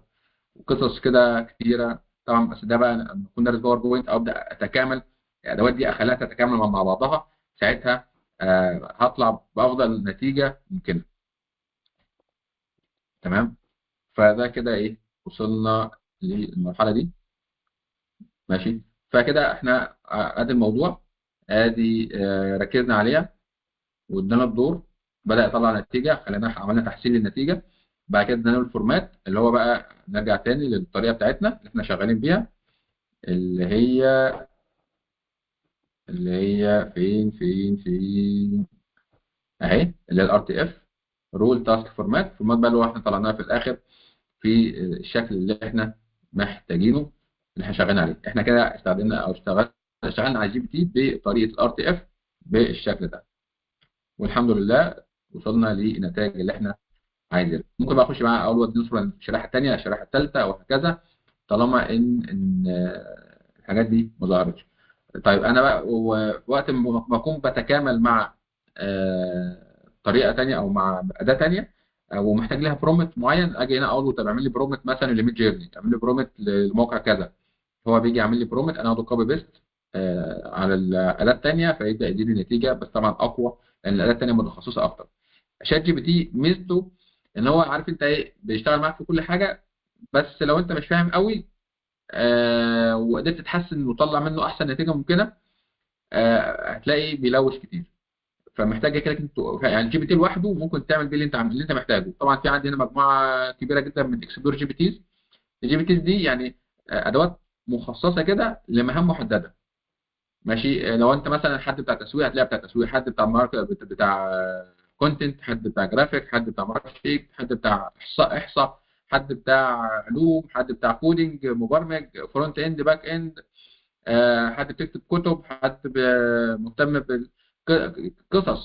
وقصص كده كتيره طبعا. بس ده بقى لما اكون دارس باوربوينت او ابدا اتكامل الادوات دي، اخليها تتكامل مع بعضها، ساعتها هطلع بافضل نتيجه ممكنه. تمام، فده كده ايه وصلنا للمرحله دي. ماشي، فكده احنا ادي الموضوع، ادي ركزنا عليها وادينا الدور، بدا يطلع نتيجه، عملنا تحسين للنتيجه. بعد كده ادينا له الفورمات اللي هو بقى نرجع تاني للطريقه بتاعتنا اللي احنا شغالين بيها، اللي هي فين اهي، اللي هي الار تي اف رول تاسك فورمات بقى اللي هو احنا طلعناها في الاخر في الشكل اللي احنا محتاجينه اللي احنا شغالين عليه. احنا كده استخدمنا او اشتغلنا على جي بي تي بطريقه الار تي اف بالشكل ده، والحمد لله وصلنا للنتائج اللي احنا عايزينها. ممكن بقى اخش معاه اول وقت ندخل الشريحه الثانيه الشريحه الثالثه وهكذا، طالما ان الحاجات دي ما ظهرتش. طيب انا بقى وقت ما اكون بتكامل مع طريقه ثانيه او مع اداه ثانيه ومحتاج لها برومت معين، اجي هنا اقول له طب اعمل لي برومت مثلا لميد جيرني، اعمل لي برومت للموقع كذا. هو بيجي يعمل لي برومت، انا اخده كوبي بيست على الاداه الثانيه، فيبدا يديني نتيجه بس طبعا اقوى لان الاداه الثانيه متخصصه اكتر. شات جي بي تي ميزته ان هو عارف انت ايه بيشتغل معاك في كل حاجه، بس لو انت مش فاهم قوي وقدرت تحسن وتطلع منه احسن نتيجه ممكنه، هتلاقي بيلوش كتير. فمحتاج كده يعني جي بي تي لوحده ممكن تعمل بيه اللي انت محتاجه. طبعا في عندنا مجموعه كبيره جدا من اكسبلور جي بي تيز. الجي بي تيز دي يعني ادوات مخصصه كده لمهام محدده. ماشي. لو انت مثلا حد بتاع تسويق هتلاقي بتاع تسويق، حد بتاع ماركت بتاع كونتنت، حد بتاع جرافيك، حد بتاع ماركتنج، حد بتاع احصاء، حد بتاع علوم، حد بتاع كودينج مبرمج فرونت اند باك اند، حد بتكتب كتب، حد مهتم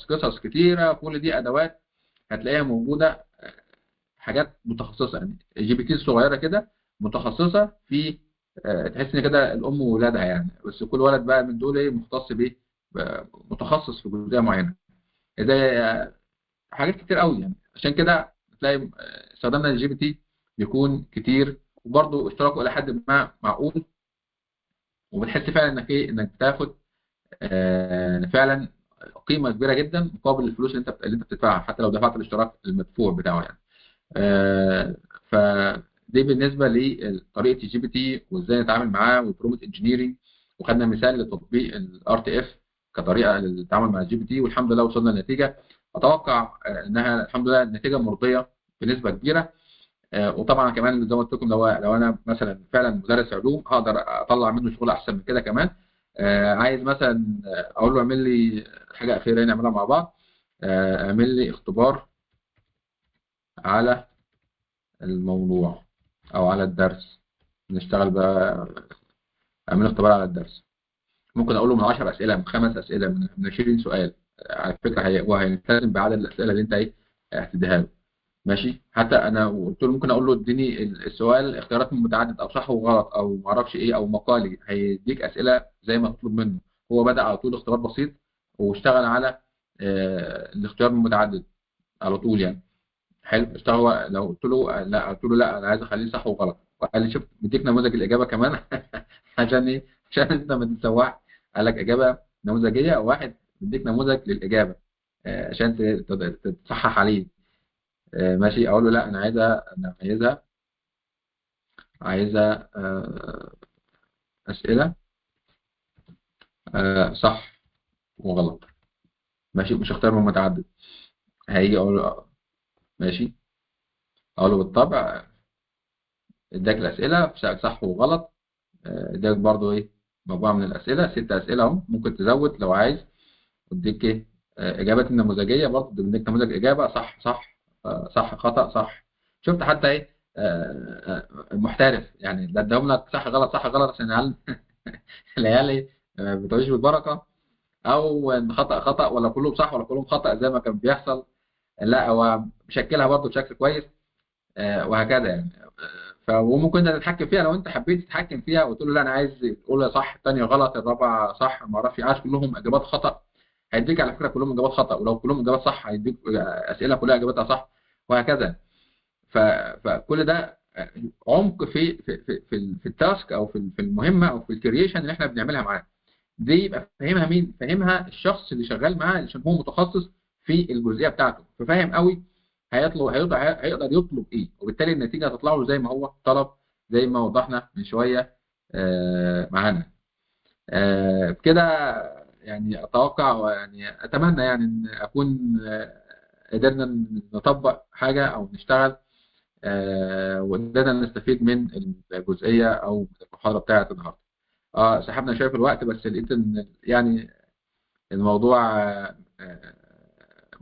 قصص كتيره. كل دي ادوات هتلاقيها موجوده، حاجات متخصصه يعني جي بي تي صغيره كده متخصصه في تحس ان كده الام وولادها يعني، بس كل ولد بقى من دول ايه مختص بايه، متخصص في جزئيه معينه زي حاجات كتير قوي يعني. عشان كده تلاقي استخدامنا للجي بي تي بيكون كتير، وبرضه اشتراكه الى حد ما معقول، وبتحس فعلا انك ايه انك بتاخد فعلا قيمه كبيره جدا مقابل الفلوس اللي انت بتدفعها، حتى لو دفعت الاشتراك المدفوع بتاعه يعني. آه، فدي بالنسبه لطريقه الجي بي تي وازاي نتعامل معاه والبرومت انجينيرنج. وخدنا مثال لتطبيق الار تي اف كطريقه للتعامل مع الجي بي تي، والحمد لله وصلنا لنتيجه. اتوقع انها الحمد لله النتيجه مرضيه بنسبه كبيره. وطبعا كمان زي ما قلت لكم، لو انا مثلا فعلا مدرس علوم هقدر اطلع منه شغل احسن من كده كمان. عايز مثلا اقول له اعمل لي حاجه اخيره نعملها مع بعض، اعمل لي اختبار على الموضوع او على الدرس، نشتغل بقى، اعمل اختبار على الدرس. ممكن اقول له من 10 اسئله، من 5 اسئله، من 20 سؤال. على فكره هو هيلتزم بعدد الاسئله اللي انت ايه هتديها له. ماشي. حتى انا قلت له ممكن اقول له اديني السؤال اختيارات متعدد او صح وغلط او ما اعرفش ايه او مقالي، هيديك اسئله زي ما تطلب منه. هو بدا على طول اختبار بسيط واشتغل على الاختيار المتعدد على طول يعني. حلو. اشتغل. لو قلت له لا، قلت له لا انا عايز اخليه صح وغلط، قال لي شوف مديك نموذج الاجابه كمان عشان ايه؟ عشان انت ما تتسوحش. قال لك اجابه نموذجيه، واحد مديك نموذج للاجابه عشان تصحح عليه. ماشي. اقول له لا انا عايزها اسئله صح وغلط. ماشي. مش اختيار من متعدد. هيجي اقول له ماشي. اقول له بالطبع اداك الاسئله صح وغلط. اداك برضو ايه مجموعه من الاسئله، 6 اسئله اهو، ممكن تزود لو عايز. اديك ايه اجابات النموذجيه برضو، اديك نموذج اجابه صح صح صح خطا صح. شفت حتى ايه محترف يعني، ده اداهم لك صح غلط صح غلط عشان العيال العيال ايه بتعيش بالبركه، او ان خطا خطا ولا كلهم صح ولا كلهم خطا زي ما كان بيحصل. لا هو مشكلها برضو بشكل كويس وهكذا يعني. وممكن انت تتحكم فيها لو انت حبيت تتحكم فيها وتقول له لا انا عايز الاولى صح الثانيه غلط الرابعه صح ما اعرفش، عايز كلهم اجابات خطا، هيديك على فكره كلهم اجابات خطا، ولو كلهم اجابات صح هيديك اسئله كلها اجاباتها صح وهكذا. فكل ده عمق في التاسك او في المهمه او في الكرييشن اللي احنا بنعملها معاه. دي يبقى فاهمها مين؟ فاهمها الشخص اللي شغال معاه عشان هو متخصص في الجزئيه بتاعته، ففاهم قوي هيقدر يطلب ايه، وبالتالي النتيجه هتطلع له زي ما هو طلب، زي ما وضحنا من شويه معانا. كده يعني اتوقع ويعني اتمنى يعني ان اكون قدرنا نطبق حاجه او نشتغل وقدرنا نستفيد من الجزئيه او المحاضره بتاعت النهارده. سحبنا شويه في الوقت، بس لقيت ان يعني الموضوع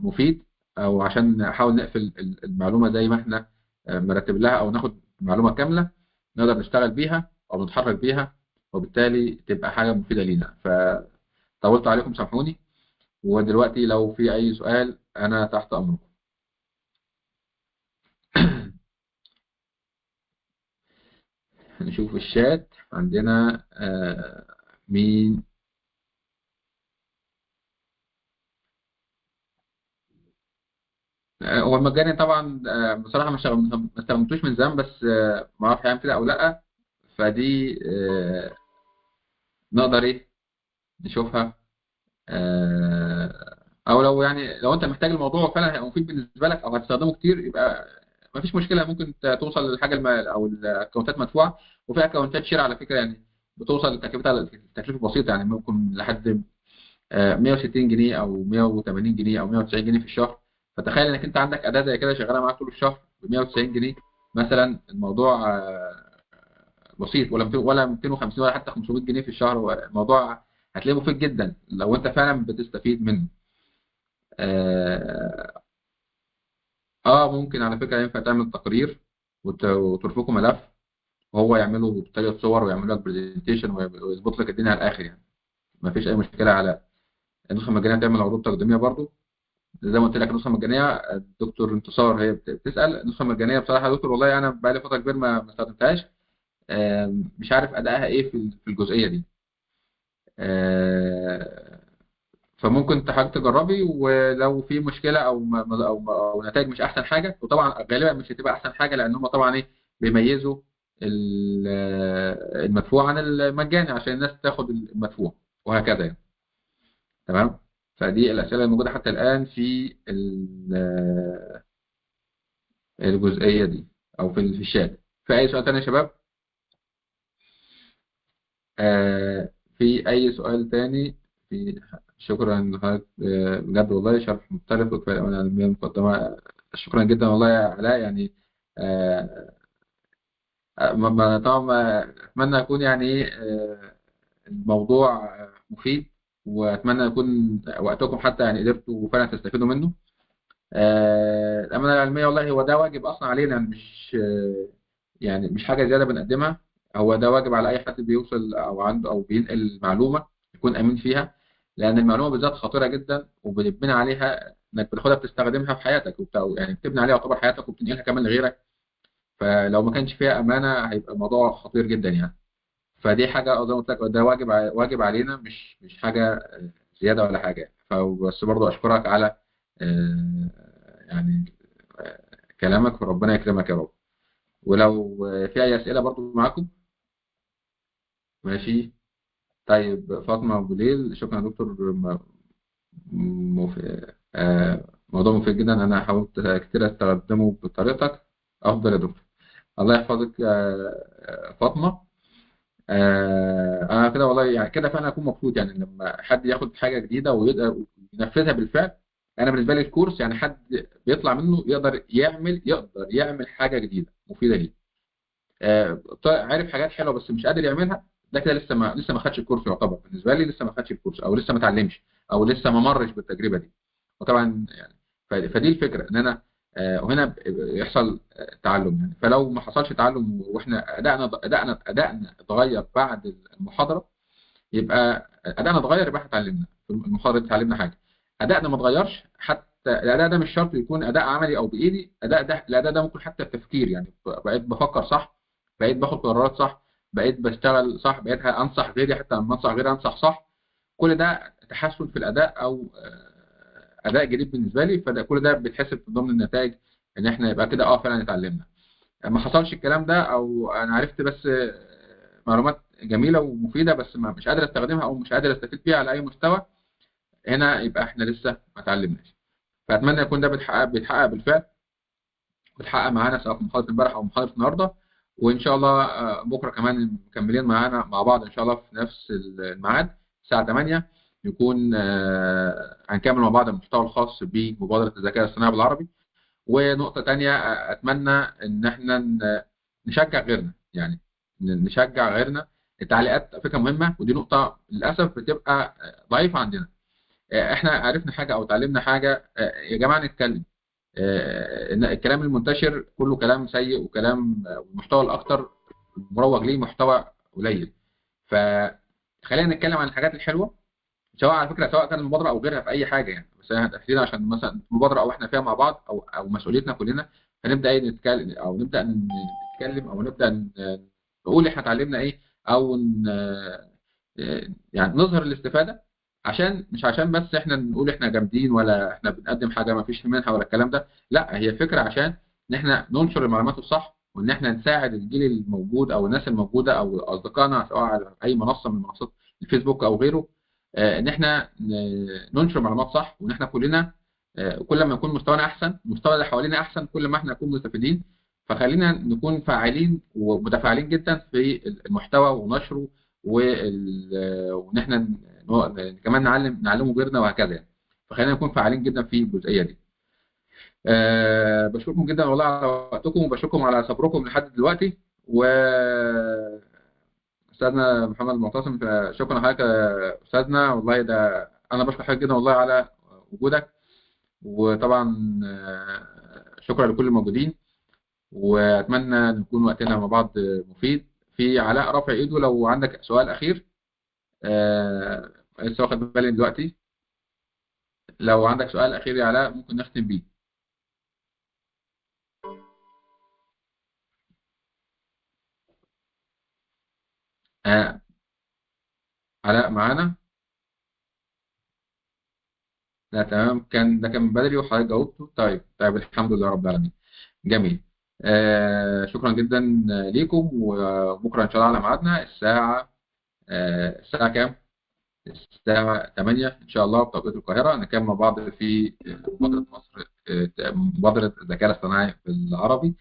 مفيد، او عشان نحاول نقفل المعلومه زي ما احنا مرتب لها، او ناخد معلومه كامله نقدر نشتغل بيها او نتحرك بيها، وبالتالي تبقى حاجه مفيده لينا. فطولت عليكم سامحوني، ودلوقتي لو في اي سؤال انا تحت امركم. نشوف الشات عندنا مين. هو المجاني طبعا بصراحه ما استخدمتوش من زمان، بس ما اعرفش هيعمل كده او لا. فدي نقدر ايه نشوفها، او لو يعني لو انت محتاج الموضوع فعلا هيبقى مفيد بالنسبه لك او هتستخدمه كتير، يبقى ما فيش مشكله، ممكن توصل للحاجه او الاكونتات مدفوعه، وفي اكونتات شير على فكره يعني بتوصل لتكلفتها التكلفه بسيطه يعني، ممكن لحد 160 جنيه او 180 جنيه او 190 جنيه في الشهر. فتخيل انك انت عندك اداه زي كده شغاله معاك طول الشهر ب 190 جنيه مثلا. الموضوع بسيط، ولا 250 ولا حتى 500 جنيه في الشهر. الموضوع هتلاقيه مفيد جدا لو انت فعلا بتستفيد منه. اه ممكن على فكره ينفع تعمل تقرير وترفقه ملف، وهو يعمله بطريقه صور ويعمل لك برزنتيشن ويظبط لك الدنيا على الاخر يعني. ما فيش اي مشكله على النسخه المجانيه تعمل عروض تقديميه برضو. زي ما قلت لك النسخه المجانيه، الدكتور انتصار هي بتسال النسخه المجانيه. بصراحه يا دكتور والله انا بقى لي فتره كبيره ما استخدمتهاش، مش عارف ادائها ايه في الجزئيه دي. فممكن حضرتك تجربي، ولو في مشكله او نتائج مش احسن حاجه، وطبعا غالبا مش هتبقى احسن حاجه لان هم طبعا ايه بيميزوا المدفوع عن المجاني عشان الناس تاخد المدفوع وهكذا يعني. تمام. فدي الاسئله الموجوده حتى الان في الجزئيه دي او في الشات. في اي سؤال تاني يا شباب؟ في اي سؤال تاني؟ شكرا لحضرتك، بجد والله شرح مختلف وكفايه من العلميه المقدمه. شكرا جدا والله يا علاء يعني. آه، طبعا اتمنى يكون يعني ايه الموضوع مفيد، واتمنى يكون وقتكم حتى يعني قدرتوا فعلا تستفيدوا منه. الامانه العلميه والله هو ده واجب اصلا علينا، يعني مش يعني مش حاجه زياده بنقدمها. هو ده واجب على اي حد بيوصل او عنده او بينقل معلومه يكون امين فيها، لان المعلومه بالذات خطيره جدا وبنبني عليها انك بتاخدها بتستخدمها في حياتك وبتاع، يعني بتبني عليها يعتبر حياتك وبتنقلها كمان لغيرك. فلو ما كانش فيها امانه هيبقى الموضوع خطير جدا يعني. فدي حاجه زي ما قلت لك ده واجب علينا، مش حاجه زياده ولا حاجه. فبس برضو اشكرك على يعني كلامك، وربنا يكرمك يا رب. ولو في اي اسئله برضو معاكم. ماشي. طيب فاطمه ابو ليل، شكرا يا دكتور. موضوع مفيد جدا، انا حاولت كتير استخدمه بطريقتك افضل يا دكتور. الله يحفظك يا فاطمه. انا كده والله يعني كده فعلا اكون مبسوط يعني لما حد ياخد حاجه جديده ويقدر ينفذها بالفعل. انا بالنسبه لي الكورس يعني حد بيطلع منه يقدر يعمل حاجه جديده مفيده ليه. عارف حاجات حلوه بس مش قادر يعملها، ده كده لسه ما خدش الكورس. يعتبر بالنسبه لي لسه ما خدش الكورس او لسه ما اتعلمش او لسه ما مرش بالتجربه دي. وطبعا يعني فدي الفكره ان انا وهنا يحصل تعلم يعني. فلو ما حصلش تعلم واحنا ادائنا اتغير بعد المحاضره، يبقى ادائنا اتغير، يبقى احنا اتعلمنا في المحاضره دي، اتعلمنا حاجه. ادائنا ما اتغيرش، حتى الاداء ده مش شرط يكون اداء عملي او بايدي. الاداء ده ممكن حتى التفكير يعني. بقيت بفكر صح، بقيت باخد قرارات صح، بقيت بشتغل صح، بقيت انصح غيري، حتى لما انصح غيري انصح صح. كل ده تحسن في الاداء او اداء جديد بالنسبه لي. فده كل ده بيتحسب في ضمن النتائج ان احنا يبقى كده فعلا اتعلمنا. ما حصلش الكلام ده او انا عرفت بس معلومات جميله ومفيده بس مش قادر استخدمها او مش قادر استفيد بيها على اي مستوى، هنا يبقى احنا لسه ما اتعلمناش. فاتمنى يكون ده بيتحقق بالفعل، بيتحقق معانا سواء في محاضره امبارح او محاضره النهارده. وان شاء الله بكره كمان مكملين معانا مع بعض ان شاء الله في نفس الميعاد الساعه 8 يكون هنكمل مع بعض المحتوى الخاص بمبادره الذكاء الاصطناعي بالعربي. ونقطه ثانيه اتمنى ان احنا نشجع غيرنا، يعني نشجع غيرنا. التعليقات فكره مهمه، ودي نقطه للاسف بتبقى ضعيفه عندنا. احنا عرفنا حاجه او اتعلمنا حاجه، يا جماعه نتكلم. إن الكلام المنتشر كله كلام سيء وكلام المحتوى الاكثر مروج ليه محتوى قليل. فخلينا نتكلم عن الحاجات الحلوه، سواء على فكره سواء كان المبادره او غيرها في اي حاجه يعني. بس احنا تحديدا عشان مثلا مبادره او احنا فيها مع بعض او مسؤوليتنا كلنا، فنبدا ايه نتكلم او نبدا نتكلم او نبدا نقول احنا اتعلمنا ايه او يعني نظهر الاستفاده. مش عشان بس احنا نقول احنا جامدين ولا احنا بنقدم حاجه ما فيش منها ولا الكلام ده. لا، هي فكره عشان ان احنا ننشر المعلومات الصح، وان احنا نساعد الجيل الموجود او الناس الموجوده او اصدقائنا سواء على اي منصه من منصات الفيسبوك او غيره، ان احنا ننشر معلومات صح. وان احنا كلنا كل ما يكون مستوانا احسن، المستوى اللي حوالينا احسن، كل ما احنا نكون مستفيدين. فخلينا نكون فاعلين ومتفاعلين جدا في المحتوى ونشره وان احنا كمان نعلمه غيرنا وهكذا يعني. فخلينا نكون فعالين جدا في الجزئيه دي. بشكركم جدا والله على وقتكم، وبشكركم على صبركم لحد دلوقتي. و استاذنا محمد المعتصم، شكرا لحضرتك يا استاذنا، والله ده انا بشكر حضرتك جدا والله على وجودك. وطبعا شكرا لكل الموجودين، واتمنى نكون وقتنا مع بعض مفيد. في علاء رافع ايده، لو عندك سؤال اخير لسه واخد بالي دلوقتي. لو عندك سؤال اخير يا علاء ممكن نختم بيه. علاء معانا؟ لا تمام، ده كان من بدري وحضرتك جاوبته. طيب الحمد لله رب العالمين. جميل. شكرا جدا ليكم، وبكره ان شاء الله على ميعادنا الساعه كام؟ الساعه 8 ان شاء الله بتوقيت القاهره، نكمل مع بعض في مبادره مصر، مبادره الذكاء الاصطناعي في العربي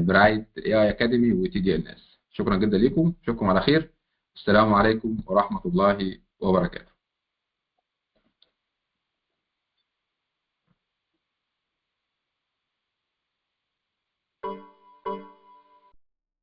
برعايه AI أكاديمي وTDNS. شكرا جدا ليكم، اشوفكم على خير. السلام عليكم ورحمه الله وبركاته.